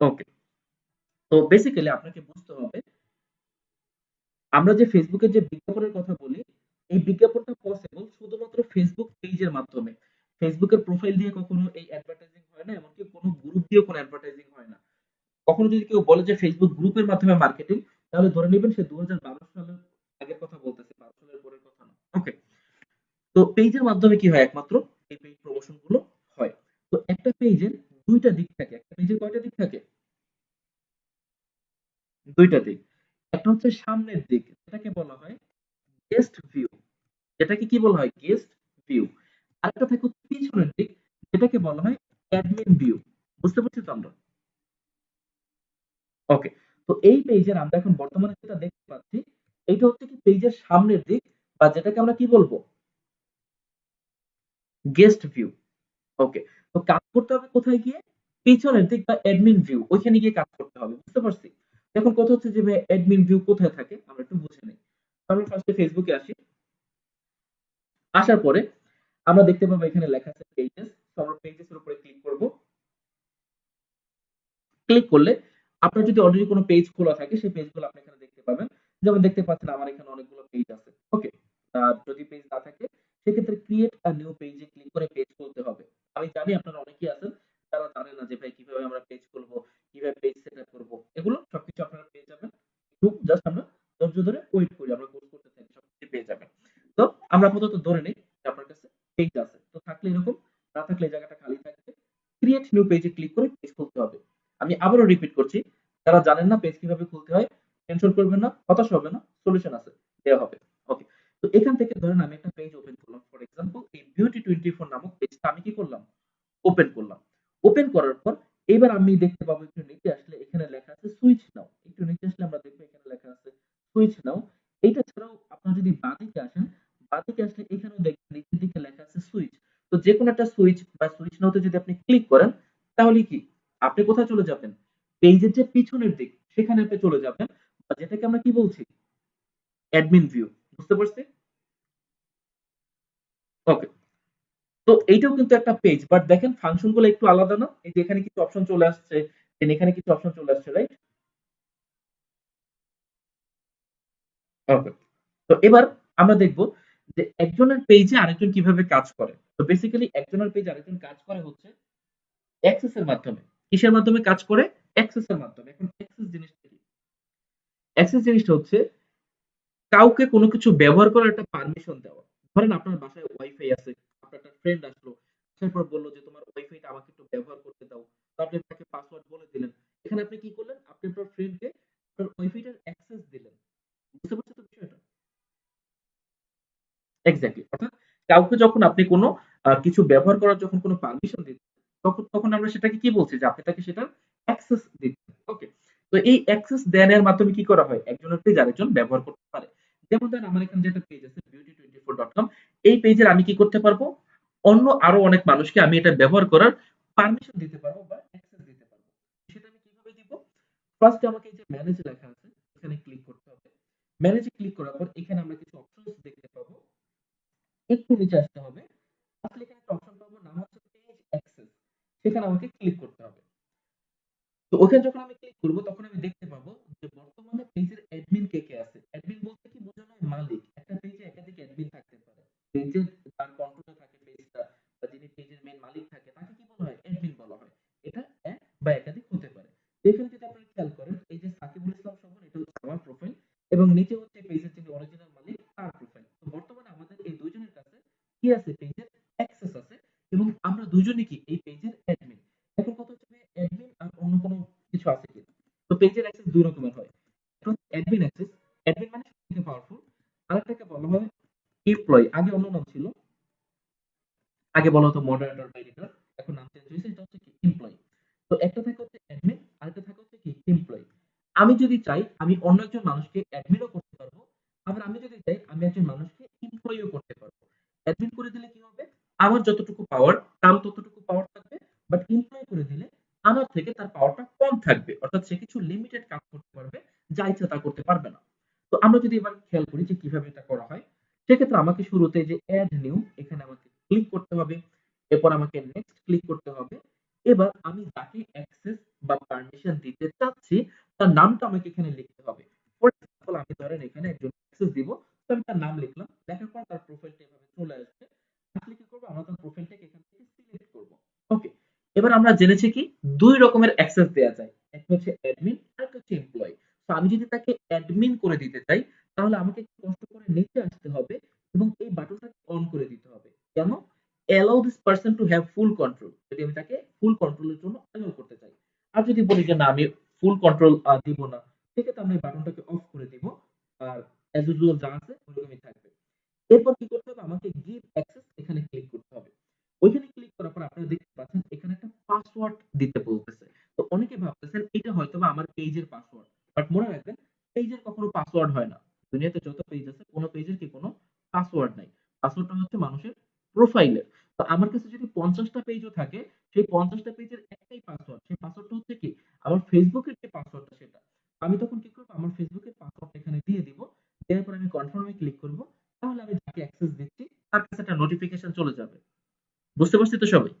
ওকে। তো বেসিক্যালি আপনাকে বুঝতে হবে আমরা যে ফেসবুকের যে বিজ্ঞাপনের কথা বলি, এই বিজ্ঞাপনটা পসিবল শুধুমাত্র ফেসবুক পেজের মাধ্যমে। ফেসবুকের প্রোফাইল দিয়ে কখনো এই অ্যাডভার্টাইজিং হয় না, এমনকি কোনো গ্রুপ দিয়েও কোনো অ্যাডভার্টাইজিং হয় না। কখনো যদি কেউ বলে যে ফেসবুক গ্রুপের মাধ্যমে মার্কেটিং, তাহলে ধরে নেবেন সে ২০১২ সালের আগের কথা বলতেছে, ১২ সালের পরের কথা না। ওকে। তো পেজের মাধ্যমে কি হয়? একমাত্র এই পেজ প্রমোশন গুলো হয়। তো একটা পেজের ২ টা দিক থাকে। একটা পেজের কয়টা দিক থাকে? ২ টা দিক। একটা হচ্ছে সামনের দিক, যেটাকে বলা হয় গেস্ট ভিউ। যেটাকে কি বলা হয়? Guest view. আরেকটা থাকে হচ্ছে পিছনের দিক, যেটাকে বলা হয় অ্যাডমিন ভিউ। বুঝতে পারছি তো আমরা? ওকে। তো এই পেজের আমরা এখন বর্তমানে যেটা দেখতে পাচ্ছি, এইটা হচ্ছে কি পেজের সামনের দিক বা যেটাকে আমরা কি বলবো? Guest view. ওকে। তো কাজ করতে হবে কোথায় গিয়ে? পিছনের দিক বা অ্যাডমিন ভিউ ওইখানে গিয়ে কাজ করতে হবে। বুঝতে পারছি? এখন কথা হচ্ছে যে ভাই অ্যাডমিন ভিউ কোথায় থাকে? আমরা একটু বুঝে নেই। আমরা ফার্স্টে ফেসবুকে আসি। আসার পরে আমরা দেখতে পাবো এখানে লেখা আছে পেজেস। তো আমরা পেজেস এর উপরে ক্লিক করব। ক্লিক করলে আপনার যদি অলরেডি কোনো পেজ খোলা থাকে সেই পেজগুলো আপনি এখানে দেখতে পাবেন। যেমন দেখতে পাচ্ছেন আমার এখানে অনেকগুলো পেজ আছে। ওকে। আর যদি পেজ না থাকে সেক্ষেত্রে ক্রিয়েট আ নিউ পেজে ক্লিক করে পেজ খুলতে হবে। আমি জানি আপনারা অনেকেই আছেন যারা জানেন না যে ভাই কিভাবে আমরা পেজ খুলবো, কিভাবে পেজ সেটআপ করব। এগুলো সবকিছু আপনারা পেয়ে যাবেন। একটু জাস্ট আমরা ধৈর্য ধরে ওয়েট করি। আমরা কোর্স করতে থাকি, সবকিছু পেয়ে যাবেন। তো আমরা আপাতত ধরে নেই যে আপনার কাছে পেজ আছে। তো থাকলে এরকম, না থাকলে এই জায়গাটা খালি থাকবে। ক্রিয়েট নিউ পেজে ক্লিক করে পেজ খুলতে হবে। আমি আবারও রিপিট করছি, যারা জানেন না পেজ কিভাবে খুলতে হয়, টেনশন করবেন না, হতাশ হবেন না, সলিউশন আছে, দেওয়া হবে। ওকে। তো এখান থেকে ধরেন আমি একটা পেজ ওপেন করলাম। ফর এক্সাম্পল এই বিউটি 24 নামক পেজটা আমি কি করলাম? ওপেন করলাম। ওপেন করার পর এবার আমি দেখতে পাবো একটু নিচে আসলে এখানে লেখা আছে সুইচ নাও। একটু নিচে আসলে আমরা দেখবো এখানে লেখা আছে সুইচ নাও। এইটা ছাড়াও আপনারা যদি বাঁদিকে আসেন, বাঁদিকে আসলে এখানেও দেখবেন নিচের দিকে লেখা আছে সুইচ। তো যেকোনো একটা সুইচ বা সুইচ নাওতে যদি আপনি ক্লিক করেন তাহলে কি আপনি কোথায় চলে যাবেন? পেজের যে পিছনের দিক সেখানে আপনি চলে যাবেন। বা যেটাকে আমরা কি বলছি? Admin view. বুঝতে পারছি? ওকে। তো এইটাও কিন্তু একটা পেজ। বাট দেখেন ফাংশন গুলো একটু আলাদা না? এই যে এখানে কিছু অপশন চলে আসছে, দেন এখানে কিছু অপশন চলে আসছে, রাইট? ওকে। তো এবার আমরা দেখব যে একজনের পেজে আরেকজন কিভাবে কাজ করে। তো বেসিক্যালি একজনের পেজে আরেকজন কাজ করে হচ্ছে অ্যাক্সেস এর মাধ্যমে। কিসের মাধ্যমে কাজ করে? অ্যাক্সেস এর মাধ্যমে। এখন অ্যাক্সেস জিনিসটা কি? অ্যাক্সেস জিনিসটা হচ্ছে কাউকে কোনো কিছু ব্যবহার করার একটা পারমিশন দেওয়া। ধরেন আপনার বাসায় ওয়াইফাই আছে। আপনার একটা ফ্রেন্ড আসলো। আসার পর বলল যে তোমার ওয়াইফাইটা আমাকে একটু ব্যবহার করতে দাও। তো আপনি তাকে পাসওয়ার্ড বলে দিলেন। এখানে আপনি কি করলেন? আপনি আপনার ফ্রেন্ডকে আপনার ওয়াইফাইটার অ্যাক্সেস দিলেন। বুঝতে পারছেন তো বিষয়টা? এক্সাক্টলি। অর্থাৎ কাউকে যখন আপনি কোনো কিছু ব্যবহার করার যখন কোনো পারমিশন দিচ্ছেন, তখন তখন আমরা সেটাকে কি বলছি? যে আপনি তাকে সেটার অ্যাক্সেস দিচ্ছেন। ওকে। তো এই অ্যাক্সেস দেনের মাধ্যমে কি করা হয়? একজনের পেজ আরেকজন ব্যবহার করতে পারে। যেমন ধরেন আমার এখানে যে একটা পেজ আছে beauty24.com, এই পেজের আমি কি করতে পারবো? অন্য আরো অনেক মানুষকে আমি এটা ব্যবহার করার পারমিশন দিতে পারবো বা অ্যাক্সেস দিতে পারবো। সেটা আমি কিভাবে দিব? ফার্স্ট আমাকে এই যে ম্যানেজ লেখা আছে, এখানে ক্লিক করতে হবে। ম্যানেজে ক্লিক করার পর এখানে আমরা কিছু অপশনস দেখতে পাবো। একটু নিচে আসতে হবে। আসলে এখানে একটা অপশন পাবো, নাম হচ্ছে পেজ অ্যাক্সেস। সেখানে আমাকে ক্লিক করতে হবে। তো ওখানে যখন আমি ক্লিক করব তখন আমি দেখতে পাবো যে বর্তমানে পেজের অ্যাডমিন কে কে আছে। অ্যাডমিন বলতে কি বোঝানো হয়? মালিক। একটা পেজে একাধিক অ্যাডমিন থাকতে পারে। পেজের যার কন্ট্রোলে থাকে পেজটা বা যিনি পেজের মেইন মালিক থাকে তাকে কি বলা হয়? অ্যাডমিন বলা হয়। এটা এক বা একাধিক হতে পারে। এখানে যদি আপনারা খেয়াল করেন এই যে সাকিবুল ইসলাম শহর, এটা হচ্ছে আমার প্রোফাইল এবং নিচে হচ্ছে পেজের যিনি অরিজিনাল মালিক তার প্রোফাইল। তো বর্তমানে আমাদের এই দুইজনের কাছে কি আছে? পেজের অ্যাক্সেস আছে এবং আমরা দুইজনই কি এই পেজের অ্যাডমিন। এখন কথা হচ্ছে যে অ্যাডমিন আর অন্য কোনো কিছু আছে দুই রকমের হয়। একটা হচ্ছে অ্যাডমিন অ্যাক্সেস, অ্যাডমিন মানে সবথেকে পাওয়ারফুল। আরেকটাকে বলা হয় এমপ্লয়ি, আগে অন্য নাম ছিল, আগে বলা হতো মডারেটর বা এডিটর, এখন নাম চেঞ্জ হয়েছে, এটা হচ্ছে কি এমপ্লয়ি। তো একটা থাকে হচ্ছে অ্যাডমিন, আরেকটা থাকে হচ্ছে কি এমপ্লয়ি। আমি যদি চাই আমি অন্য একজন মানুষকে অ্যাডমিনও করতে পারবো, আবার আমি যদি চাই আমি একজন মানুষকে এমপ্লয়িও করতে পারবো। অ্যাডমিন করে দিলে কি হবে, আমার যতটুকু পাওয়ার তার ততটুকু পাওয়ার থাকবে, বাট এমপ্লয় করে দিলে আমার থেকে তার পাওয়ারটা কম থাকবে, অর্থাৎ সে কিছু লিমিটেড কাজ করতে পারবে, যা ইচ্ছা তা করতে পারবে না। তো আমরা যদি এবার খেয়াল করি যে কিভাবে এটা করা হয়, সেক্ষেত্রে আমাকে শুরুতে যে অ্যাড নিউ এখানে আমাকে ক্লিক করতে হবে, এরপর আমাকে নেক্সট ক্লিক করতে হবে। এবার আমি যাকে অ্যাক্সেস বা পারমিশন দিতে চাচ্ছি তার নামটা আমাকে এখানে লিখতে হবে। ফর এক্সাম্পল আমি ধরেন এখানে একজন অ্যাক্সেস দিব, তো আমি তার নাম লিখলাম, লেখার পর তার প্রোফাইলটা এভাবে চলে আসবে। আসলে কি করবো, আমরা তার প্রোফাইলটাকে এখান থেকে সিলেক্ট করব। ওকে, এবার আমরা জেনেছি কি দুই রকমের অ্যাক্সেস দেওয়া যায়, একটা হচ্ছে অ্যাডমিন আর একটা হচ্ছে এমপ্লয়ি। তো আমি যদি তাকে অ্যাডমিন করে দিতে চাই তাহলে আমাকে একটু কষ্ট করে নিচে আসতে হবে এবং এই বাটনটাকে অন করে দিতে হবে। কেন? allow this person to have full control, যদি আমি তাকে ফুল কন্ট্রোলের জন্য অ্যালাউ করতে চাই। আর যদি বলি যে না আমি ফুল কন্ট্রোল দিব না, সেক্ষেত্রে আমি এই বাটনটাকে অফ করে দিব, আর অ্যাজ ইউজুয়াল যা আছে ওরকমই থাকবে। এরপর কি করতে হবে, আমাকে গিভ অ্যাক্সেস এখানে ক্লিক করতে হবে। ওইখানে ক্লিক করার পর আপনারা দেখতে পাচ্ছেন এখানে একটা পাসওয়ার্ড দিতে বলতেছে। তো অনেকে ভাবতেছেন এটা হয়তোবা আমার পেজের পাসওয়ার্ড, বাট মনে রাখবেন পেজের কখনো পাসওয়ার্ড হয় না। দুনিয়াতে যত পেজ আছে কোনো পেজের কি কোনো পাসওয়ার্ড নাই। পাসওয়ার্ডটা হচ্ছে মানুষের প্রোফাইলের। তো আমার কাছে যদি 50টা পেজও থাকে, সেই 50টা পেজের একটাই পাসওয়ার্ড, সেই পাসওয়ার্ডটা হচ্ছে কি আমার ফেসবুকের যে পাসওয়ার্ডটা সেটা। আমি তখন কি করব, আমার ফেসবুকের পাসওয়ার্ডটা এখানে দিয়ে দিব, দেওয়ার পর আমি কনফার্মে ক্লিক করব। তাহলে আমি যাকে অ্যাক্সেস দিচ্ছি তার কাছে একটা নোটিফিকেশন চলে যাবে। বুঝতে পারছি তো সবাই?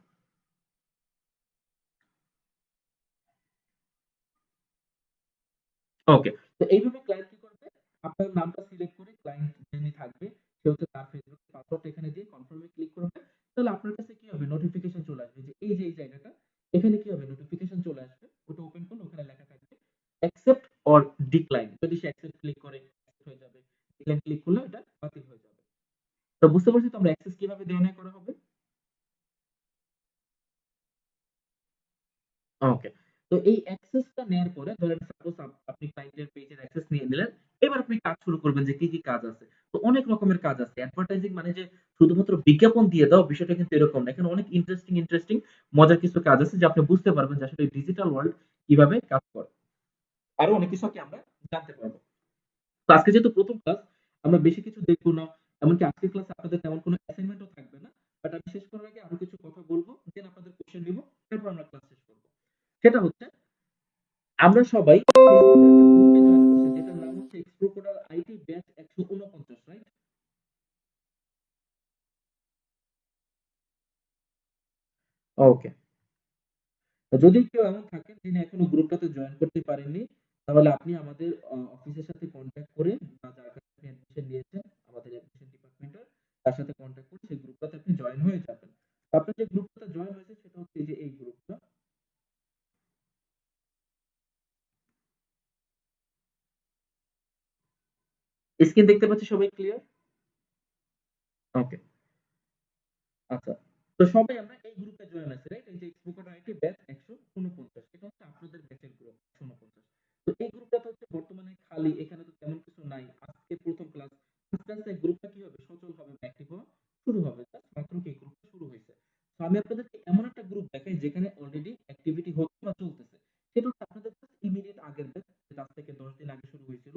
ওকে, তো এইভাবে ক্লায়েন্ট কি করবে, আপনার নামটা সিলেক্ট করে ক্লায়েন্ট যিনি থাকবে সে হচ্ছে তার ফেসবুক পাসওয়ার্ড এখানে দিয়ে কনফার্মে ক্লিক করবে। তাহলে আপনার কাছে কি হবে, নোটিফিকেশন চলে আসবে যে এই যে এই জায়গাটা, এখানে কি হবে নোটিফিকেশন চলে আসবে। ওটা ওপেন করলে ওখানে লেখা থাকবে অ্যাকসেপ্ট অর ডিক্লাইন। যদি সে অ্যাকসেপ্ট ক্লিক করে accept হয়ে যাবে, ডিক্লাইন ক্লিক করলে এটা বাতিল হয়ে যাবে। তো বুঝতে পারছি তো আমরা অ্যাক্সেস কিভাবে দেওয়া নেওয়া করা হবে। ওকে। তো এই অ্যাক্সেসটা নেয়ার পরে ধরেন সাপোজ আপনি ক্লায়েন্টের পেজের অ্যাক্সেস নিয়ে নিলেন। এবার আপনি কাজ শুরু করবেন যে কি, কি কাজ আছে। তো অনেক রকমের কাজ আছে। অ্যাডভার্টাইজিং মানে যে শুধুমাত্র বিজ্ঞাপন দিয়ে দাও বিষয়টা কিন্তু এরকম না। এখানে অনেক ইন্টারেস্টিং মজার কিছু কাজ আছে যে আপনি বুঝতে পারবেন যে আসলে ডিজিটাল ওয়ার্ল্ড কিভাবে কাজ করে। আরো অনেক কিছু কি আমরা জানতে পারবো। তো আজকে যেহেতু ১ম ক্লাস, আমরা বেশি কিছু দেখব না। এমনকি আজকের ক্লাসে আপনাদের তেমন কোনো অ্যাসাইনমেন্টও থাকবে না। বাট আমি শেষ করার আগে আরো কিছু কথা বলব, দেন আপনাদের কোয়েশ্চেন নিব। তারপর আমরা ক্লাস শেষ করব। সেটা হচ্ছে আমরা সবাই ফেসবুকে একটা গ্রুপে জয়েন করছি যেটার নাম হচ্ছে এক্সপ্লোকোডার আইটি ব্যাচ ১৪৯, রাইট? ওকে। যদি কেউ এমন থাকেন যিনি এখনো গ্রুপটাতে জয়েন করতে পারেননি, তাহলে আপনি আমাদের অফিসের সাথে কন্ট্যাক্ট করে বা যার কাছে আপনি অ্যাডমিশন নিয়েছেন আমাদের অ্যাডমিশন ডিপার্টমেন্টের, তার সাথে কন্ট্যাক্ট করে সেই গ্রুপটাতে আপনি জয়েন হয়ে যাবেন। তো আপনার যে গ্রুপটাতে জয়েন হয়েছে সেটা হচ্ছে এই যে এই গ্রুপটা। স্ক্রিন দেখতে পাচ্ছি সবাই ক্লিয়ার? ওকে। আচ্ছা। তো সবাই আমরা এই গ্রুপে জয়েন আছি, রাইট? এই যে স্পোকেন আইটি ব্যাচ ১৪৯, এটা হচ্ছে আপনাদের ব্যাচের গ্রুপ ১৪৯। তো এই গ্রুপটা তো হচ্ছে বর্তমানে খালি, এখানে তো তেমন কিছু নাই। আজকে ১ম ক্লাস। আস্তে, আস্তে গ্রুপটা কি হবে, সচল হবে বা অ্যাক্টিভ হওয়া শুরু হবে। জাস্ট মাত্র কি এই গ্রুপটা শুরু হইছে। তো আমি আপনাদেরকে এমন একটা গ্রুপ দেখাই যেখানে অলরেডি অ্যাক্টিভিটি হচ্ছে বা চলতেছে। সেটা হচ্ছে আপনাদের জাস্ট ইমিডিয়েট আগের ব্যাচ, যেটা আজ থেকে ১০ দিন আগে শুরু হয়েছিল।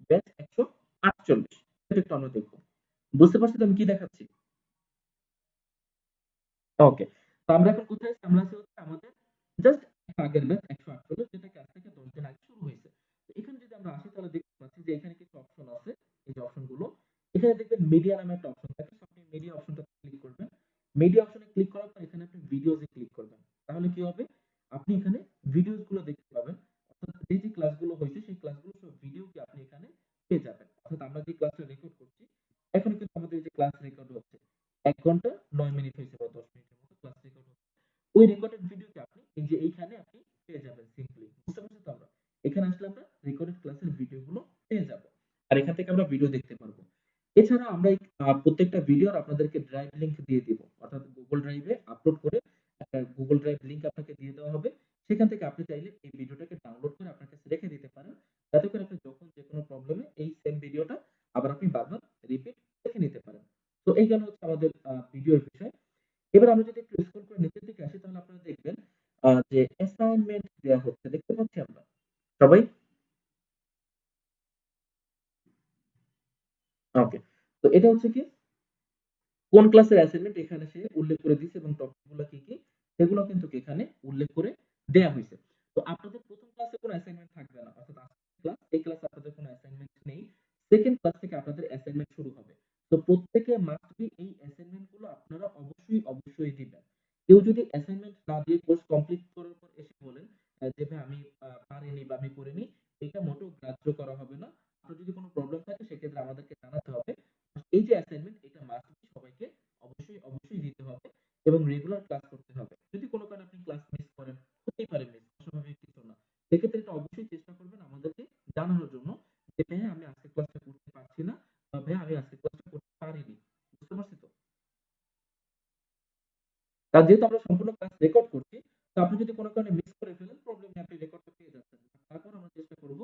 ব্যাচ ১৪৮। এটা একটু আমরা দেখব। বুঝতে পারছি তো আমি কি দেখাচ্ছি? ওকে। তো আমরা এখন কোথায় আছি? আমরা আছি হচ্ছে আমাদের জাস্ট আগের ব্যাচ ১৪৮, যেটা কি আজ থেকে ১০ দিন আগে শুরু হয়েছে। তো এখানে যদি আমরা আসি তাহলে দেখতে পাচ্ছি যে এখানে কিছু অপশন আছে। এই যে অপশন গুলো। এখানে দেখবেন মিডিয়া নামে একটা অপশন থাকে। সো আপনি মিডিয়া অপশনটাতে ক্লিক করবেন। মিডিয়া অপশনে ক্লিক করার পর এখানে আপনি ভিডিওস এ ক্লিক করবেন। তাহলে কি হবে? আপনি এখানে ভিডিওস গুলো দেখতে পাবেন। অর্থাৎ এই যে ক্লাসগুলো হয়েছে সেই ক্লাসগুলো সব ভিডিও কি আপনি এখানে পেয়ে যাবেন। অর্থাৎ আমরা যে ক্লাসটা রেকর্ড করছি, এখন কিন্তু আমাদের এই যে ক্লাস রেকর্ড হচ্ছে। ১ ঘন্টা ৯ মিনিট হয়েছে বা ১০ মিনিটের মতো ক্লাস রেকর্ড হচ্ছে। ওই রেকর্ডেড ভিডিওটি আপনি এই যে এইখানে আপনি পেয়ে যাবেন সিম্পলি। বুঝতে পারছেন তো আমরা? এখানে আসলে আমরা রেকর্ডেড ক্লাসের ভিডিওগুলো পেয়ে যাব। আর এখান থেকে আমরা ভিডিও দেখতে পারবো। এছাড়া আমরা এই প্রত্যেকটা ভিডিওর আপনাদেরকে ড্রাইভ লিংক দিয়ে দিব। অর্থাৎ Google ড্রাইভে আপলোড করে একটা Google ড্রাইভ লিংক আপনাকে দিয়ে দেওয়া হবে। সেখান থেকে আপনি চাইলে এই ভিডিওটাকে ডাউনলোড করে আপনার কাছে রেখে দিতে পারেন। যাতে করে আপনি যখন যেকোনো প্রবলেমে এই সেম ভিডিওটা আবার আপনি বারবার রিপিট দেখে নিতে পারেন। তো এই গেল হচ্ছে আমাদের ভিডিওর বিষয়। এবার আমরা যদি একটু স্ক্রল করে নিচের দিকে আসি তাহলে আপনারা দেখবেন যে অ্যাসাইনমেন্ট দেয়া হচ্ছে। দেখতে পাচ্ছি আমরা সবাই? ওকে। তো এটা হচ্ছে কি কোন ক্লাসের অ্যাসাইনমেন্ট এখানে সে উল্লেখ করে দিয়েছে এবং টপিকগুলো কি, কি সেগুলো কিন্তু এখানে উল্লেখ করে দেয়া হইছে। তো আপনাদের ১ম ক্লাসে কোনো অ্যাসাইনমেন্ট থাকবে না। অর্থাৎ আজকের ক্লাস, এই ক্লাসে আপনাদের কোনো অ্যাসাইনমেন্ট নেই। 2nd ক্লাস থেকে আপনাদের অ্যাসাইনমেন্ট শুরু হবে। তো প্রত্যেকে মাস্ট বি এই অ্যাসাইনমেন্ট গুলো আপনারা অবশ্যই দিবেন। কেউ যদি অ্যাসাইনমেন্ট না দিয়ে কোর্স কমপ্লিট করার পর এসে বলেন যে ভাই আমি পারিনি বা আমি করিনি, এটা মোটেও গ্রাহ্য করা হবে না। আপনার যদি কোনো প্রবলেম থাকে সেক্ষেত্রে আমাদেরকে জানাতে হবে। এই যে অ্যাসাইনমেন্ট এটা মাস্ট বি সবাইকে অবশ্যই দিতে হবে এবং রেগুলার ক্লাস করতে হবে। যদি কোনো কারণে আপনি ক্লাস মিস করেন, হতেই পারে মিস, অস্বাভাবিক কিছু না। সেক্ষেত্রে এটা অবশ্যই চেষ্টা করবেন আমাদেরকে জানানোর জন্য যে ভাইয়া আমি আজকে ক্লাসটা করতে পারছি না বা ভাইয়া আমি আজকে ক্লাসটা করতে পারিনি। বুঝতে পারছি তো? কারণ যেহেতু আমরা সম্পূর্ণ ক্লাস রেকর্ড করছি, তো আপনি যদি কোনো কারণে মিস করে ফেলেন প্রবলেম নেই, আপনি রেকর্ডটা পেয়ে যাচ্ছেন। তারপর আমরা চেষ্টা করব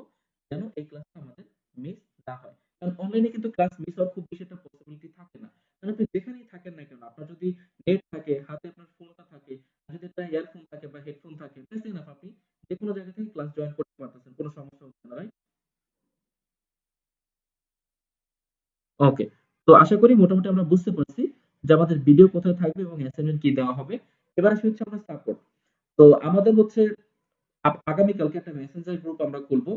যেন এই ক্লাসটা আমাদের মিস না হয়। কারণ অনলাইনে কিন্তু ক্লাস মিস হওয়ার খুব বেশি একটা পসিবিলিটি থাকে না। কারণ আপনি যেখানেই থাকেন না কেন, আপনার যদি নেট থাকে, হাতে আপনার ফোনটা থাকে, আর যদি একটা ইয়ারফোন থাকে বা হেডফোন থাকে, দ্যাটস ইনাফ, আপনি যেকোনো জায়গা থেকে ক্লাস জয়েন করতে পারতেছেন। কোনো সমস্যা হচ্ছে না, রাইট? ওকে। তো আশা করি মোটামুটি আমরা বুঝতে পারছি যে আমাদের ভিডিও কোথায় থাকবে এবং অ্যাসাইনমেন্ট কি দেওয়া হবে। এবার আসি হচ্ছে আমরা সাপোর্ট। তো আমাদের হচ্ছে আগামীকালকে একটা মেসেঞ্জার গ্রুপ আমরা খুলবো।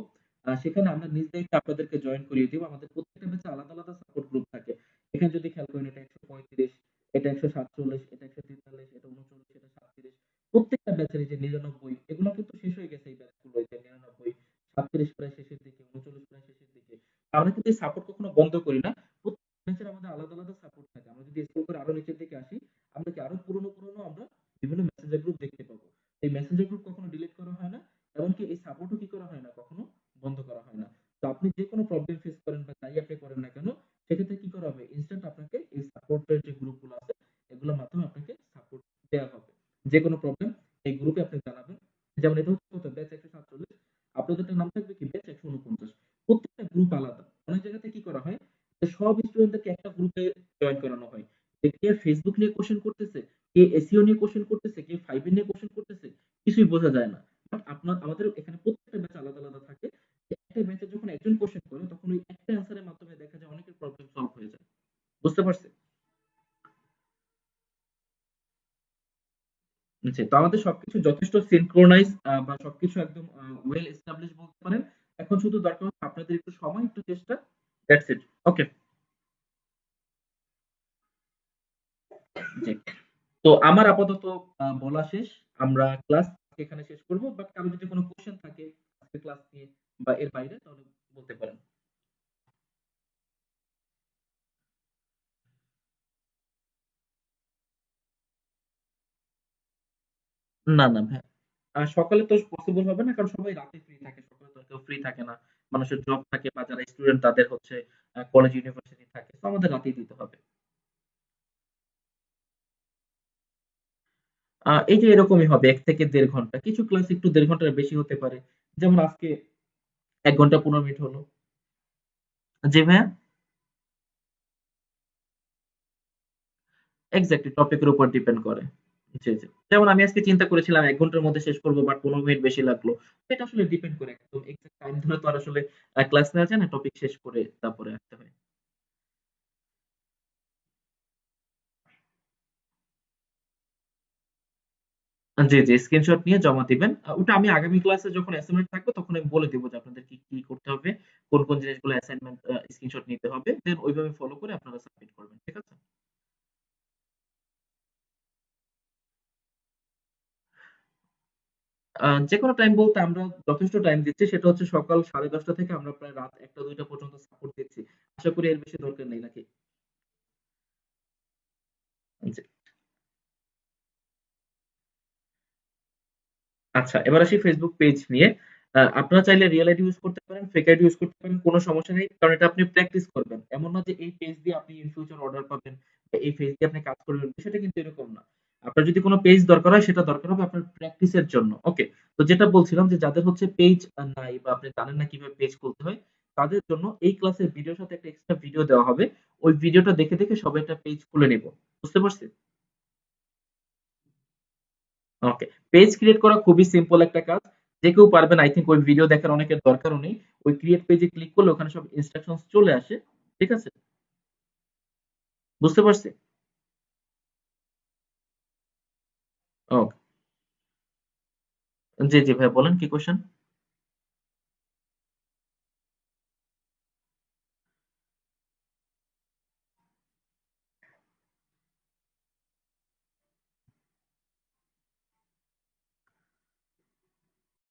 সেখানে আমরা নিজ দায়িত্বে আপনাদেরকে জয়েন করিয়ে দিব। আমাদের প্রত্যেকটা ব্যাচে আলাদা সাপোর্ট গ্রুপ থাকে। এখানে যদি খেয়াল করেন এটা ১৩৫, এটা ১৪৭, এটা ১৪৩, এটা ৩৯, এটা ৩৭। প্রত্যেকটা ব্যাচের এই যে ৯৯ এগুলো কিন্তু শেষ হয়ে গেছে এই ব্যাচগুলো, এই যে ৯৯, ৩৭ প্রায় শেষের দিকে, ৩৯ প্রায় শেষের দিকে। আমরা কিন্তু এই সাপোর্ট কখনো বন্ধ করি না। প্রত্যেক ব্যাচের আমাদের আলাদা সাপোর্ট থাকে। আমরা যদি স্ক্রল করে আরো নিচের দিকে আসি, আমরা কি আরো পুরনো আমরা বিভিন্ন মেসেঞ্জার গ্রুপ দেখতে পাবো। এই মেসেঞ্জার গ্রুপ কখনো ডিলিট করা হয় না। এমনকি এই সাপোর্টও কি করা হয় না, কখনো বন্ধ করা হয় না। তো আপনি যেকোনো প্রবলেম ফেস করেন বা যাই আপনি করেন না কেন, সেক্ষেত্রে কি করা হবে? ইনস্ট্যান্ট আপনাকে এই সাপোর্টের যে গ্রুপগুলো আছে, এগুলোর মাধ্যমে আপনাকে সাপোর্ট দেয়া হবে। যেকোনো প্রবলেম এই গ্রুপে আপনি জানাবেন। যেমন এটা হচ্ছে কত ব্যাচ ১৪৭, আপনাদেরটা নাম থাকবে কি ব্যাচ ১৪৯। প্রত্যেকটা গ্রুপ আলাদা। অনেক জায়গাতে কি করা হয়? যে সব স্টুডেন্টদেরকে একটা গ্রুপে জয়েন করানো হয়। যে কে ফেসবুক নিয়ে কোশ্চেন করতেছে, কে এসইও নিয়ে কোশ্চেন করতেছে, কে ফাইবার নিয়ে কোশ্চেন করতেছে, কিছুই বোঝা যায় না। বাট আমাদের এখানে প্রত্যেকটা ব্যাচ আলাদা থাকে। একটা ব্যাচে যখন একজন কোশ্চেন করে তখন ওই একটা অ্যান্সারের মাধ্যমে দেখা যায় অনেকের প্রবলেম সলভ হয়ে যায়। বুঝতে পারছেন? জি, তো আমাদের সবকিছু যথেষ্ট সিনক্রোনাইজ বা সবকিছু একদম ওয়েল এস্টাবলিশ বলতে পারেন। এখন শুধু দরকার হচ্ছে আপনাদের একটু সময়, একটু চেষ্টা। That's it. ওকে। জি। তো আমার আপাতত বলা শেষ। আমরা ক্লাস এখানে শেষ করব। বাট কারো যদি কোনো কোশ্চেন থাকে আজকের ক্লাস নিয়ে বা এর বাইরে তাহলে বলতে পারেন। না ভাই। সকালে তো পসিবল হবে না কারণ সবাই রাতে ফ্রি থাকে। সকালে তো কেউ ফ্রি থাকে না। মানুষের জব থাকে বা যারা স্টুডেন্ট তাদের হচ্ছে কলেজ ইউনিভার্সিটি থাকে। তো আমাদের রাতেই দিতে হবে। এই যে এরকমই হবে ১ থেকে ১.৫ ঘন্টা। কিছু ক্লাস একটু ১.৫ ঘন্টার বেশি হতে পারে। যেমন আজকে ১ ঘন্টা ১৫ মিনিট হলো। জি ভাইয়া? এক্সাক্টলি টপিকের উপর ডিপেন্ড করে। জি। যেমন আমি আজকে চিন্তা করেছিলাম ১ ঘন্টার মধ্যে শেষ করব বাট ১৫ মিনিট বেশি লাগলো। এটা আসলে ডিপেন্ড করে একদম এক্সাক্ট টাইম ধরে তো আর আসলে ক্লাস নেওয়া যায় না। টপিক শেষ করে তারপরে আসতে হয়। জি, স্ক্রিনশট নিয়ে জমা দিবেন। ওটা আমি আগামী ক্লাসে যখন অ্যাসাইনমেন্ট থাকবে তখন আমি বলে দিব যে আপনাদের কি করতে হবে, কোন জিনিসগুলো অ্যাসাইনমেন্ট স্ক্রিনশট নিতে হবে। দেন ওইভাবে ফলো করে আপনারা সাবমিট করবেন। ঠিক আছে? যেকোনো টাইম বলতে আমরা যথেষ্ট টাইম দিচ্ছি। সেটা হচ্ছে সকাল ১০:৩০ থেকে আমরা প্রায় রাত ১টা ২টা পর্যন্ত সাপোর্ট দিচ্ছি। আশা করি এর বেশি দরকার নেই নাকি? জি। আচ্ছা, এবার আসি Facebook পেজ নিয়ে। আপনারা চাইলে রিয়াল আইডি ইউস করতে পারেন, ফেক আইডি ইউস করতে পারেন, কোন সমস্যা নেই। কারণ এটা আপনি প্র্যাকটিস করবেন। এমন না যে এই পেজ দিয়ে আপনি ইন ফিউচার অর্ডার পাবেন বা এই পেজ দিয়ে আপনি কাজ করবেন। বিষয়টা কিন্তু এরকম না। আপনার যদি কোনো পেজ দরকার হয় সেটা দরকার হবে আপনার প্র্যাকটিসের জন্য। ওকে। তো যেটা বলছিলাম যে যাদের হচ্ছে পেজ নাই বা আপনি জানেন না কিভাবে পেজ খুলতে হয়, তাদের জন্য এই ক্লাসের ভিডিওর সাথে একটা এক্সট্রা ভিডিও দেওয়া হবে। ওই ভিডিওটা দেখে সবাই একটা পেজ খুলে নিব। বুঝতে পারছি? ওকে। পেজ ক্রিয়েট করা খুবই সিম্পল একটা কাজ। যে কেউ পারবেন আই থিংক ওই ভিডিও দেখার অনেকের দরকারও নেই। ওই ক্রিয়েট পেজে ক্লিক করলে ওখানে সব ইনস্ট্রাকশনস চলে আসে। ঠিক আছে? বুঝতে পারছি? ওকে। জি, জি ভাইয়া বলেন কি কোয়েশ্চেন?